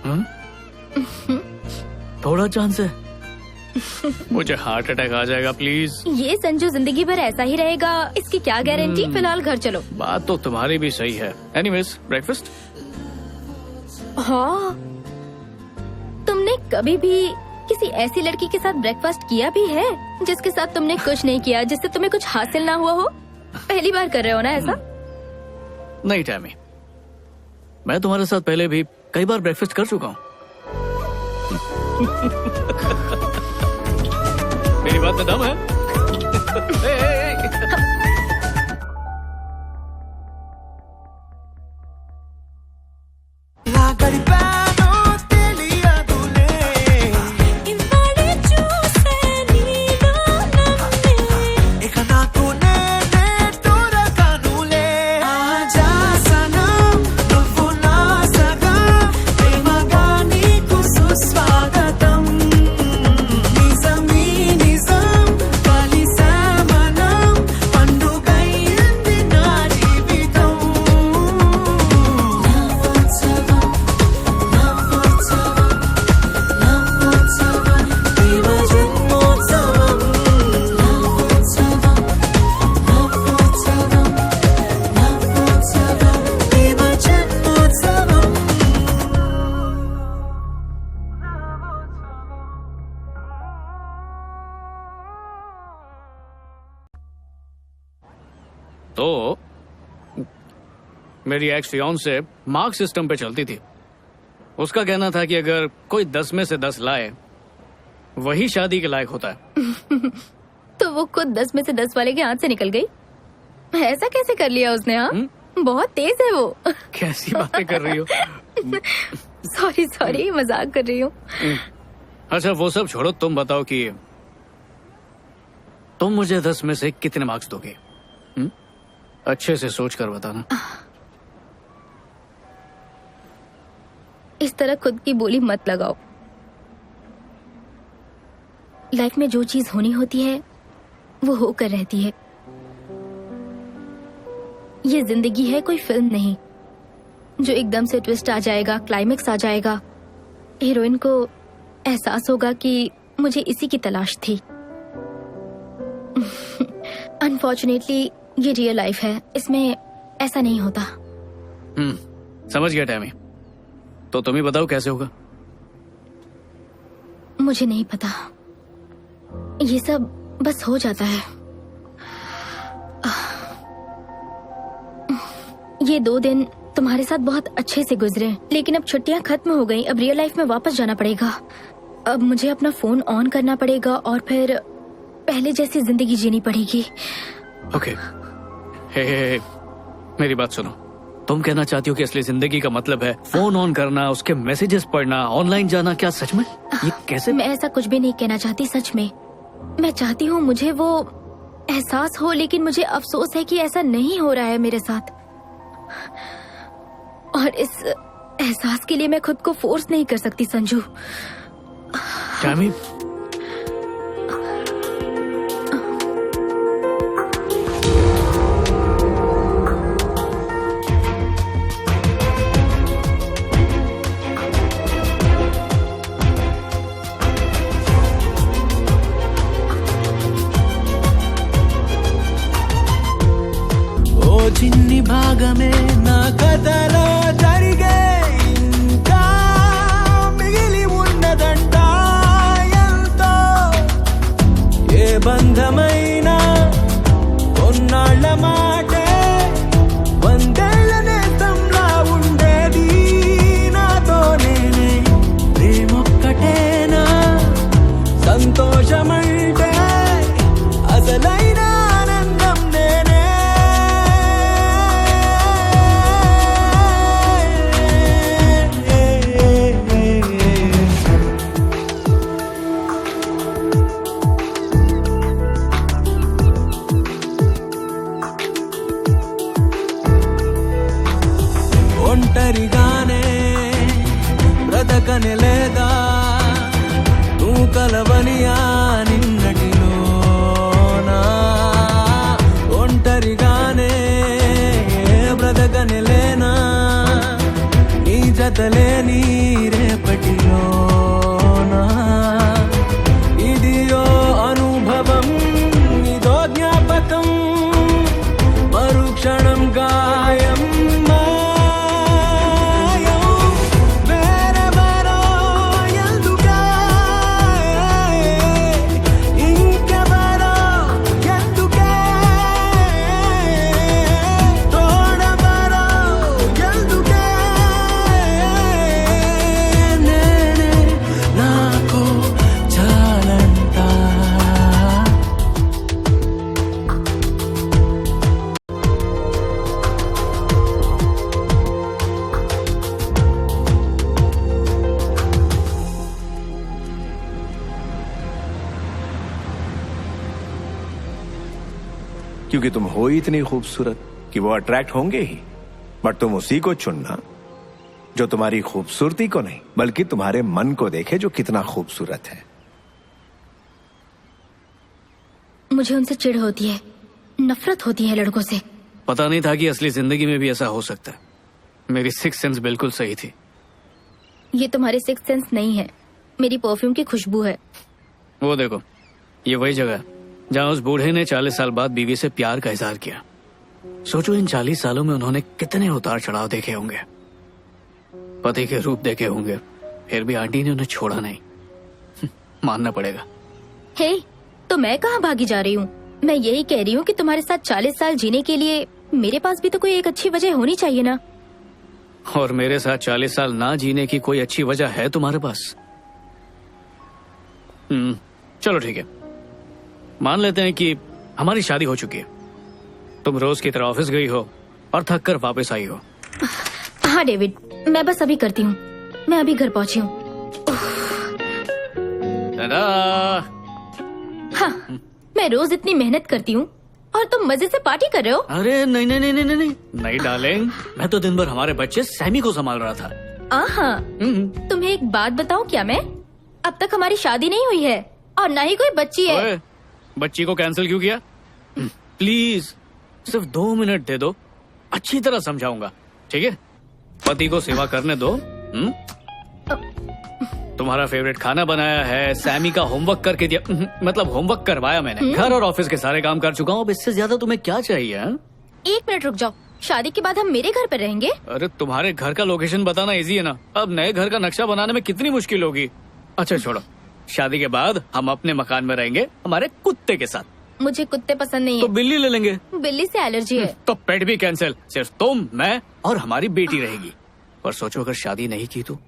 थोड़ा चांस है? मुझे हार्ट अटैक आ जाएगा प्लीज. ये संजू जिंदगी भर ऐसा ही रहेगा, इसकी क्या गारंटी. फिलहाल घर चलो. बात तो तुम्हारी भी सही है. Anyways, breakfast? हाँ, तुमने कभी भी किसी ऐसी लड़की के साथ ब्रेकफास्ट किया भी है जिसके साथ तुमने कुछ नहीं किया, जिससे तुम्हें कुछ हासिल ना हुआ हो? पहली बार कर रहे हो ना ऐसा? नहीं टैमी, मैं तुम्हारे साथ पहले भी कई बार ब्रेकफास्ट कर चुका हूँ. मेरी बात में दम है. तो मेरी एक्स फियांसे मार्क सिस्टम पे चलती थी। उसका कहना था कि अगर कोई 10 में से 10 लाए वही शादी के लायक होता है। तो वो खुद 10 में से 10 वाले के हाथ से निकल गई। ऐसा कैसे कर लिया उसने? हाँ, बहुत तेज है वो। कैसी बातें कर रही हो? सॉरी मजाक कर रही हूँ। अच्छा वो सब छोड़ो, तुम बताओ कि तुम मुझे 10 में से कितने मार्क्स दोगे? अच्छे से सोच कर बताना। इस तरह खुद की बोली मत लगाओ। लाइफ में जो चीज होनी होती है वो होकर रहती है। ये जिंदगी है, कोई फिल्म नहीं जो एकदम से ट्विस्ट आ जाएगा, क्लाइमेक्स आ जाएगा, हीरोइन को एहसास होगा कि मुझे इसी की तलाश थी। अनफॉर्चुनेटली ये रियल लाइफ है, इसमें ऐसा नहीं होता। समझ गया टैमी। तो तुम ही बताओ कैसे होगा? मुझे नहीं पता, ये सब बस हो जाता है। ये 2 दिन तुम्हारे साथ बहुत अच्छे से गुजरे, लेकिन अब छुट्टियां खत्म हो गई। अब रियल लाइफ में वापस जाना पड़ेगा। अब मुझे अपना फोन ऑन करना पड़ेगा और फिर पहले जैसी जिंदगी जीनी पड़ेगी। ओके, हे, मेरी बात सुनो। तुम कहना चाहती हो कि असली जिंदगी का मतलब है फोन ऑन करना, उसके मैसेजेस पढ़ना, ऑनलाइन जाना? क्या सच में? ये कैसे? मैं ऐसा कुछ भी नहीं कहना चाहती, सच में। मैं चाहती हूँ मुझे वो एहसास हो, लेकिन मुझे अफसोस है कि ऐसा नहीं हो रहा है मेरे साथ। और इस एहसास के लिए मैं खुद को फोर्स नहीं कर सकती संजू। टैमी, చిన్ని భాగమే నా కథలో జరిగే ఇంకా మిగిలి ఉన్నదంట ఎంతో ఏ బంధమైనా కొన్నాళ్ళ మాటే వందేళ్ల నేతంలా ఉండేది నాతో నేనే ప్రేమొక్కటేనా సంతోషమంటే అసలైన ఆనందం నేనే ఒంటరిగానే బ్రతకని లేదా నువ్వు కలవనియా నిన్నటిలోనా ఒంటరిగానే బ్రతకని లేనా నీ జతలేని రేపటిలోనా ఇదియో అనుభవం ఇదో జ్ఞాపకం మరుక్షణం గాయం क्योंकि तुम हो ही इतनी खूबसूरत कि वो अट्रैक्ट होंगे ही। बट तुम उसी को चुनना जो तुम्हारी खूबसूरती को नहीं बल्कि तुम्हारे मन को देखे जो कितना खूबसूरत है। मुझे उनसे चिढ़ होती है, नफरत होती है लड़कों से। पता नहीं था कि असली जिंदगी में भी ऐसा हो सकता है। मेरी सिक्स सेंस बिल्कुल सही थी। ये तुम्हारी सिक्स सेंस नहीं है, मेरी परफ्यूम की खुशबू है। वो देखो, ये वही जगह है जहाँ उस बूढ़े ने 40 साल बाद बीवी से प्यार का इजहार किया। सोचो इन 40 सालों में उन्होंने कितने उतार चढ़ाव देखे होंगे, पति के रूप देखे होंगे, फिर भी आंटी ने उन्हें छोड़ा नहीं। मानना पड़ेगा। हे, तो मैं कहाँ भागी जा रही हूँ? मैं यही कह रही हूँ कि तुम्हारे साथ 40 साल जीने के लिए मेरे पास भी तो कोई एक अच्छी वजह होनी चाहिए ना। और मेरे साथ 40 साल ना जीने की कोई अच्छी वजह है तुम्हारे पास? चलो ठीक है, मान लेते हैं कि हमारी शादी हो चुकी है। तुम रोज की तरह ऑफिस गई हो और थक कर वापस आई हो। हाँ डेविड, मैं बस अभी करती हूँ। मैं अभी घर पहुँची हूँ। हाँ, मैं रोज इतनी मेहनत करती हूँ और तुम मजे से पार्टी कर रहे हो। अरे नहीं नहीं नहीं नहीं नहीं नहीं नहीं डार्लिंग, मैं तो दिन भर हमारे बच्चे सैमी को संभाल रहा था। हाँ, तुम्हें एक बात बताऊँ क्या? मैं अब तक हमारी शादी नहीं हुई है और ना ही कोई बच्ची है। ओए, बच्ची को कैंसिल क्यों किया? प्लीज सिर्फ 2 मिनट दे दो, अच्छी तरह समझाऊंगा, ठीक है? पति को सेवा करने दो। तुम्हारा फेवरेट खाना बनाया है, सैमी का होमवर्क करके दिया, मतलब होमवर्क करवाया मैंने। घर और ऑफिस के सारे काम कर चुका हूँ, अब इससे ज्यादा तुम्हें क्या चाहिए? हा? 1 मिनट रुक जाओ, शादी के बाद हम मेरे घर पर रहेंगे। अरे तुम्हारे घर का लोकेशन बताना इजी है ना, अब नए घर का नक्शा बनाने में कितनी मुश्किल होगी। अच्छा छोड़ो, शादी के बाद हम अपने मकान में रहेंगे हमारे कुत्ते के साथ। मुझे कुत्ते पसंद नहीं तो है। बिल्ली ले लेंगे। बिल्ली से एलर्जी है। तो पेट भी कैंसिल, सिर्फ तुम, मैं और हमारी बेटी रहेगी। पर सोचो अगर शादी नहीं की तो?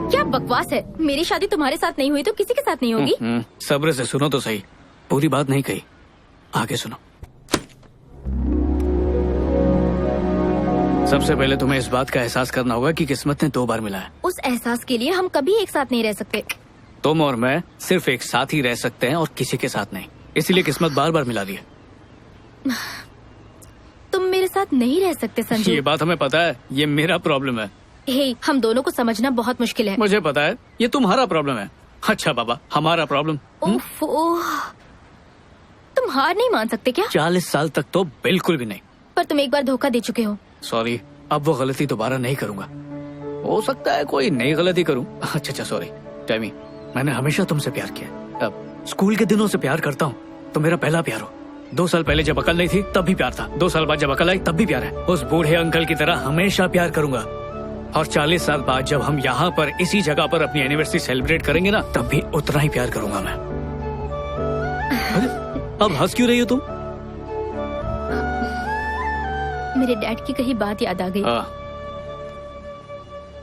क्या बकवास है, मेरी शादी तुम्हारे साथ नहीं हुई तो किसी के साथ नहीं होगी। सब्र से सुनो तो सही, पूरी बात नहीं कही, आगे सुनो। सबसे पहले तुम्हें इस बात का एहसास करना होगा कि किस्मत ने 2 बार मिला है। उस एहसास के लिए हम कभी एक साथ नहीं रह सकते। तुम और मैं सिर्फ एक साथ ही रह सकते हैं और किसी के साथ नहीं, इसीलिए किस्मत बार बार मिला दी है। तुम मेरे साथ नहीं रह सकते संजू। ये बात हमें पता है, ये मेरा प्रॉब्लम है। हे, हम दोनों को समझना बहुत मुश्किल है। मुझे पता है, ये तुम्हारा प्रॉब्लम है। अच्छा बाबा, हमारा प्रॉब्लम। ओह, तुम हार नहीं मान सकते क्या? 40 साल तक तो बिल्कुल भी नहीं। पर तुम एक बार धोखा दे चुके हो। सॉरी, अब वो गलती दोबारा नहीं करूंगा। हो सकता है कोई नई गलती करूं। अच्छा सॉरी टैमी, मैंने हमेशा तुमसे प्यार किया। अब स्कूल के दिनों से प्यार करता हूँ, तो मेरा पहला प्यार हो। 2 साल पहले जब अकल नहीं थी तब भी प्यार था, 2 साल बाद जब अकल आई तब भी प्यार है। उस बूढ़े अंकल की तरह हमेशा प्यार करूंगा। और 40 साल बाद जब हम यहाँ पर इसी जगह पर अपनी एनिवर्सरी सेलिब्रेट करेंगे ना, तब भी उतना ही प्यार करूंगा मैं। अरे, अब हंस क्यों रही हो तुम? मेरे डैड की कही बात याद आ गई।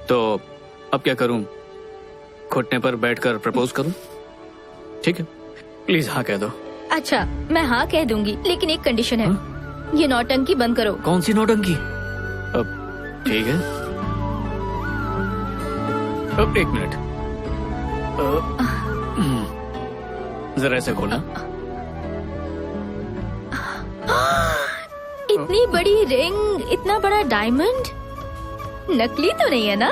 तो अब क्या करूं? घुटने पर बैठकर प्रपोज करूं? ठीक है, प्लीज हाँ कह दो। अच्छा, मैं हाँ कह दूंगी, लेकिन एक कंडीशन है। ये नौटंकी बंद करो। कौन सी नौटंकी? अब ठीक है, अब 1 मिनट, जरा ऐसे खोलना। इतनी बड़ी रिंग, इतना बड़ा डायमंड, नकली तो नहीं है ना?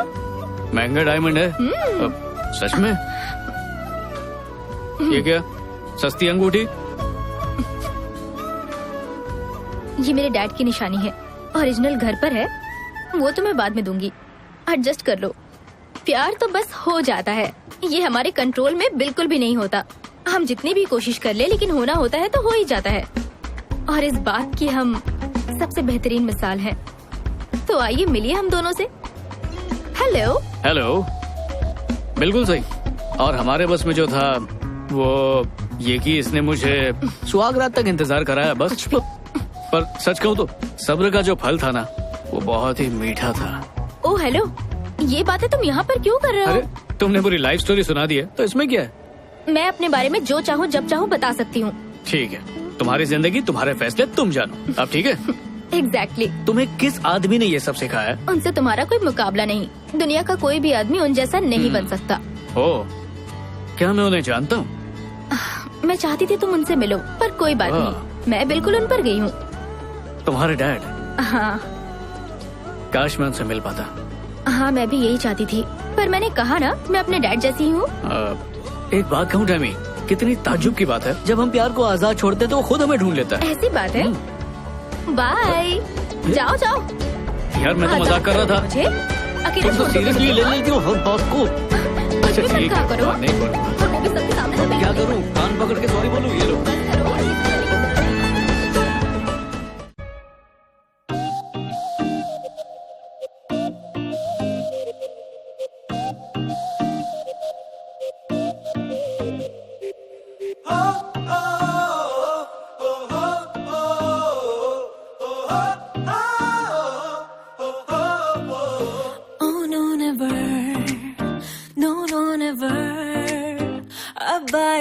महंगा डायमंड है। सच में? ये क्या, सस्ती अंगूठी? ये मेरे डैड की निशानी है, ओरिजिनल घर पर है। वो तो मैं बाद में दूंगी, एडजस्ट कर लो। प्यार तो बस हो जाता है, ये हमारे कंट्रोल में बिल्कुल भी नहीं होता। हम जितनी भी कोशिश कर ले, लेकिन होना होता है तो हो ही जाता है। और इस बात की हम सबसे बेहतरीन मिसाल हैं। तो आइए मिलिए हम दोनों से। हेलो। हेलो, बिल्कुल सही। और हमारे बस में जो था वो ये कि इसने मुझे सुहागरात तक इंतजार कराया बस। पर सच कहूँ तो सब्र का जो फल था ना, वो बहुत ही मीठा था। ओ हेलो, ये बातें तुम यहाँ पर क्यों कर रहे हो? अरे तुमने पूरी लाइफ स्टोरी सुना दी है, तो इसमें क्या है? मैं अपने बारे में जो चाहूँ जब चाहूँ बता सकती हूँ। ठीक है, तुम्हारी जिंदगी, तुम्हारे फैसले, तुम जानो। अब ठीक है? एग्जैक्टली। तुम्हें किस आदमी ने ये सब सिखाया? उनसे तुम्हारा कोई मुकाबला नहीं। दुनिया का कोई भी आदमी उन जैसा नहीं बन सकता। ओ, क्या मैं उन्हें जानता हूँ? मैं चाहती थी तुम उनसे मिलो, पर कोई बात नहीं, मैं बिल्कुल उन पर गई हूँ। तुम्हारे डैड? हाँ। काश मैं उनसे मिल पाता। हाँ, मैं भी यही चाहती थी, पर मैंने कहा ना, मैं अपने डैड जैसी हूँ। एक बात कहूँ टैमी, कितनी ताज्जुब की बात है, जब हम प्यार को आजाद छोड़ते तो वो खुद हमें ढूंढ लेता है। ऐसी बात है? बाय, जाओ जाओ। यार मैं तो मजाक कर रहा था। मुझे अकेले तुम तो सीरियसली ले लेती हो हर बात को। अच्छा ठीक है, क्या करो? नहीं करूँगा। क्या करूँ? कान पकड़ के सॉरी बोलूँ? ये लो।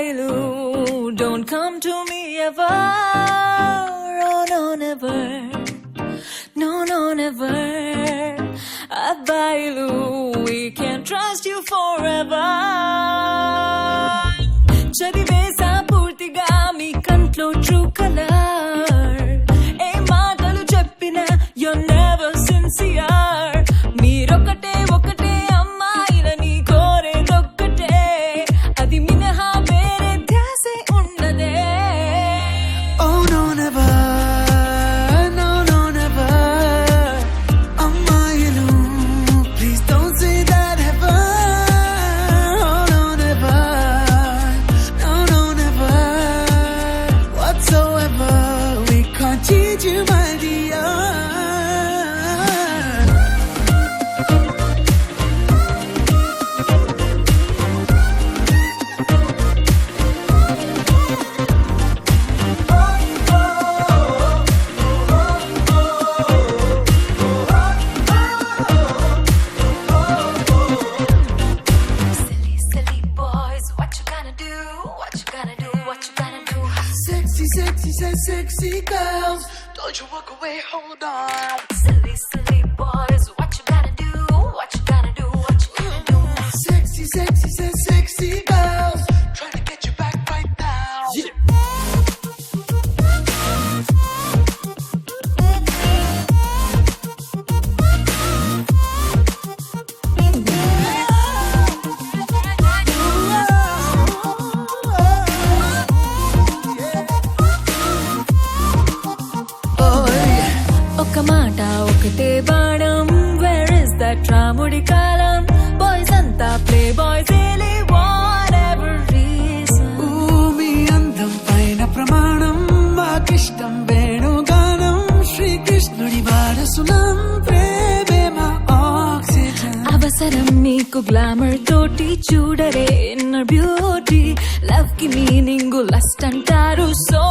అబ్బాయిలు don't come to me ever, oh no never, no no never. అబ్బాయిలు we can't trust you forever. చదివేసా పూర్తిగా మీ కంట్లో true color, ఏ మాటలు చెప్పినా you're never sincere. మీరొకటే ఒకటే అమ్మాయిలని కోరేదొక్కటే, అది మినహా వేరే ధ్యాసే ఉన్నదే. Oh no never, no no never. అమ్మాయిలు please don't say that ever. Oh no never, no no never. Whatsoever, we can't change you my dear. Silly, silly boys, what you gonna do? What you gonna do? What you gonna do? Sexy, sexy, sexy girls. Don't you walk away, hold on. Silly, silly boys, what you gonna do? What you gonna do? What you gonna do? Sexy, sexy, sexy girls. Trying to get you back right now. ఒక మాట ఒకటే బాణం, where is that రాముడి కాలం? Boys అంతా play boys, whatever reason. మీ అందం పైన ప్రమాణం, మాకిష్టం వేణుగానం, శ్రీకృష్ణుడి వారసులం, ప్రేమే మా ఆక్సిజన్. అవసరం మీకు గ్లామర్ తోటి, చూడరే ఇన్నర్ బ్యూటీ, లవ్ కి మీనింగ్ లస్ట్ అంటారు, సో